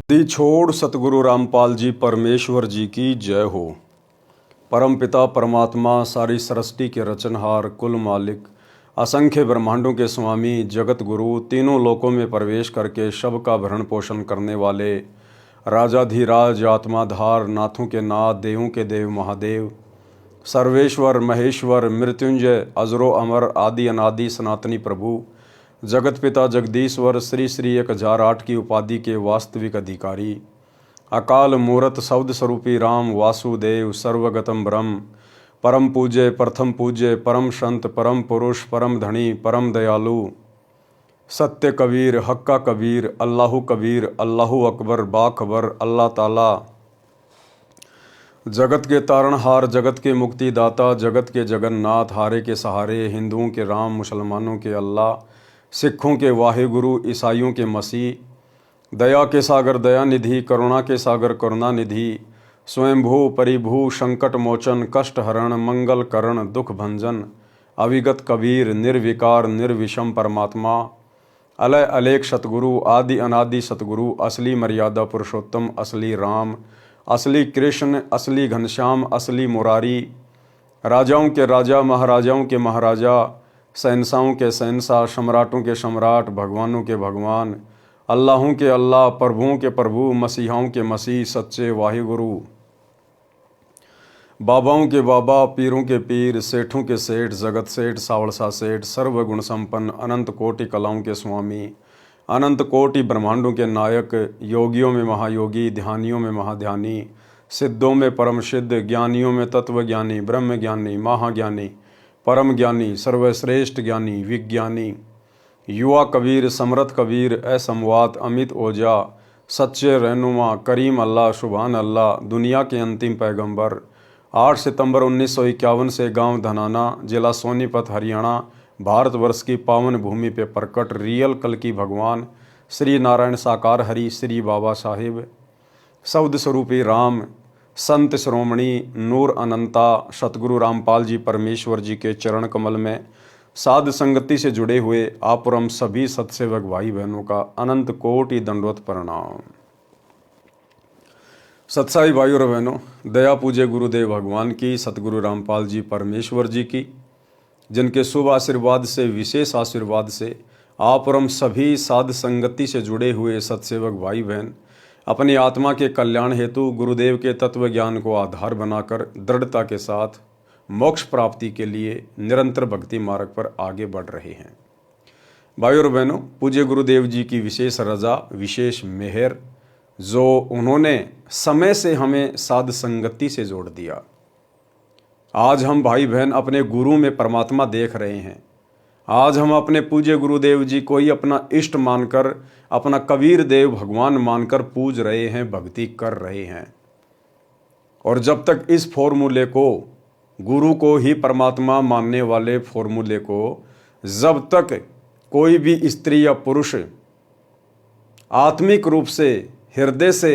दी छोड़ सतगुरु रामपाल जी परमेश्वर जी की जय हो। परम पिता परमात्मा सारी सृष्टि के रचनहार कुल मालिक असंख्य ब्रह्मांडों के स्वामी जगत गुरु तीनों लोकों में प्रवेश करके शब का भरण पोषण करने वाले राजाधिराज आत्माधार नाथों के नाथ देवों के देव महादेव सर्वेश्वर महेश्वर मृत्युंजय अजरो अमर आदि अनादि सनातनी प्रभु जगत पिता जगदीश्वर श्री श्री 1008 की उपाधि के वास्तविक अधिकारी अकाल मूरत शब्द स्वरूपी राम वासुदेव सर्वगतम ब्रह्म परम पूज्य प्रथम पूज्य परम संत परम पुरुष परम धनी परम दयालु सत्य कबीर हक्का कबीर अल्लाहु कबीर अल्लाहु अकबर बाखबर अल्लाह ताला जगत के तारणहार जगत के मुक्तिदाता जगत के जगन्नाथ हारे के सहारे हिंदुओं के राम मुसलमानों के अल्लाह सिखों के वाहिगुरु ईसाइयों के मसीह दया के सागर दया निधि करुणा के सागर करुणा निधि स्वयंभू परिभू संकट मोचन कष्ट हरण मंगल करण दुख भंजन अविगत कबीर निर्विकार निर्विषम परमात्मा अलय अलेख सतगुरु आदि अनादि सतगुरु असली मर्यादा पुरुषोत्तम असली राम असली कृष्ण असली घनश्याम असली मुरारी राजाओं के राजा महाराजाओं के महाराजा शहंशाहों के शहंशाह सम्राटों के सम्राट भगवानों के भगवान अल्लाहों के अल्लाह प्रभुओं के प्रभु मसीहाओं के मसीह सच्चे वाहिगुरु बाबाओं के बाबा पीरों के पीर सेठों के सेठ जगत सेठ सावड़सा सेठ सर्वगुण संपन्न अनंत कोटि कलाओं के स्वामी अनंत कोटि ब्रह्मांडों के नायक योगियों में महायोगी ध्यानियों में महाध्यानी सिद्धों में परम सिद्ध ज्ञानियों में तत्वज्ञानी ब्रह्म ज्ञानी महाज्ञानी परम ज्ञानी सर्वश्रेष्ठ ज्ञानी विज्ञानी युवा कबीर समर्थ कबीर असमवात अमित ओजा सच्चे रहनुमा करीम अल्लाह सुभान अल्लाह दुनिया के अंतिम पैगंबर 8 सितंबर 1951 से गांव धनाना जिला सोनीपत हरियाणा भारतवर्ष की पावन भूमि पे प्रकट रियल कल की भगवान श्री नारायण साकार हरि श्री बाबा साहिब शब्द स्वरूपी राम संत श्रोमणी नूर अनंता सतगुरु रामपाल जी परमेश्वर जी के चरण कमल में साध संगति से जुड़े हुए आप और हम सभी सत्सेवक भाई बहनों का अनंत कोटि दंडवत प्रणाम। सत्साई भाई और बहनों, दया पूज्य गुरुदेव भगवान की सतगुरु रामपाल जी परमेश्वर जी की जिनके शुभ आशीर्वाद से विशेष आशीर्वाद से आप और हम सभी साध संगति से जुड़े हुए सत्सेवक भाई बहन अपनी आत्मा के कल्याण हेतु गुरुदेव के तत्व ज्ञान को आधार बनाकर दृढ़ता के साथ मोक्ष प्राप्ति के लिए निरंतर भक्ति मार्ग पर आगे बढ़ रहे हैं। भाई और बहनों, पूज्य गुरुदेव जी की विशेष रजा विशेष मेहर जो उन्होंने समय से हमें साध संगति से जोड़ दिया। आज हम भाई बहन अपने गुरु में परमात्मा देख रहे हैं। आज हम अपने पूज्य गुरुदेव जी को ही अपना इष्ट मानकर अपना कबीर देव भगवान मानकर पूज रहे हैं, भक्ति कर रहे हैं। और जब तक इस फॉर्मूले को गुरु को ही परमात्मा मानने वाले फॉर्मूले को जब तक कोई भी स्त्री या पुरुष आत्मिक रूप से हृदय से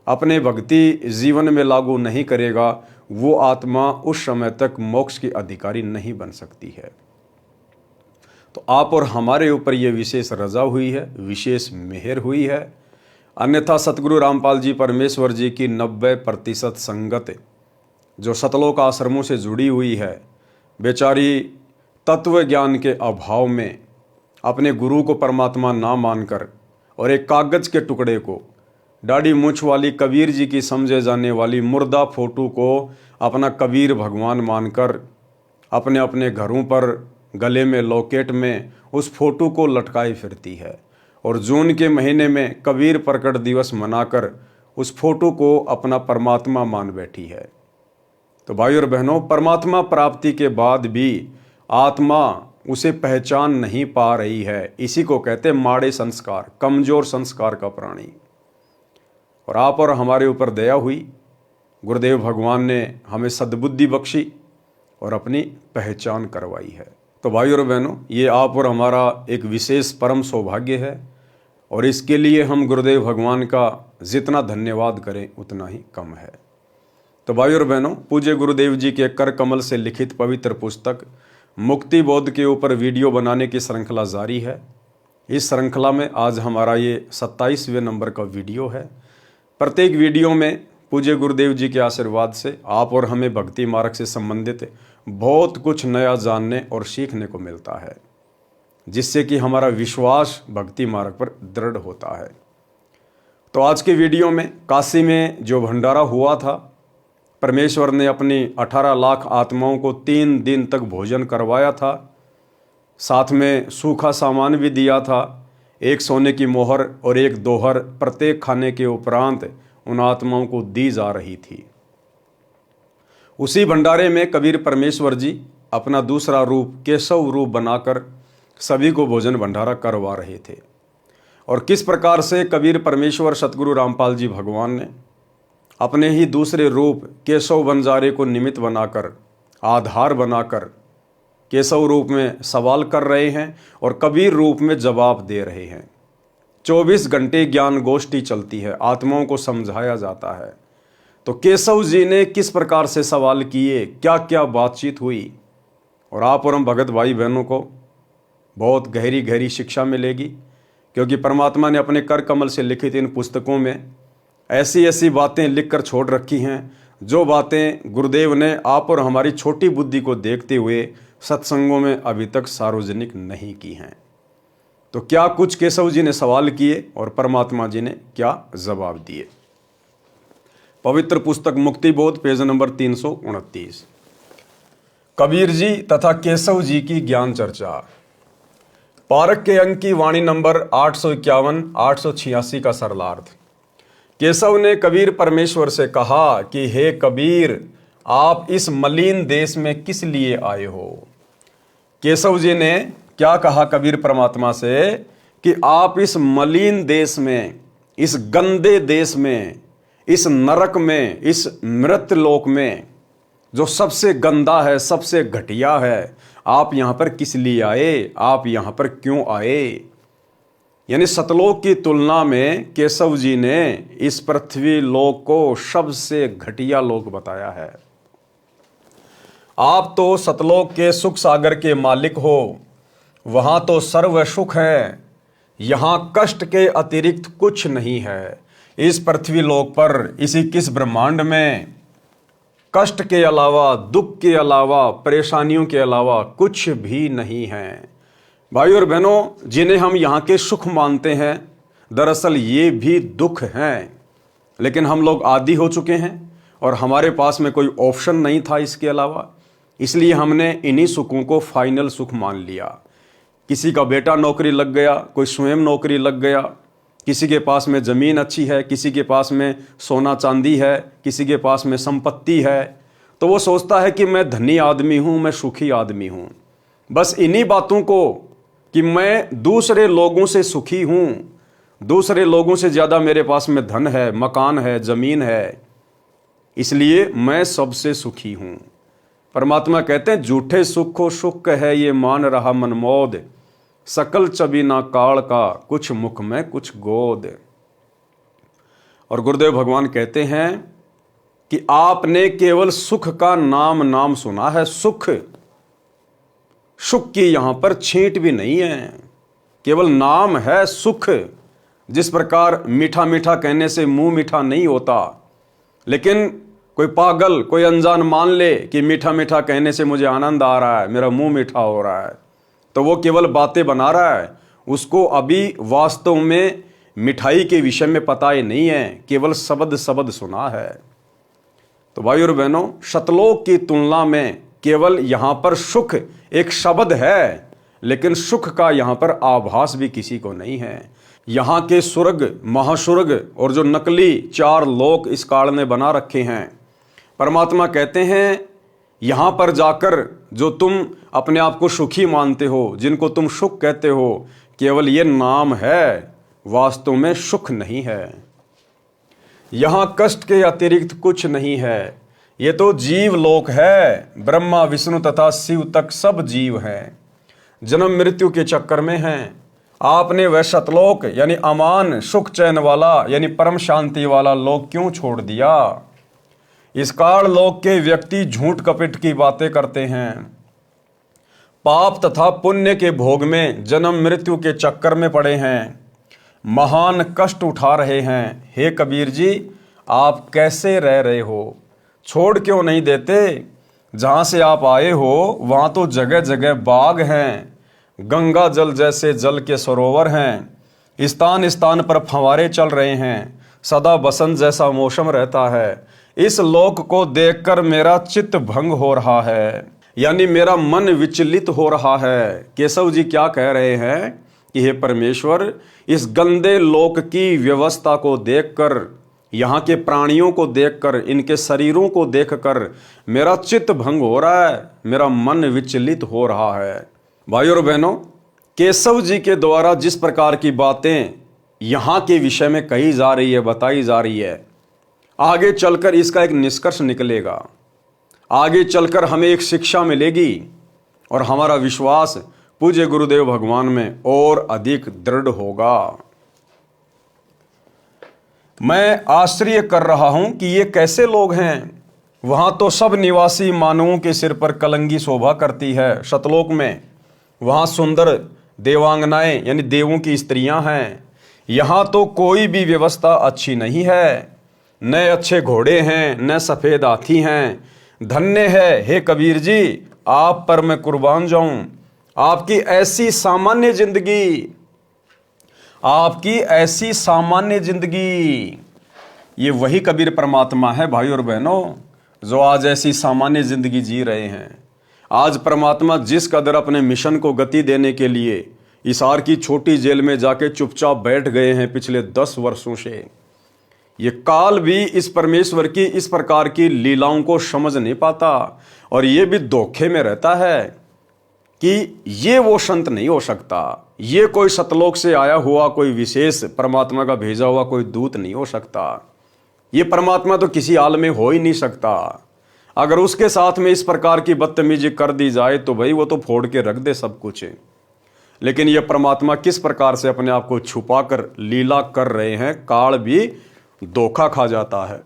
अपने भक्ति जीवन में लागू नहीं करेगा, वो आत्मा उस समय तक मोक्ष की अधिकारी नहीं बन सकती है। तो आप और हमारे ऊपर ये विशेष रजा हुई है, विशेष मेहर हुई है। अन्यथा सतगुरु रामपाल जी परमेश्वर जी की 90% संगत जो सतलोक आश्रमों से जुड़ी हुई है, बेचारी तत्व ज्ञान के अभाव में अपने गुरु को परमात्मा ना मानकर और एक कागज के टुकड़े को दाढ़ी मूछ वाली कबीर जी की समझे जाने वाली मुर्दा फोटो को अपना कबीर भगवान मानकर अपने अपने घरों पर गले में लॉकेट में उस फोटो को लटकाए फिरती है। और जून के महीने में कबीर प्रकट दिवस मनाकर उस फोटो को अपना परमात्मा मान बैठी है। तो भाई और बहनों, परमात्मा प्राप्ति के बाद भी आत्मा उसे पहचान नहीं पा रही है। इसी को कहते माड़े संस्कार, कमजोर संस्कार का प्राणी। और आप और हमारे ऊपर दया हुई, गुरुदेव भगवान ने हमें सद्बुद्धि बख्शी और अपनी पहचान करवाई है। तो भाई और बहनों, ये आप और हमारा एक विशेष परम सौभाग्य है और इसके लिए हम गुरुदेव भगवान का जितना धन्यवाद करें उतना ही कम है। तो भाई और बहनों, पूज्य गुरुदेव जी के कर कमल से लिखित पवित्र पुस्तक मुक्ति बोध के ऊपर वीडियो बनाने की श्रृंखला जारी है। इस श्रृंखला में आज हमारा ये 27वें नंबर का वीडियो है। प्रत्येक वीडियो में पूज्य गुरुदेव जी के आशीर्वाद से आप और हमें भक्ति मार्ग से संबंधित बहुत कुछ नया जानने और सीखने को मिलता है, जिससे कि हमारा विश्वास भक्ति मार्ग पर दृढ़ होता है। तो आज के वीडियो में काशी में जो भंडारा हुआ था, परमेश्वर ने अपनी 18 लाख आत्माओं को 3 दिन तक भोजन करवाया था, साथ में सूखा सामान भी दिया था, एक सोने की मोहर और एक दोहर प्रत्येक खाने के उपरांत उन आत्माओं को दी जा रही थी। उसी भंडारे में कबीर परमेश्वर जी अपना दूसरा रूप केशव रूप बनाकर सभी को भोजन भंडारा करवा रहे थे। और किस प्रकार से कबीर परमेश्वर सतगुरु रामपाल जी भगवान ने अपने ही दूसरे रूप केशव बंजारे को निमित्त बनाकर, आधार बनाकर केशव रूप में सवाल कर रहे हैं और कबीर रूप में जवाब दे रहे हैं। 24 घंटे ज्ञान गोष्ठी चलती है, आत्माओं को समझाया जाता है। तो केशव जी ने किस प्रकार से सवाल किए, क्या क्या बातचीत हुई, और आप और हम भगत भाई बहनों को बहुत गहरी गहरी शिक्षा मिलेगी, क्योंकि परमात्मा ने अपने कर कमल से लिखित इन पुस्तकों में ऐसी ऐसी बातें लिखकर छोड़ रखी हैं, जो बातें गुरुदेव ने आप और हमारी छोटी बुद्धि को देखते हुए सत्संगों में अभी तक सार्वजनिक नहीं की हैं। तो क्या कुछ केशव जी ने सवाल किए और परमात्मा जी ने क्या जवाब दिए। पवित्र पुस्तक मुक्तिबोध पेज नंबर 329, कबीर जी तथा केशव जी की ज्ञान चर्चा। पारक के अंक की वाणी नंबर 851 886 का सरलार्थ। केशव ने कबीर परमेश्वर से कहा कि हे कबीर, आप इस मलिन देश में किस लिए आए हो। केशव जी ने क्या कहा कबीर परमात्मा से कि आप इस मलिन देश में, इस गंदे देश में, इस नरक में, इस मृत लोक में जो सबसे गंदा है, सबसे घटिया है, आप यहां पर किस लिए आए, आप यहां पर क्यों आए। यानी सतलोक की तुलना में केशव जी ने इस पृथ्वी लोक को सबसे घटिया लोक बताया है। आप तो सतलोक के सुख सागर के मालिक हो, वहां तो सर्व सुख है, यहां कष्ट के अतिरिक्त कुछ नहीं है। इस पृथ्वी लोक पर, इसी किस ब्रह्मांड में कष्ट के अलावा, दुख के अलावा, परेशानियों के अलावा कुछ भी नहीं है। भाई और बहनों, जिन्हें हम यहाँ के सुख मानते हैं, दरअसल ये भी दुख हैं। लेकिन हम लोग आदी हो चुके हैं और हमारे पास में कोई ऑप्शन नहीं था इसके अलावा, इसलिए हमने इन्हीं सुखों को फाइनल सुख मान लिया। किसी का बेटा नौकरी लग गया, कोई स्वयं नौकरी लग गया, किसी के पास में ज़मीन अच्छी है, किसी के पास में सोना चांदी है, किसी के पास में संपत्ति है, तो वो सोचता है कि मैं धनी आदमी हूँ, मैं सुखी आदमी हूँ। बस इन्हीं बातों को कि मैं दूसरे लोगों से सुखी हूँ, दूसरे लोगों से ज़्यादा मेरे पास में धन है, मकान है, ज़मीन है, इसलिए मैं सबसे सुखी हूँ। परमात्मा कहते हैं झूठे सुखो सुख है ये मान रहा मनमोद, सकल चबीना काल का कुछ मुख में कुछ गोद। और गुरुदेव भगवान कहते हैं कि आपने केवल सुख का नाम सुना है। सुख की यहां पर छींट भी नहीं है, केवल नाम है सुख। जिस प्रकार मीठा मीठा कहने से मुंह मीठा नहीं होता, लेकिन कोई पागल, कोई अनजान मान ले कि मीठा मीठा कहने से मुझे आनंद आ रहा है, मेरा मुंह मीठा हो रहा है, तो वो केवल बातें बना रहा है। उसको अभी वास्तव में मिठाई के विषय में पता ही नहीं है, केवल शब्द सुना है। तो भाई और बहनों, सतलोक की तुलना में केवल यहाँ पर सुख एक शब्द है, लेकिन सुख का यहाँ पर आभास भी किसी को नहीं है। यहाँ के स्वर्ग, महास्वर्ग और जो नकली 4 लोक इस काल ने बना रखे हैं, परमात्मा कहते हैं यहाँ पर जाकर जो तुम अपने आप को सुखी मानते हो, जिनको तुम सुख कहते हो, केवल ये नाम है, वास्तव में सुख नहीं है। यहाँ कष्ट के अतिरिक्त कुछ नहीं है। ये तो जीव लोक है, ब्रह्मा विष्णु तथा शिव तक सब जीव हैं, जन्म मृत्यु के चक्कर में हैं। आपने वह सतलोक यानी अमान सुख चैन वाला यानी परम शांति वाला लोक क्यों छोड़ दिया। इस काल लोक के व्यक्ति झूठ कपट की बातें करते हैं, पाप तथा पुण्य के भोग में जन्म मृत्यु के चक्कर में पड़े हैं, महान कष्ट उठा रहे हैं। हे कबीर जी, आप कैसे रह रहे हो? छोड़ क्यों नहीं देते? जहाँ से आप आए हो वहाँ तो जगह जगह बाग हैं, गंगा जल जैसे जल के सरोवर हैं, स्थान स्थान पर फंवारे चल रहे हैं, सदा बसंत जैसा मौसम रहता है। इस लोक को देखकर मेरा चित्त भंग हो रहा है, यानी मेरा मन विचलित हो रहा है। केशव जी क्या कह रहे हैं कि हे परमेश्वर, इस गंदे लोक की व्यवस्था को देखकर, यहाँ के प्राणियों को देखकर, इनके शरीरों को देखकर मेरा चित्त भंग हो रहा है, मेरा मन विचलित हो रहा है। भाइयों और बहनों, केशव जी के द्वारा जिस प्रकार की बातें यहाँ के विषय में कही जा रही है, बताई जा रही है, आगे चलकर इसका एक निष्कर्ष निकलेगा, आगे चलकर हमें एक शिक्षा मिलेगी और हमारा विश्वास पूज्य गुरुदेव भगवान में और अधिक दृढ़ होगा। मैं आश्चर्य कर रहा हूं कि ये कैसे लोग हैं। वहां तो सब निवासी मानवों के सिर पर कलंगी शोभा करती है सतलोक में, वहां सुंदर देवांगनाएं यानी देवों की स्त्रियां हैं। यहां तो कोई भी व्यवस्था अच्छी नहीं है, न अच्छे घोड़े हैं, न सफ़ेद हाथी हैं। धन्य है हे कबीर जी, आप पर मैं कुर्बान जाऊं। आपकी ऐसी सामान्य जिंदगी, आपकी ऐसी सामान्य जिंदगी, ये वही कबीर परमात्मा है भाई और बहनों, जो आज ऐसी सामान्य जिंदगी जी रहे हैं। आज परमात्मा जिस कदर अपने मिशन को गति देने के लिए हिसार की छोटी जेल में जाके चुपचाप बैठ गए हैं पिछले 10 वर्षों से, ये काल भी इस परमेश्वर की इस प्रकार की लीलाओं को समझ नहीं पाता और ये भी धोखे में रहता है कि ये वो संत नहीं हो सकता, ये कोई सतलोक से आया हुआ कोई विशेष परमात्मा का भेजा हुआ कोई दूत नहीं हो सकता, ये परमात्मा तो किसी हाल में हो ही नहीं सकता। अगर उसके साथ में इस प्रकार की बदतमीजी कर दी जाए तो भाई वो तो फोड़ के रख दे सब कुछ। लेकिन ये परमात्मा किस प्रकार से अपने आप को छुपा कर लीला कर रहे हैं, काल भी धोखा खा जाता है।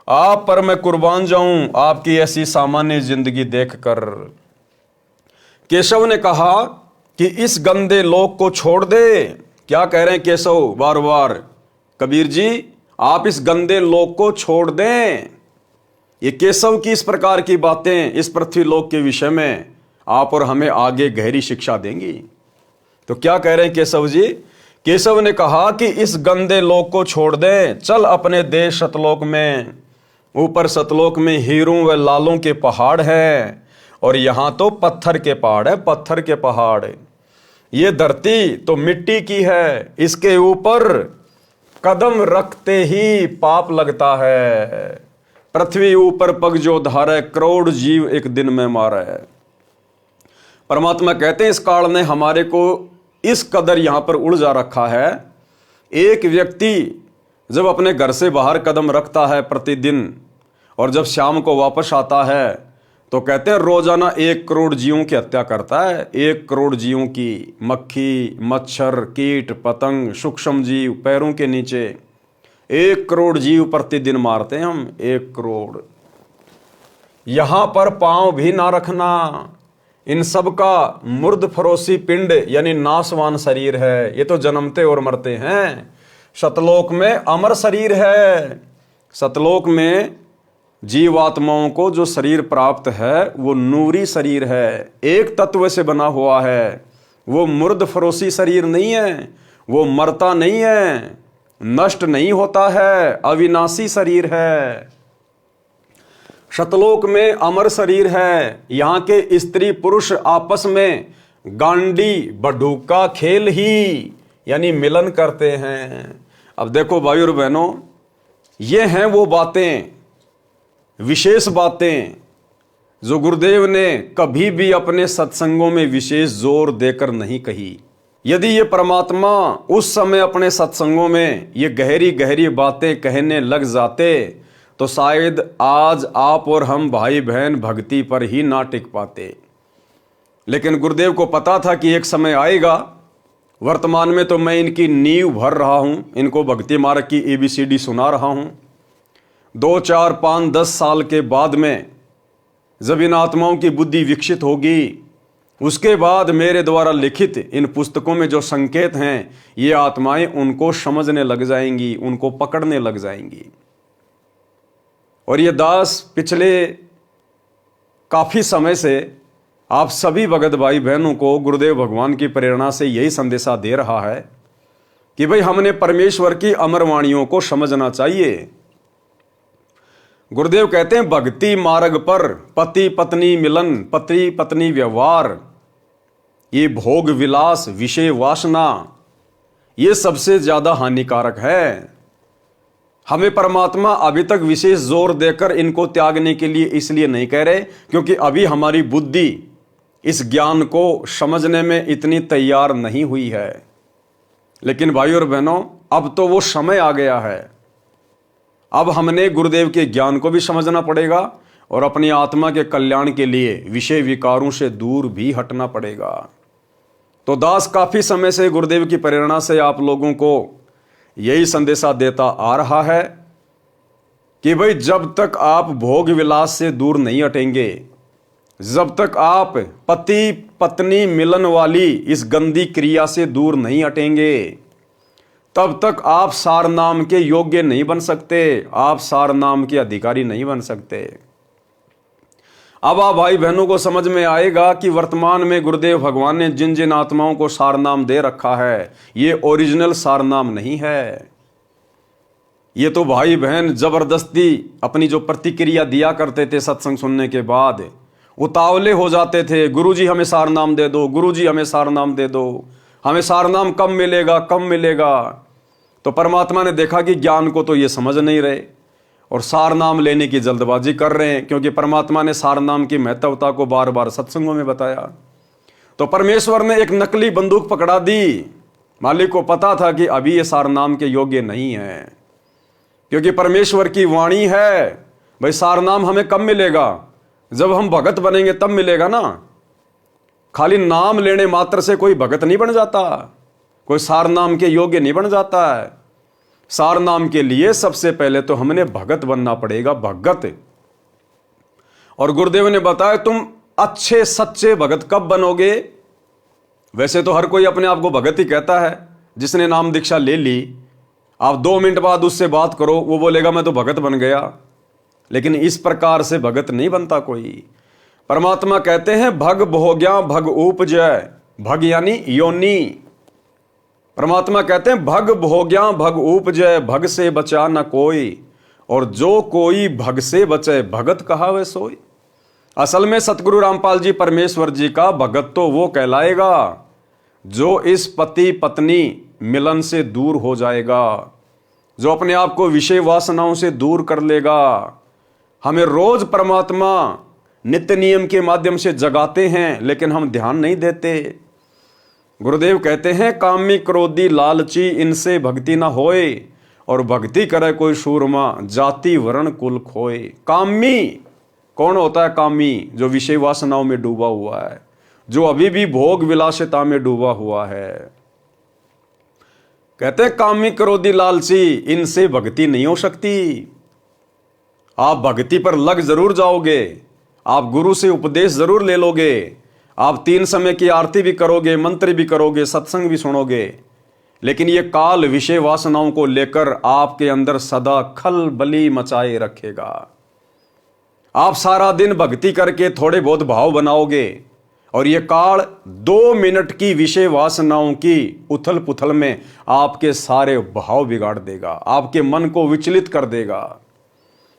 आप पर मैं कुर्बान जाऊं आपकी ऐसी सामान्य जिंदगी देखकर। केशव ने कहा कि इस गंदे लोक को छोड़ दे। क्या कह रहे हैं केशव बार बार? कबीर जी, आप इस गंदे लोक को छोड़ दें। ये केशव की इस प्रकार की बातें इस पृथ्वी लोक के विषय में आप और हमें आगे गहरी शिक्षा देंगी। तो क्या कह रहे हैं केशव जी? केशव ने कहा कि इस गंदे लोक को छोड़ दें, चल अपने देश सतलोक में। ऊपर सतलोक में हीरों व लालों के पहाड़ हैं और यहां तो पत्थर के पहाड़ है, पत्थर के पहाड़। ये धरती तो मिट्टी की है, इसके ऊपर कदम रखते ही पाप लगता है। पृथ्वी ऊपर पग जो धारे, करोड़ जीव एक दिन में मारे। परमात्मा कहते हैं इस काल ने हमारे को इस कदर यहां पर उलझा रखा है। एक व्यक्ति जब अपने घर से बाहर कदम रखता है प्रतिदिन और जब शाम को वापस आता है तो कहते हैं रोजाना 1 करोड़ जीवों की हत्या करता है। 1 करोड़ जीवों की, मक्खी, मच्छर, कीट, पतंग, सूक्ष्म जीव, पैरों के नीचे 1 करोड़ जीव प्रतिदिन मारते हैं हम। 1 करोड़। यहां पर पांव भी ना रखना। इन सब का मुर्द फरोसी पिंड यानी नासवान शरीर है। ये तो जन्मते और मरते हैं। सतलोक में अमर शरीर है। सतलोक में जीवात्माओं को जो शरीर प्राप्त है वो नूरी शरीर है, एक तत्व से बना हुआ है। वो मुर्द फरोसी शरीर नहीं है, वो मरता नहीं है, नष्ट नहीं होता है, अविनाशी शरीर है। सतलोक में अमर शरीर है। यहाँ के स्त्री पुरुष आपस में गांडी बडूका खेल ही यानी मिलन करते हैं। अब देखो भाई और बहनों, ये हैं वो बातें, विशेष बातें जो गुरुदेव ने कभी भी अपने सत्संगों में विशेष जोर देकर नहीं कही। यदि ये परमात्मा उस समय अपने सत्संगों में ये गहरी गहरी बातें कहने लग जाते तो शायद आज आप और हम भाई बहन भक्ति पर ही ना टिक पाते। लेकिन गुरुदेव को पता था कि एक समय आएगा। वर्तमान में तो मैं इनकी नींव भर रहा हूं, इनको भक्ति मार्ग की ABCD सुना रहा हूं। 2, 4, 5, 10 साल के बाद में जब इन आत्माओं की बुद्धि विकसित होगी, उसके बाद मेरे द्वारा लिखित इन पुस्तकों में जो संकेत हैं, ये आत्माएं उनको समझने लग जाएंगी, उनको पकड़ने लग जाएंगी। और ये दास पिछले काफ़ी समय से आप सभी भगत भाई बहनों को गुरुदेव भगवान की प्रेरणा से यही संदेशा दे रहा है कि भाई हमने परमेश्वर की अमर वाणियों को समझना चाहिए। गुरुदेव कहते हैं भक्ति मार्ग पर पति पत्नी मिलन, पति पत्नी व्यवहार, ये भोग विलास, विषय वासना, ये सबसे ज्यादा हानिकारक है। हमें परमात्मा अभी तक विशेष जोर देकर इनको त्यागने के लिए इसलिए नहीं कह रहे क्योंकि अभी हमारी बुद्धि इस ज्ञान को समझने में इतनी तैयार नहीं हुई है। लेकिन भाई और बहनों, अब तो वो समय आ गया है। अब हमने गुरुदेव के ज्ञान को भी समझना पड़ेगा और अपनी आत्मा के कल्याण के लिए विषय विकारों से दूर भी हटना पड़ेगा। तो दास काफी समय से गुरुदेव की प्रेरणा से आप लोगों को यही संदेशा देता आ रहा है कि भाई जब तक आप भोग विलास से दूर नहीं हटेंगे, जब तक आप पति पत्नी मिलन वाली इस गंदी क्रिया से दूर नहीं हटेंगे, तब तक आप सार नाम के योग्य नहीं बन सकते, आप सार नाम के अधिकारी नहीं बन सकते। अब आप भाई बहनों को समझ में आएगा कि वर्तमान में गुरुदेव भगवान ने जिन जिन आत्माओं को सार नाम दे रखा है, ये ओरिजिनल सार नाम नहीं है। ये तो भाई बहन जबरदस्ती अपनी जो प्रतिक्रिया दिया करते थे सत्संग सुनने के बाद, उतावले हो जाते थे, गुरुजी हमें सार नाम दे दो, गुरुजी हमें सार नाम दे दो, हमें सार नाम कब मिलेगा कब मिलेगा। तो परमात्मा ने देखा कि ज्ञान को तो ये समझ नहीं रहे और सार नाम लेने की जल्दबाजी कर रहे हैं, क्योंकि परमात्मा ने सार नाम की महत्वता को बार बार सत्संगों में बताया। तो परमेश्वर ने एक नकली बंदूक पकड़ा दी। मालिक को पता था कि अभी ये सार नाम के योग्य नहीं है, क्योंकि परमेश्वर की वाणी है भाई सार नाम हमें कब मिलेगा, जब हम भगत बनेंगे तब मिलेगा ना। खाली नाम लेने मात्र से कोई भगत नहीं बन जाता, कोई सार नाम के योग्य नहीं बन जाता है। सार नाम के लिए सबसे पहले तो हमने भगत बनना पड़ेगा, भगत। और गुरुदेव ने बताया तुम अच्छे सच्चे भगत कब बनोगे। वैसे तो हर कोई अपने आप को भगत ही कहता है, जिसने नाम दीक्षा ले ली, आप 2 मिनट बाद उससे बात करो, वो बोलेगा मैं तो भगत बन गया। लेकिन इस प्रकार से भगत नहीं बनता कोई। परमात्मा कहते हैं भग भोग्या भग उपजय, भग यानी योनि। परमात्मा कहते हैं भग भोग्या भग उपजय, भग से बचा न कोई, और जो कोई भग से बचे भगत कहावे सोई। असल में सतगुरु रामपाल जी परमेश्वर जी का भगत तो वो कहलाएगा जो इस पति पत्नी मिलन से दूर हो जाएगा, जो अपने आप को विषय वासनाओं से दूर कर लेगा। हमें रोज परमात्मा नित्य नियम के माध्यम से जगाते हैं, लेकिन हम ध्यान नहीं देते। गुरुदेव कहते हैं कामी क्रोधी लालची इनसे भक्ति ना होए, और भक्ति करे कोई सूरमा जाति वर्ण कुल खोए। कामी कौन होता है? कामी जो विषय वासनाओं में डूबा हुआ है, जो अभी भी भोग विलासिता में डूबा हुआ है। कहते हैं कामी क्रोधी लालची इनसे भक्ति नहीं हो सकती। आप भक्ति पर लग जरूर जाओगे, आप गुरु से उपदेश जरूर ले लोगे, आप 3 समय की आरती भी करोगे, मंत्र भी करोगे, सत्संग भी सुनोगे, लेकिन ये काल विषय वासनाओं को लेकर आपके अंदर सदा खलबली मचाए रखेगा। आप सारा दिन भक्ति करके थोड़े बहुत भाव बनाओगे, और ये काल 2 मिनट की विषय वासनाओं की उथल पुथल में आपके सारे भाव बिगाड़ देगा, आपके मन को विचलित कर देगा।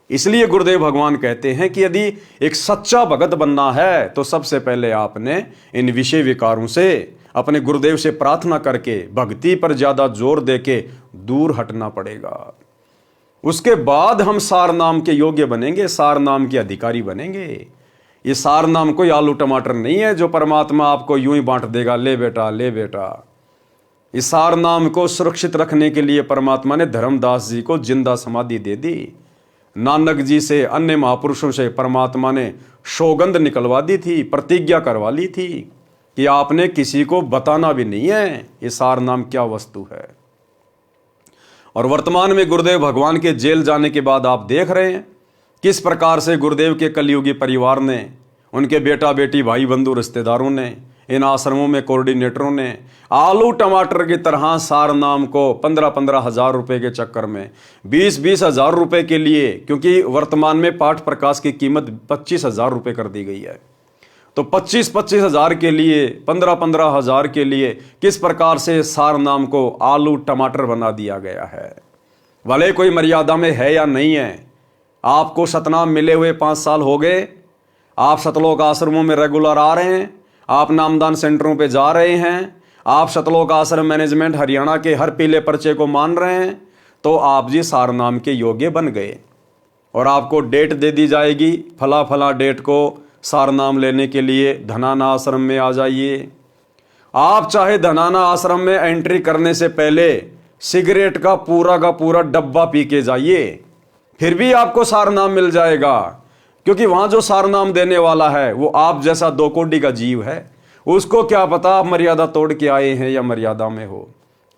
इसलिए गुरुदेव भगवान कहते हैं कि यदि एक सच्चा भगत बनना है तो सबसे पहले आपने इन विषय विकारों से अपने गुरुदेव से प्रार्थना करके भक्ति पर ज्यादा जोर देके दूर हटना पड़ेगा। उसके बाद हम सार नाम के योग्य बनेंगे, सार नाम के अधिकारी बनेंगे। ये सार नाम कोई आलू टमाटर नहीं है जो परमात्मा आपको यूं ही बांट देगा, ले बेटा ले बेटा। इस सार नाम को सुरक्षित रखने के लिए परमात्मा ने धर्मदास जी को जिंदा समाधि दे दी। नानक जी से, अन्य महापुरुषों से परमात्मा ने सौगंध निकलवा दी थी, प्रतिज्ञा करवा ली थी कि आपने किसी को बताना भी नहीं है ये सार नाम क्या वस्तु है। और वर्तमान में गुरुदेव भगवान के जेल जाने के बाद आप देख रहे हैं किस प्रकार से गुरुदेव के कलयुगी परिवार ने, उनके बेटा बेटी भाई बंधु रिश्तेदारों ने, इन आश्रमों में कोऑर्डिनेटरों ने आलू टमाटर की तरह सार नाम को 15-15 हज़ार रुपए के चक्कर में, 20-20 हज़ार रुपए के लिए, क्योंकि वर्तमान में पाठ प्रकाश की कीमत 25 हज़ार रुपए कर दी गई है, तो 25-25 हज़ार के लिए, 15-15 हज़ार के लिए किस प्रकार से सार नाम को आलू टमाटर बना दिया गया है। भले कोई मर्यादा में है या नहीं है, आपको सतनाम मिले हुए 5 साल हो गए, आप सतलोक आश्रमों में रेगुलर आ रहे हैं, आप नामदान सेंटरों पे जा रहे हैं, आप सतलोक आश्रम मैनेजमेंट हरियाणा के हर पीले पर्चे को मान रहे हैं, तो आप जी सार नाम के योग्य बन गए। और आपको डेट दे दी जाएगी, फला फला डेट को सार नाम लेने के लिए धनाना आश्रम में आ जाइए। आप चाहे धनाना आश्रम में एंट्री करने से पहले सिगरेट का पूरा डब्बा पी के जाइए, फिर भी आपको सार नाम मिल जाएगा, क्योंकि वहां जो सार नाम देने वाला है वो आप जैसा 2 कोड़ी का जीव है। उसको क्या पता आप मर्यादा तोड़ के आए हैं या मर्यादा में हो।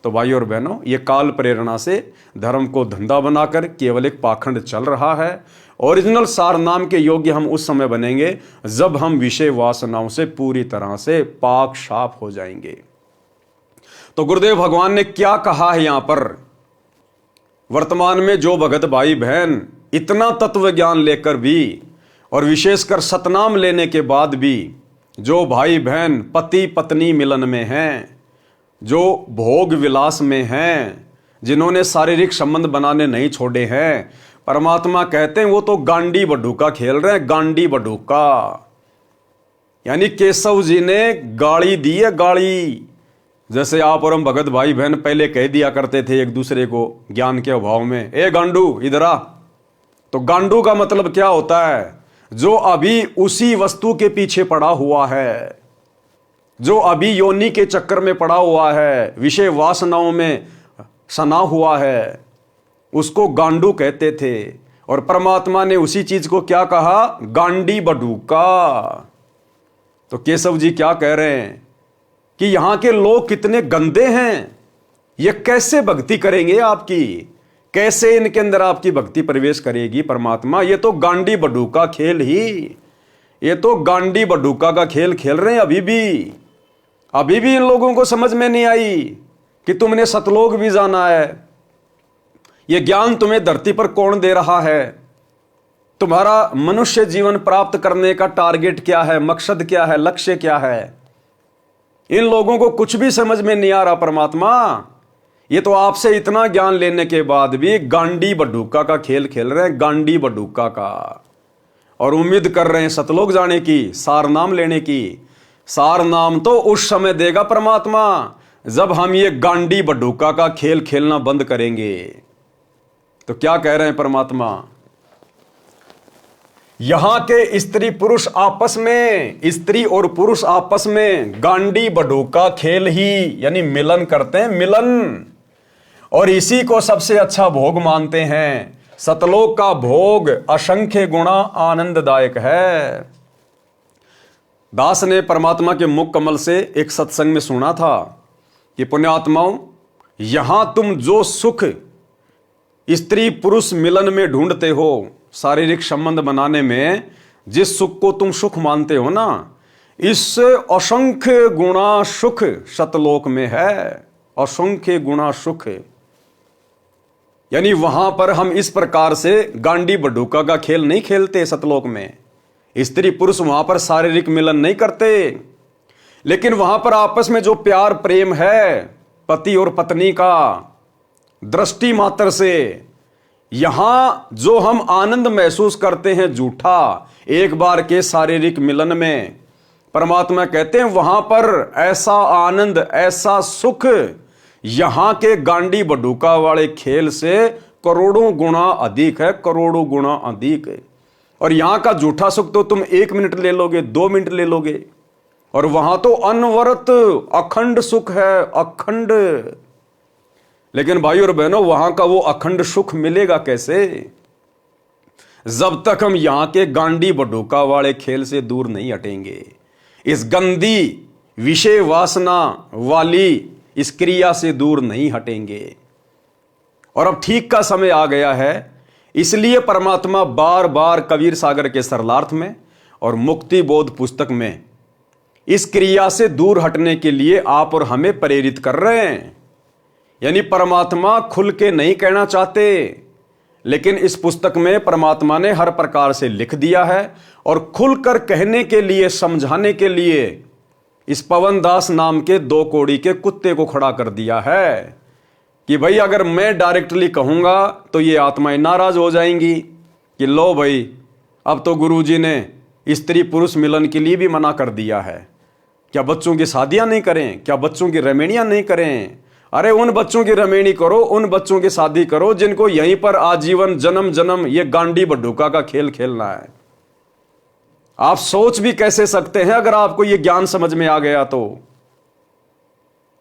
तो भाई और बहनों, ये काल प्रेरणा से धर्म को धंधा बनाकर केवल एक पाखंड चल रहा है। ओरिजिनल सार नाम के योग्य हम उस समय बनेंगे जब हम विषय वासनाओं से पूरी तरह से पाक साफ हो जाएंगे। तो गुरुदेव भगवान ने क्या कहा है यहां पर, वर्तमान में जो भगत भाई बहन इतना तत्व ज्ञान लेकर भी और विशेषकर सतनाम लेने के बाद भी जो भाई बहन पति पत्नी मिलन में हैं, जो भोग विलास में हैं, जिन्होंने शारीरिक संबंध बनाने नहीं छोड़े हैं, परमात्मा कहते हैं वो तो गांडी बडूका खेल रहे हैं। गांडी बडूका यानी केशव जी ने गाड़ी दी है, गाड़ी। जैसे आप और हम भगत भाई बहन पहले कह दिया करते थे एक दूसरे को ज्ञान के अभाव में, ए गांडू इधर आ। तो गांडू का मतलब क्या होता है, जो अभी उसी वस्तु के पीछे पड़ा हुआ है, जो अभी योनि के चक्कर में पड़ा हुआ है, विषय वासनाओं में सना हुआ है, उसको गांडू कहते थे। और परमात्मा ने उसी चीज को क्या कहा, गांडी बडूका। तो केशव जी क्या कह रहे हैं कि यहां के लोग कितने गंदे हैं, ये कैसे भक्ति करेंगे आपकी, कैसे इनके अंदर आपकी भक्ति प्रवेश करेगी परमात्मा। ये तो गांडी बडूका खेल ही, ये तो गांडी बडूका का खेल खेल रहे हैं। अभी भी इन लोगों को समझ में नहीं आई कि तुमने सतलोक भी जाना है। ये ज्ञान तुम्हें धरती पर कौन दे रहा है, तुम्हारा मनुष्य जीवन प्राप्त करने का टारगेट क्या है, मकसद क्या है, लक्ष्य क्या है। इन लोगों को कुछ भी समझ में नहीं आ रहा परमात्मा। ये तो आपसे इतना ज्ञान लेने के बाद भी गांडी बडूका का खेल खेल रहे हैं, गांडी बडूका का। और उम्मीद कर रहे हैं सतलोक जाने की, सार नाम लेने की। सार नाम तो उस समय देगा परमात्मा जब हम ये गांडी बडूका का खेल खेलना बंद करेंगे। तो क्या कह रहे हैं परमात्मा, यहां के स्त्री पुरुष आपस में, स्त्री और पुरुष आपस में गांडी बडूका खेल ही यानी मिलन करते हैं, मिलन। और इसी को सबसे अच्छा भोग मानते हैं। सतलोक का भोग असंख्य गुणा आनंददायक है। दास ने परमात्मा के मुख कमल से एक सत्संग में सुना था कि पुण्यात्माओं, यहां तुम जो सुख स्त्री पुरुष मिलन में ढूंढते हो, शारीरिक संबंध बनाने में जिस सुख को तुम सुख मानते हो ना, इससे असंख्य गुणा सुख सतलोक में है। असंख्य गुणा सुख यानी वहां पर हम इस प्रकार से गांडी बडूका का खेल नहीं खेलते। सतलोक में स्त्री पुरुष वहां पर शारीरिक मिलन नहीं करते, लेकिन वहां पर आपस में जो प्यार प्रेम है पति और पत्नी का, दृष्टि मात्र से यहां जो हम आनंद महसूस करते हैं झूठा एक बार के शारीरिक मिलन में, परमात्मा कहते हैं वहां पर ऐसा आनंद, ऐसा सुख यहां के गांडी बडूका वाले खेल से करोड़ों गुना अधिक है, करोड़ों गुना अधिक है। और यहां का झूठा सुख तो तुम 1 मिनट ले लोगे, 2 मिनट ले लोगे, और वहां तो अनवरत अखंड सुख है, अखंड। लेकिन भाई और बहनों, वहां का वो अखंड सुख मिलेगा कैसे, जब तक हम यहां के गांडी बडूका वाले खेल से दूर नहीं हटेंगे, इस गंदी विषय वासना वाली इस क्रिया से दूर नहीं हटेंगे। और अब ठीक का समय आ गया है, इसलिए परमात्मा बार बार कबीर सागर के सरलार्थ में और मुक्ति बोध पुस्तक में इस क्रिया से दूर हटने के लिए आप और हमें प्रेरित कर रहे हैं। यानी परमात्मा खुल के नहीं कहना चाहते, लेकिन इस पुस्तक में परमात्मा ने हर प्रकार से लिख दिया है और खुलकर कहने के लिए, समझाने के लिए इस पवन दास नाम के 2 कौड़ी के कुत्ते को खड़ा कर दिया है कि भाई अगर मैं डायरेक्टली कहूंगा तो ये आत्माएं नाराज हो जाएंगी कि लो भाई, अब तो गुरुजी ने स्त्री पुरुष मिलन के लिए भी मना कर दिया है। क्या बच्चों की शादियां नहीं करें? क्या बच्चों की रमेणियां नहीं करें? अरे उन बच्चों की रमेणी करो, उन बच्चों की शादी करो जिनको यहीं पर आजीवन जन्म जन्म ये गांडी बड्ढूका का खेल खेलना है। आप सोच भी कैसे सकते हैं अगर आपको ये ज्ञान समझ में आ गया तो?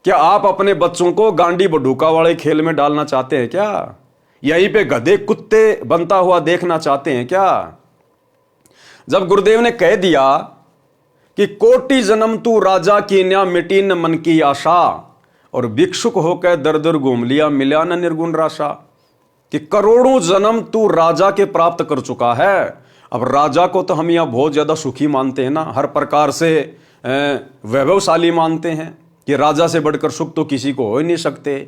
क्या आप अपने बच्चों को गांडी बड्ढूका वाले खेल में डालना चाहते हैं क्या? यहीं पे गधे कुत्ते बनता हुआ देखना चाहते हैं क्या? जब गुरुदेव ने कह दिया कि कोटि जन्म तू राजा की न्या मिटी न मन की आशा और भिक्षुक होकर दर दर घूम लिया मिला न निर्गुण राशा, कि करोड़ों जन्म तू राजा के प्राप्त कर चुका है। अब राजा को तो हम यहां बहुत ज्यादा सुखी मानते हैं ना, हर प्रकार से वैभवशाली मानते हैं कि राजा से बढ़कर सुख तो किसी को हो ही नहीं सकते।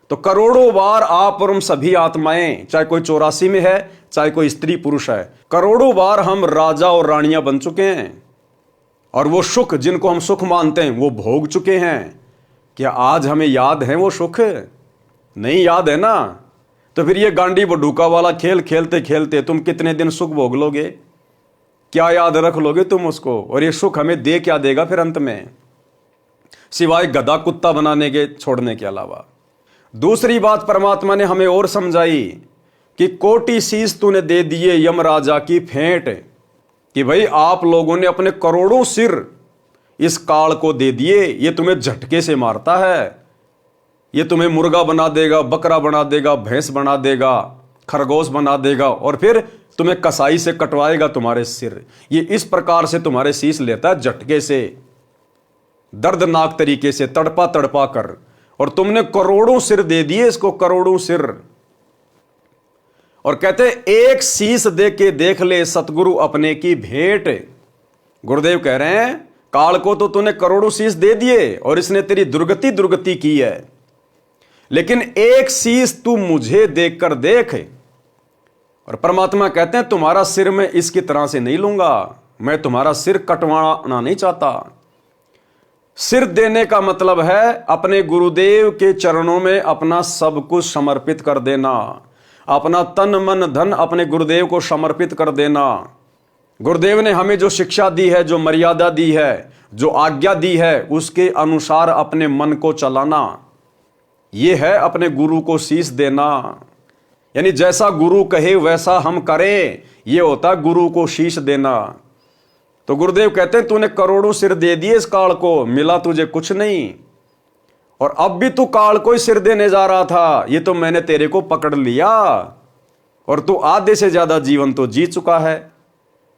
तो करोड़ों बार आप और हम सभी आत्माएं, चाहे कोई 84 में है चाहे कोई स्त्री पुरुष है, करोड़ों बार हम राजा और रानियां बन चुके हैं और वो सुख जिनको हम सुख मानते हैं वो भोग चुके हैं। क्या आज हमें याद है वो सुख? नहीं याद है ना। तो फिर ये गांडी बड्ढूका वाला खेल खेलते खेलते तुम कितने दिन सुख भोग लोगे? क्या याद रख लोगे तुम उसको? और ये सुख हमें दे क्या देगा फिर अंत में, सिवाय गधा कुत्ता बनाने के छोड़ने के अलावा? दूसरी बात परमात्मा ने हमें और समझाई कि कोटि शीश तूने दे दिए यमराजा की फेंट, कि भाई आप लोगों ने अपने करोड़ों सिर इस काल को दे दिए। ये तुम्हें झटके से मारता है, ये तुम्हें मुर्गा बना देगा, बकरा बना देगा, भैंस बना देगा, खरगोश बना देगा और फिर तुम्हें कसाई से कटवाएगा तुम्हारे सिर। ये इस प्रकार से तुम्हारे शीश लेता है झटके से, दर्दनाक तरीके से, तड़पा तड़पा कर, और तुमने करोड़ों सिर दे दिए इसको, करोड़ों सिर। और कहते एक शीश दे के देख ले सतगुरु अपने की भेंट। गुरुदेव कह रहे हैं काल को तो तूने करोड़ों शीश दे दिए और इसने तेरी दुर्गति की है, लेकिन एक शीश तू मुझे देखकर देख। और परमात्मा कहते हैं तुम्हारा सिर मैं इसकी तरह से नहीं लूंगा, मैं तुम्हारा सिर कटवाना नहीं चाहता। सिर देने का मतलब है अपने गुरुदेव के चरणों में अपना सब कुछ समर्पित कर देना, अपना तन मन धन अपने गुरुदेव को समर्पित कर देना। गुरुदेव ने हमें जो शिक्षा दी है, जो मर्यादा दी है, जो आज्ञा दी है, उसके अनुसार अपने मन को चलाना, यह है अपने गुरु को शीश देना। यानी जैसा गुरु कहे वैसा हम करें, यह होता गुरु को शीश देना। तो गुरुदेव कहते हैं तूने करोड़ों सिर दे दिए इस काल को, मिला तुझे कुछ नहीं, और अब भी तू काल को ही सिर देने जा रहा था। ये तो मैंने तेरे को पकड़ लिया और तू आधे से ज्यादा जीवन तो जी चुका है।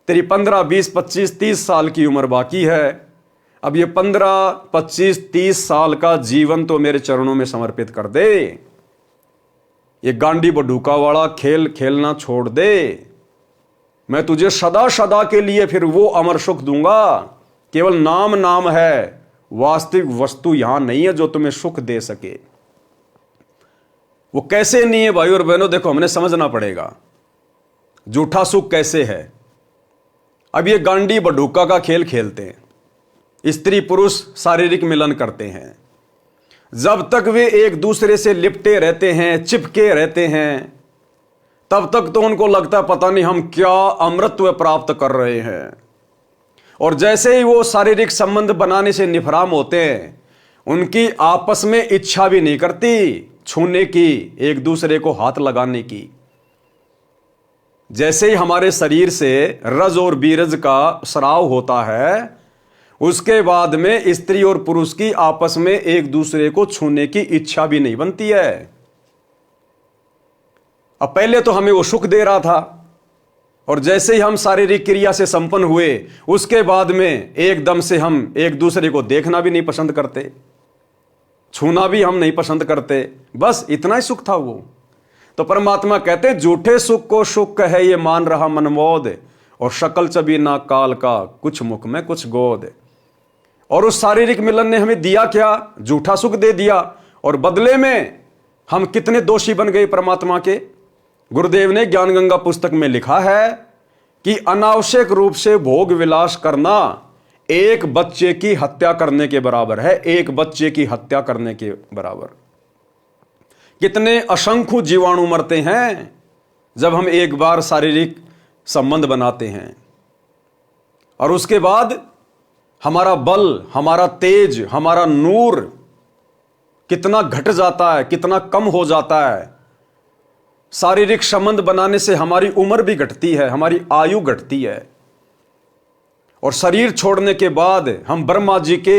तेरी 15, 20, 25, 30 साल की उम्र बाकी है। अब ये 15, 25, 30 साल का जीवन तो मेरे चरणों में समर्पित कर दे। ये गांडी बड्ढूका वाला खेल खेलना छोड़ दे। मैं तुझे सदा सदा के लिए फिर वो अमर सुख दूंगा। केवल नाम नाम है, वास्तविक वस्तु यहां नहीं है जो तुम्हें सुख दे सके। वो कैसे नहीं है भाई और बहनों, देखो हमने समझना पड़ेगा झूठा सुख कैसे है। अब ये गांडी बड्ढूका का खेल खेलते हैं, स्त्री पुरुष शारीरिक मिलन करते हैं, जब तक वे एक दूसरे से लिपटे रहते हैं, चिपके रहते हैं, तब तक तो उनको लगता है पता नहीं हम क्या अमृतत्व प्राप्त कर रहे हैं। और जैसे ही वो शारीरिक संबंध बनाने से निफराम होते हैं, उनकी आपस में इच्छा भी नहीं करती छूने की, एक दूसरे को हाथ लगाने की। जैसे ही हमारे शरीर से रज और बीरज का स्राव होता है, उसके बाद में स्त्री और पुरुष की आपस में एक दूसरे को छूने की इच्छा भी नहीं बनती है। अब पहले तो हमें वो सुख दे रहा था, और जैसे ही हम शारीरिक क्रिया से संपन्न हुए, उसके बाद में एकदम से हम एक दूसरे को देखना भी नहीं पसंद करते, छूना भी हम नहीं पसंद करते। बस इतना ही सुख था वो। तो परमात्मा कहते हैं झूठे सुख को सुख है ये मान रहा मनमोद, और शकल चबी ना काल का कुछ मुख में कुछ गोद। और उस शारीरिक मिलन ने हमें दिया क्या? झूठा सुख दे दिया, और बदले में हम कितने दोषी बन गए परमात्मा के। गुरुदेव ने ज्ञान गंगा पुस्तक में लिखा है कि अनावश्यक रूप से भोग विलास करना एक बच्चे की हत्या करने के बराबर है, एक बच्चे की हत्या करने के बराबर। कितने असंख्य जीवाणु मरते हैं जब हम एक बार शारीरिक संबंध बनाते हैं, और उसके बाद हमारा बल, हमारा तेज, हमारा नूर कितना घट जाता है, कितना कम हो जाता है। शारीरिक संबंध बनाने से हमारी उम्र भी घटती है, हमारी आयु घटती है, और शरीर छोड़ने के बाद हम ब्रह्मा जी के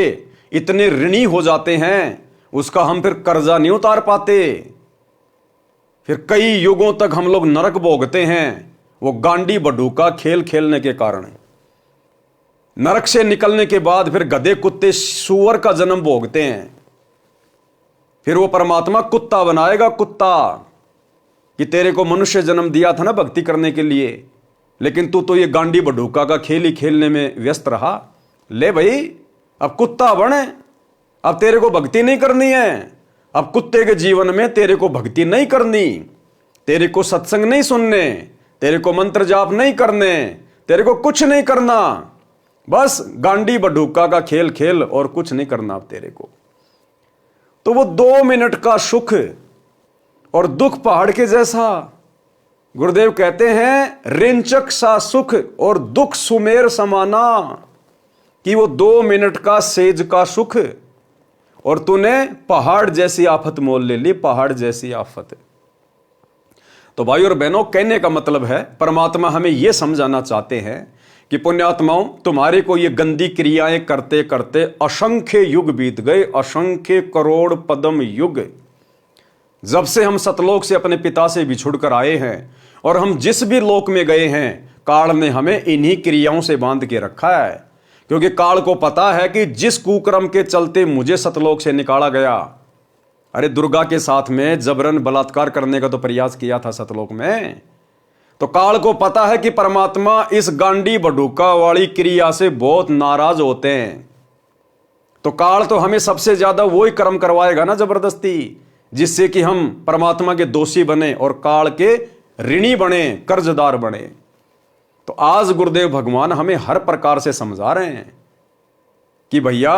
इतने ऋणी हो जाते हैं, उसका हम फिर कर्जा नहीं उतार पाते। फिर कई युगों तक हम लोग नरक भोगते हैं, वो गांडी बडूका खेल खेलने के कारण। नरक से निकलने के बाद फिर गधे कुत्ते सूअर का जन्म भोगते हैं। फिर वो परमात्मा कुत्ता बनाएगा, कुत्ता, कि तेरे को मनुष्य जन्म दिया था ना भक्ति करने के लिए, लेकिन तू तो ये गांडी बडूका का खेल ही खेलने में व्यस्त रहा। ले भाई, अब कुत्ता बने, अब तेरे को भक्ति नहीं करनी है। अब कुत्ते के जीवन में तेरे को भक्ति नहीं करनी, तेरे को सत्संग नहीं सुनने, तेरे को मंत्र जाप नहीं करने, तेरे को कुछ नहीं करना, बस गांडी बडूका का खेल खेल और कुछ नहीं करना अब तेरे को। तो वो 2 मिनट का सुख और दुख पहाड़ के जैसा। गुरुदेव कहते हैं रिंचक सा सुख और दुख सुमेर समाना, कि वो 2 मिनट का सेज का सुख और तूने पहाड़ जैसी आफत मोल ले ली, पहाड़ जैसी आफत। तो भाई और बहनों, कहने का मतलब है परमात्मा हमें यह समझाना चाहते हैं कि पुण्यात्माओं, तुम्हारे को ये गंदी क्रियाएं करते करते असंख्य युग बीत गए, असंख्य करोड़ पदम युग। जब से हम सतलोक से अपने पिता से बिछुड़ कर आए हैं, और हम जिस भी लोक में गए हैं, काल ने हमें इन्हीं क्रियाओं से बांध के रखा है। क्योंकि काल को पता है कि जिस कुक्रम के चलते मुझे सतलोक से निकाला गया, अरे दुर्गा के साथ में जबरन बलात्कार करने का तो प्रयास किया था सतलोक में, तो काल को पता है कि परमात्मा इस गांडी बडूका वाली क्रिया से बहुत नाराज होते हैं। तो काल तो हमें सबसे ज्यादा वही कर्म करवाएगा ना जबरदस्ती, जिससे कि हम परमात्मा के दोषी बने और काल के ऋणी बने, कर्जदार बने। तो आज गुरुदेव भगवान हमें हर प्रकार से समझा रहे हैं कि भैया,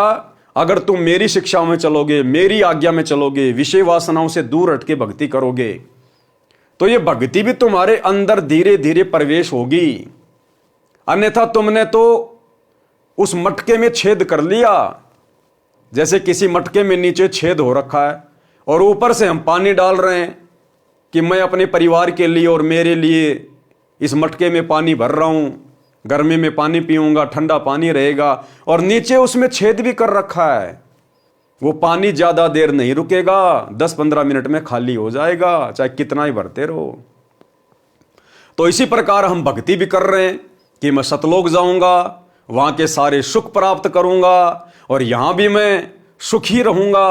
अगर तुम मेरी शिक्षाओं में चलोगे, मेरी आज्ञा में चलोगे, विषय वासनाओं से दूर हटके भक्ति करोगे, तो ये भक्ति भी तुम्हारे अंदर धीरे धीरे प्रवेश होगी। अन्यथा तुमने तो उस मटके में छेद कर लिया। जैसे किसी मटके में नीचे छेद हो रखा है और ऊपर से हम पानी डाल रहे हैं कि मैं अपने परिवार के लिए और मेरे लिए इस मटके में पानी भर रहा हूं, गर्मी में पानी पीऊंगा, ठंडा पानी रहेगा, और नीचे उसमें छेद भी कर रखा है। वो पानी ज्यादा देर नहीं रुकेगा, 10-15 मिनट में खाली हो जाएगा, चाहे कितना ही भरते रहो। तो इसी प्रकार हम भक्ति भी कर रहे हैं कि मैं सतलोक जाऊंगा, वहां के सारे सुख प्राप्त करूंगा, और यहां भी मैं सुखी रहूंगा।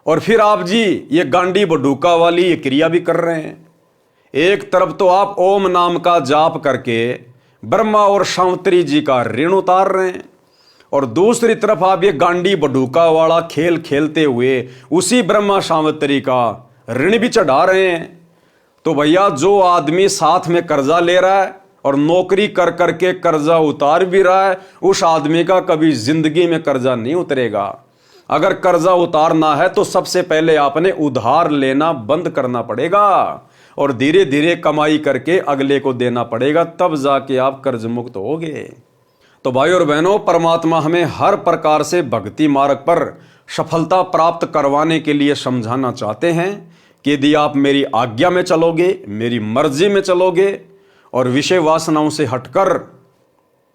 और फिर आप जी ये गांडी बडूका वाली ये क्रिया भी कर रहे हैं। एक तरफ तो आप ओम नाम का जाप करके ब्रह्मा और सावित्री जी का ऋण उतार रहे हैं, और दूसरी तरफ आप ये गांडी बडूका वाला खेल खेलते हुए उसी ब्रह्मा सावित्री का ऋण भी चढ़ा रहे हैं। तो भैया, जो आदमी साथ में कर्जा ले रहा है और नौकरी कर करके कर्जा उतार भी रहा है, उस आदमी का कभी जिंदगी में कर्जा नहीं उतरेगा। अगर कर्जा उतारना है तो सबसे पहले आपने उधार लेना बंद करना पड़ेगा, और धीरे धीरे कमाई करके अगले को देना पड़ेगा, तब जाके आप कर्ज मुक्त होगे। तो भाई और बहनों, परमात्मा हमें हर प्रकार से भक्ति मार्ग पर सफलता प्राप्त करवाने के लिए समझाना चाहते हैं कि यदि आप मेरी आज्ञा में चलोगे, मेरी मर्जी में चलोगे, और विषय वासनाओं से हटकर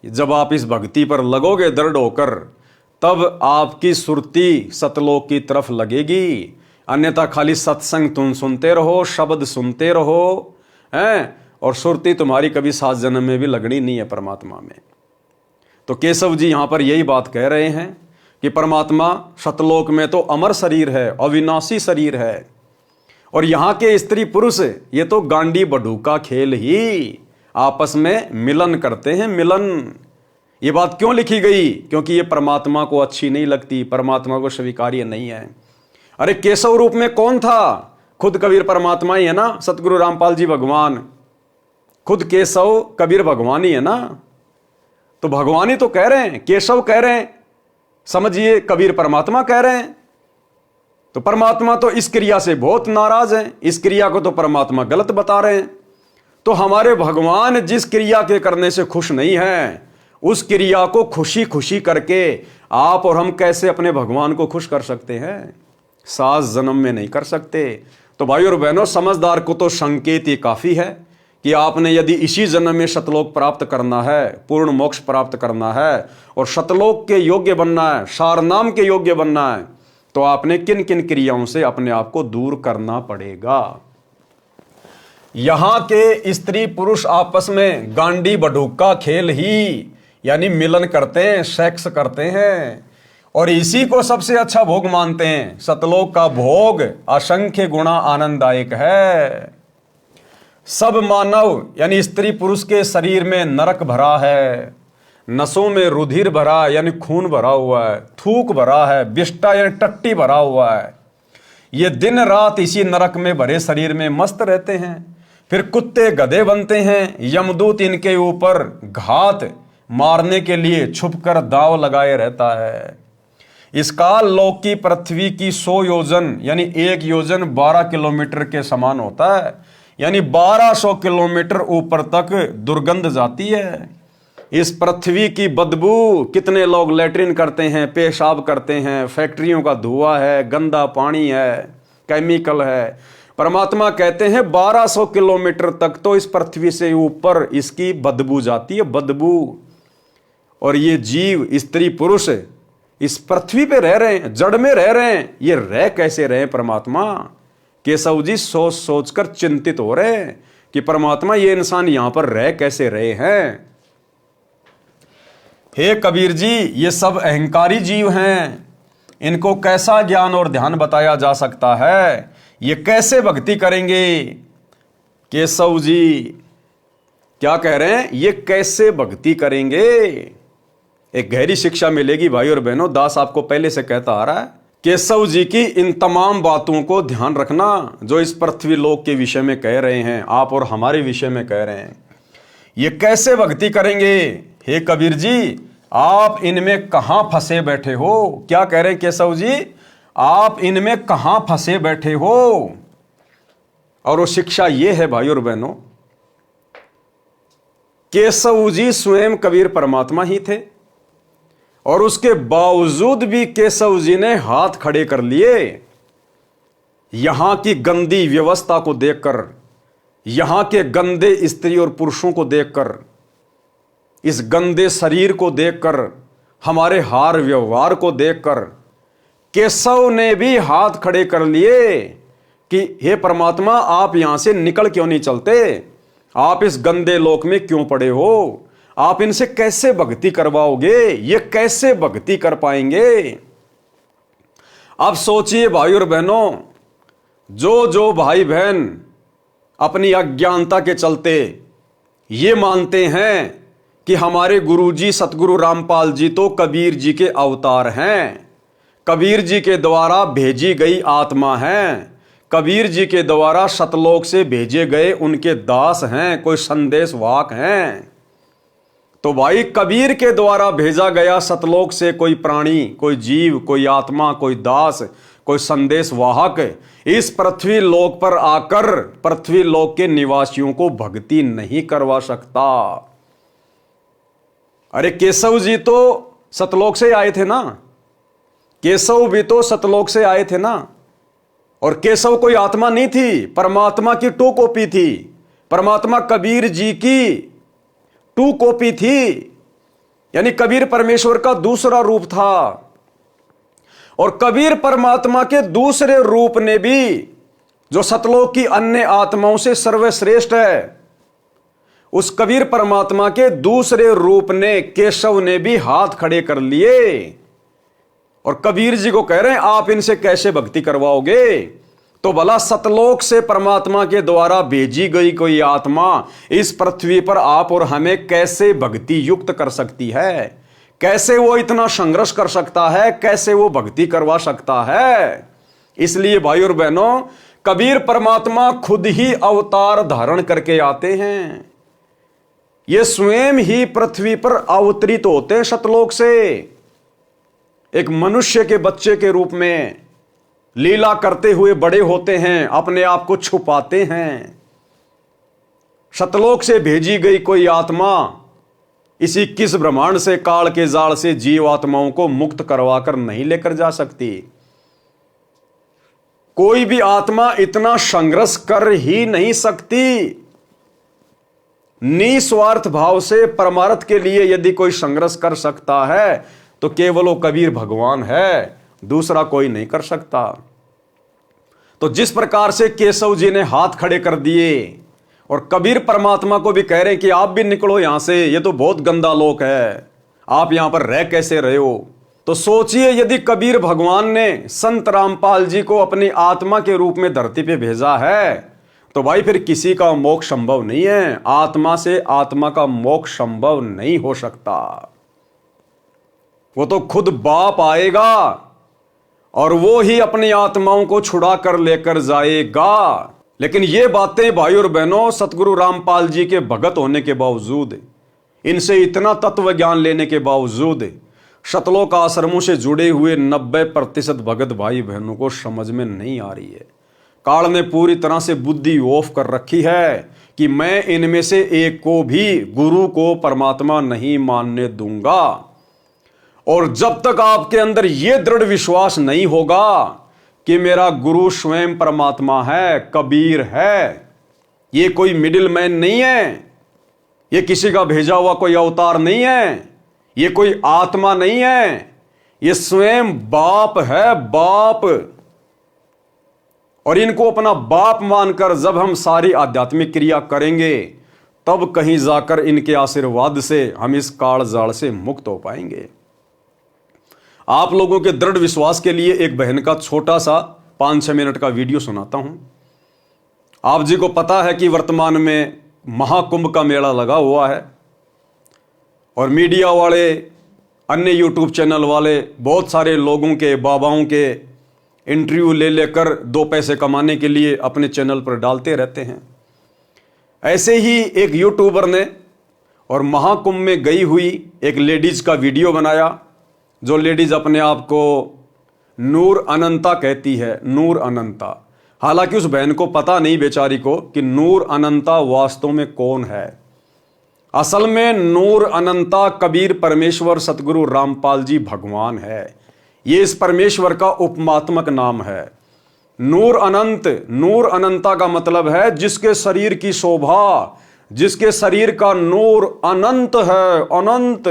जब आप इस भक्ति पर लगोगे दृढ़ होकर, तब आपकी सुरती सतलोक की तरफ लगेगी। अन्यथा खाली सत्संग तुम सुनते रहो, शब्द सुनते रहो हैं, और सुरती तुम्हारी कभी 7 जन्म में भी लगनी नहीं है परमात्मा में। तो केशव जी यहां पर यही बात कह रहे हैं कि परमात्मा सतलोक में तो अमर शरीर है, अविनाशी शरीर है, और यहां के स्त्री पुरुष ये तो गांडी बडू का खेल ही आपस में मिलन करते हैं, मिलन। ये बात क्यों लिखी गई? क्योंकि ये परमात्मा को अच्छी नहीं लगती, परमात्मा को स्वीकार्य नहीं है। अरे केशव रूप में कौन था? खुद कबीर परमात्मा ही है ना, सतगुरु रामपाल जी भगवान, खुद केशव कबीर भगवान ही है ना। तो भगवान ही तो कह रहे हैं, केशव कह रहे हैं, समझिए कबीर परमात्मा कह रहे हैं। तो परमात्मा तो इस क्रिया से बहुत नाराज हैं, इस क्रिया को तो परमात्मा गलत बता रहे हैं। तो हमारे भगवान जिस क्रिया के करने से खुश नहीं है, उस क्रिया को खुशी खुशी करके आप और हम कैसे अपने भगवान को खुश कर सकते हैं? 7 जन्म में नहीं कर सकते। तो भाई और बहनों, समझदार को तो संकेत ही काफी है कि आपने यदि इसी जन्म में शतलोक प्राप्त करना है, पूर्ण मोक्ष प्राप्त करना है और शतलोक के योग्य बनना है, सारनाम के योग्य बनना है, तो आपने किन किन क्रियाओं से अपने आप को दूर करना पड़ेगा। यहां के स्त्री पुरुष आपस में गांडी बडूक का खेल ही यानी मिलन करते हैं, सेक्स करते हैं और इसी को सबसे अच्छा भोग मानते हैं। सतलोक का भोग असंख्य गुणा आनंददायक है। सब मानव यानी स्त्री पुरुष के शरीर में नरक भरा है, नसों में रुधिर भरा यानी खून भरा हुआ है, थूक भरा है, विष्टा यानी टट्टी भरा हुआ है। ये दिन रात इसी नरक में भरे शरीर में मस्त रहते हैं। फिर कुत्ते गधे बनते हैं, यमदूत इनके ऊपर घात मारने के लिए छुपकर दांव लगाए रहता है। इस काल लोक की पृथ्वी की 100 योजन यानी 1 योजन 12 किलोमीटर के समान होता है, यानी 1200 किलोमीटर ऊपर तक दुर्गंध जाती है। इस पृथ्वी की बदबू, कितने लोग लैट्रिन करते हैं, पेशाब करते हैं, फैक्ट्रियों का धुआं है, गंदा पानी है, केमिकल है। परमात्मा कहते हैं 1200 किलोमीटर तक तो इस पृथ्वी से ऊपर इसकी बदबू जाती है, बदबू। और ये जीव स्त्री पुरुष इस पृथ्वी पे रह रहे हैं, जड़ में रह रहे हैं। ये रह कैसे रहे परमात्मा? केशव जी सोच सोचकर चिंतित हो रहे हैं कि परमात्मा ये इंसान यहां पर रह कैसे रहे हैं। हे कबीर जी, ये सब अहंकारी जीव हैं, इनको कैसा ज्ञान और ध्यान बताया जा सकता है? ये कैसे भक्ति करेंगे? केशव जी क्या कह रहे हैं? ये कैसे भक्ति करेंगे? एक गहरी शिक्षा मिलेगी भाई और बहनों। दास आपको पहले से कहता आ रहा है, केशव जी की इन तमाम बातों को ध्यान रखना जो इस पृथ्वी लोक के विषय में कह रहे हैं, आप और हमारे विषय में कह रहे हैं। ये कैसे भक्ति करेंगे? हे कबीर जी, आप इनमें कहां फंसे बैठे हो? क्या कह रहे हैं केशव जी? आप इनमें कहां फंसे बैठे हो? और वो शिक्षा ये है भाई और बहनों, केशव जी स्वयं कबीर परमात्मा ही थे और उसके बावजूद भी केशव जी ने हाथ खड़े कर लिए। यहां की गंदी व्यवस्था को देखकर, यहां के गंदे स्त्री और पुरुषों को देखकर, इस गंदे शरीर को देखकर, हमारे हार व्यवहार को देखकर केशव ने भी हाथ खड़े कर लिए कि हे परमात्मा, आप यहां से निकल क्यों नहीं चलते? आप इस गंदे लोक में क्यों पड़े हो? आप इनसे कैसे भक्ति करवाओगे? ये कैसे भक्ति कर पाएंगे? अब सोचिए भाई और बहनों, जो भाई बहन अपनी अज्ञानता के चलते ये मानते हैं कि हमारे गुरुजी सतगुरु रामपाल जी तो कबीर जी के अवतार हैं, कबीर जी के द्वारा भेजी गई आत्मा हैं, कबीर जी के द्वारा सतलोक से भेजे गए उनके दास हैं, कोई संदेश वाहक हैं। तो भाई कबीर के द्वारा भेजा गया सतलोक से कोई प्राणी, कोई जीव, कोई आत्मा, कोई दास, कोई संदेश वाहक इस पृथ्वी लोक पर आकर पृथ्वी लोक के निवासियों को भक्ति नहीं करवा सकता। अरे केशव जी तो सतलोक से आए थे ना, केशव भी तो सतलोक से आए थे ना। और केशव कोई आत्मा नहीं थी, परमात्मा की 2 कॉपी थी। परमात्मा कबीर जी की 2 कॉपी थी, यानी कबीर परमेश्वर का दूसरा रूप था। और कबीर परमात्मा के दूसरे रूप ने भी, जो सतलोक की अन्य आत्माओं से सर्वश्रेष्ठ है, उस कबीर परमात्मा के दूसरे रूप ने, केशव ने भी हाथ खड़े कर लिए और कबीर जी को कह रहे हैं आप इनसे कैसे भक्ति करवाओगे? तो भला सतलोक से परमात्मा के द्वारा भेजी गई कोई आत्मा इस पृथ्वी पर आप और हमें कैसे भक्ति युक्त कर सकती है? कैसे वो इतना संघर्ष कर सकता है? कैसे वो भक्ति करवा सकता है? इसलिए भाई और बहनों, कबीर परमात्मा खुद ही अवतार धारण करके आते हैं। ये स्वयं ही पृथ्वी पर अवतरित होते हैं सतलोक से, एक मनुष्य के बच्चे के रूप में लीला करते हुए बड़े होते हैं, अपने आप को छुपाते हैं। सतलोक से भेजी गई कोई आत्मा इस 21 ब्रह्मांड से, काल के जाल से जीव आत्माओं को मुक्त करवाकर नहीं लेकर जा सकती। कोई भी आत्मा इतना संघर्ष कर ही नहीं सकती। निस्वार्थ भाव से परमार्थ के लिए यदि कोई संघर्ष कर सकता है तो केवल वो कबीर भगवान है, दूसरा कोई नहीं कर सकता। तो जिस प्रकार से केशव जी ने हाथ खड़े कर दिए और कबीर परमात्मा को भी कह रहे कि आप भी निकलो यहां से, ये तो बहुत गंदा लोक है, आप यहां पर रह कैसे रहे हो? तो सोचिए, यदि कबीर भगवान ने संत रामपाल जी को अपनी आत्मा के रूप में धरती पे भेजा है तो भाई फिर किसी का मोक्ष संभव नहीं है। आत्मा से आत्मा का मोक्ष संभव नहीं हो सकता। वो तो खुद बाप आएगा और वो ही अपनी आत्माओं को छुड़ा कर लेकर जाएगा। लेकिन ये बातें भाई और बहनों, सतगुरु रामपाल जी के भगत होने के बावजूद, इनसे इतना तत्व ज्ञान लेने के बावजूद सतलोक आश्रमों से जुड़े हुए 90% भगत भाई बहनों को समझ में नहीं आ रही है। काल ने पूरी तरह से बुद्धि ऑफ कर रखी है कि मैं इनमें से एक को भी गुरु को परमात्मा नहीं मानने दूंगा। और जब तक आपके अंदर यह दृढ़ विश्वास नहीं होगा कि मेरा गुरु स्वयं परमात्मा है, कबीर है, ये कोई मिडिल मैन नहीं है, ये किसी का भेजा हुआ कोई अवतार नहीं है, ये कोई आत्मा नहीं है, ये स्वयं बाप है, बाप। और इनको अपना बाप मानकर जब हम सारी आध्यात्मिक क्रिया करेंगे तब कहीं जाकर इनके आशीर्वाद से हम इस काल जाल से मुक्त हो पाएंगे। आप लोगों के दृढ़ विश्वास के लिए एक बहन का छोटा सा 5-6 मिनट का वीडियो सुनाता हूं। आप जी को पता है कि वर्तमान में महाकुंभ का मेला लगा हुआ है और मीडिया वाले, अन्य यूट्यूब चैनल वाले बहुत सारे लोगों के, बाबाओं के इंटरव्यू ले लेकर 2 पैसे कमाने के लिए अपने चैनल पर डालते रहते हैं। ऐसे ही एक यूट्यूबर ने और महाकुंभ में गई हुई एक लेडीज का वीडियो बनाया, जो लेडीज अपने आप को नूर अनंता कहती है, नूर अनंता। हालांकि उस बहन को पता नहीं बेचारी को कि नूर अनंता वास्तव में कौन है। असल में नूर अनंता कबीर परमेश्वर सतगुरु रामपाल जी भगवान है। ये इस परमेश्वर का उपमात्मक नाम है। नूर अनंत, नूर अनंता का मतलब है जिसके शरीर की शोभा, जिसके शरीर का नूर अनंत है, अनंत।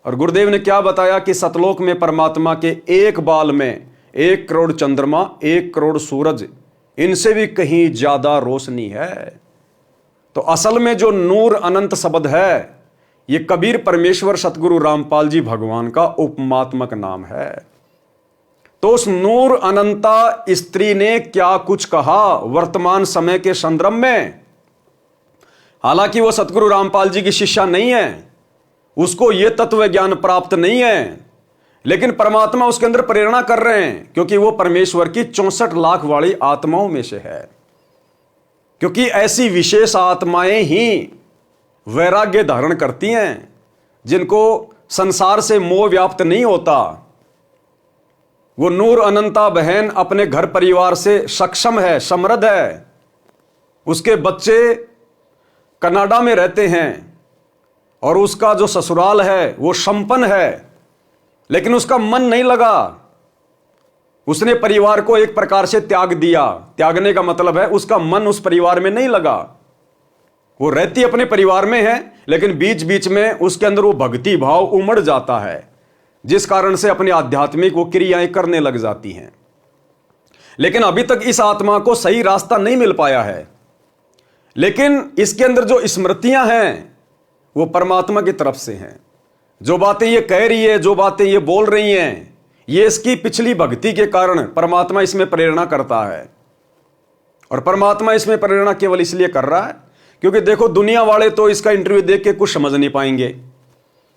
और गुरुदेव ने क्या बताया कि सतलोक में परमात्मा के एक बाल में 1 करोड़ चंद्रमा, 1 करोड़ सूरज, इनसे भी कहीं ज्यादा रोशनी है। तो असल में जो नूर अनंत शब्द है, ये कबीर परमेश्वर सतगुरु रामपाल जी भगवान का उपमात्मक नाम है। तो उस नूर अनंता स्त्री ने क्या कुछ कहा वर्तमान समय के संदर्भ में। हालांकि वो सतगुरु रामपाल जी की शिष्या नहीं है, उसको ये तत्व ज्ञान प्राप्त नहीं है, लेकिन परमात्मा उसके अंदर प्रेरणा कर रहे हैं क्योंकि वो परमेश्वर की 64 लाख वाली आत्माओं में से है। क्योंकि ऐसी विशेष आत्माएं ही वैराग्य धारण करती हैं, जिनको संसार से मोह व्याप्त नहीं होता। वो नूर अनंता बहन अपने घर परिवार से सक्षम है, समृद्ध है। उसके बच्चे कनाडा में रहते हैं और उसका जो ससुराल है वो संपन्न है, लेकिन उसका मन नहीं लगा। उसने परिवार को एक प्रकार से त्याग दिया। त्यागने का मतलब है उसका मन उस परिवार में नहीं लगा। वो रहती अपने परिवार में है, लेकिन बीच बीच में उसके अंदर वो भक्ति भाव उमड़ जाता है, जिस कारण से अपनी आध्यात्मिक वो क्रियाएं करने लग जाती हैं। लेकिन अभी तक इस आत्मा को सही रास्ता नहीं मिल पाया है। लेकिन इसके अंदर जो स्मृतियां हैं वो परमात्मा की तरफ से हैं। जो बातें ये कह रही है, जो बातें ये बोल रही हैं, ये इसकी पिछली भक्ति के कारण परमात्मा इसमें प्रेरणा करता है। और परमात्मा इसमें प्रेरणा केवल इसलिए कर रहा है क्योंकि देखो, दुनिया वाले तो इसका इंटरव्यू देख के कुछ समझ नहीं पाएंगे,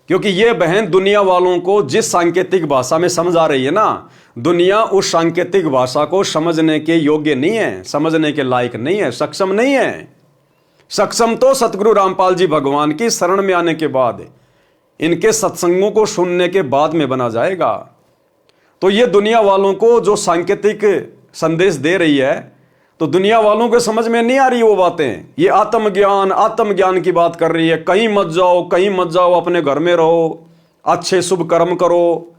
क्योंकि ये बहन दुनिया वालों को जिस सांकेतिक भाषा में समझा रही है ना, दुनिया उस सांकेतिक भाषा को समझने के योग्य नहीं है, समझने के लायक नहीं है, सक्षम नहीं है। सक्षम तो सतगुरु रामपाल जी भगवान की शरण में आने के बाद, इनके सत्संगों को सुनने के बाद में बना जाएगा। तो ये दुनिया वालों को जो सांकेतिक संदेश दे रही है, तो दुनिया वालों को समझ में नहीं आ रही वो बातें। ये आत्मज्ञान की बात कर रही है। कहीं मत जाओ, अपने घर में रहो, अच्छे शुभ कर्म करो।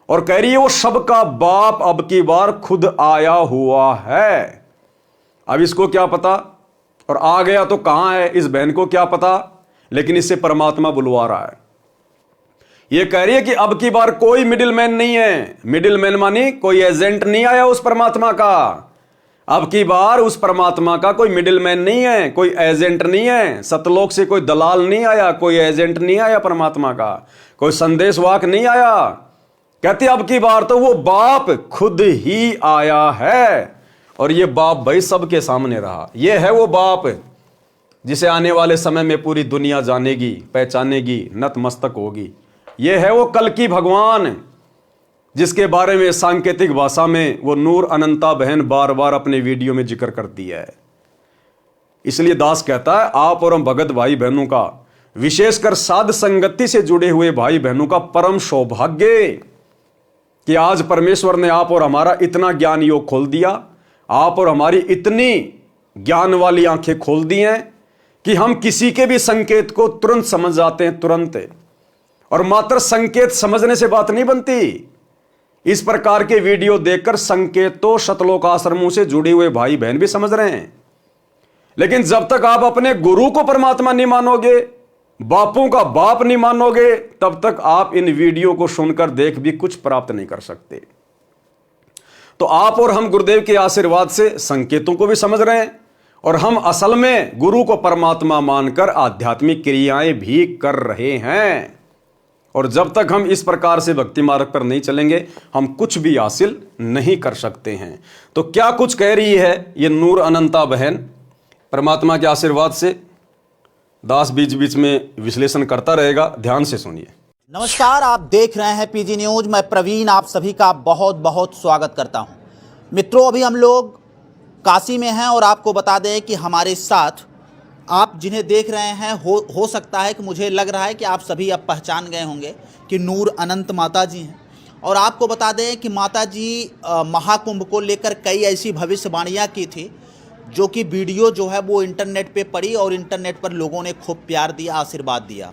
और कह रही है वो सबका बाप अब की बार खुद आया हुआ है। अब इसको क्या पता, और आ गया तो कहां है, इस बहन को क्या पता, लेकिन इससे परमात्मा बुलवा रहा है। ये कह रही है कि अब की बार कोई मिडिलमैन नहीं है। मिडिलमैन मानी कोई एजेंट नहीं आया उस परमात्मा का। अब की बार उस परमात्मा का कोई मिडिलमैन नहीं है, कोई एजेंट नहीं है। सतलोक से कोई दलाल नहीं आया, कोई एजेंट नहीं आया परमात्मा का, कोई संदेशवाहक नहीं आया। कहते अब की बार तो वो बाप खुद ही आया है। और ये बाप भाई सबके सामने रहा। ये है वो बाप जिसे आने वाले समय में पूरी दुनिया जानेगी, पहचानेगी, नतमस्तक होगी। ये है वो कल की भगवान जिसके बारे में सांकेतिक भाषा में वो नूर अनंता बहन बार बार अपने वीडियो में जिक्र करती है। इसलिए दास कहता है, आप और हम भगत भाई बहनों का, विशेषकर साध संगति से जुड़े हुए भाई बहनों का परम सौभाग्य कि आज परमेश्वर ने आप और हमारा इतना ज्ञान योग खोल दिया, आप और हमारी इतनी ज्ञान वाली आंखें खोल दी हैं कि हम किसी के भी संकेत को तुरंत समझ जाते हैं, तुरंत। और मात्र संकेत समझने से बात नहीं बनती। इस प्रकार के वीडियो देखकर संकेत तो सतलोक आश्रमों से जुड़े हुए भाई बहन भी समझ रहे हैं, लेकिन जब तक आप अपने गुरु को परमात्मा नहीं मानोगे, बापों का बाप नहीं मानोगे, तब तक आप इन वीडियो को सुनकर देख भी कुछ प्राप्त नहीं कर सकते। तो आप और हम गुरुदेव के आशीर्वाद से संकेतों को भी समझ रहे हैं, और हम असल में गुरु को परमात्मा मानकर आध्यात्मिक क्रियाएं भी कर रहे हैं। और जब तक हम इस प्रकार से भक्ति मार्ग पर नहीं चलेंगे, हम कुछ भी हासिल नहीं कर सकते हैं। तो क्या कुछ कह रही है ये नूर अनंता बहन परमात्मा के आशीर्वाद से। दास बीच बीच में विश्लेषण करता रहेगा, ध्यान से सुनिए। नमस्कार, आप देख रहे हैं पीजी न्यूज। मैं प्रवीण आप सभी का बहुत बहुत स्वागत करता हूं। मित्रों, अभी हम लोग काशी में हैं और आपको बता दें कि हमारे साथ आप जिन्हें देख रहे हैं, हो सकता है कि मुझे लग रहा है कि आप सभी अब पहचान गए होंगे कि नूर अनंत माता जी हैं। और आपको बता दें कि माता जी महाकुंभ को लेकर कई ऐसी भविष्यवाणियाँ की थी, जो कि वीडियो जो है वो इंटरनेट पे पड़ी और इंटरनेट पर लोगों ने खूब प्यार दिया, आशीर्वाद दिया।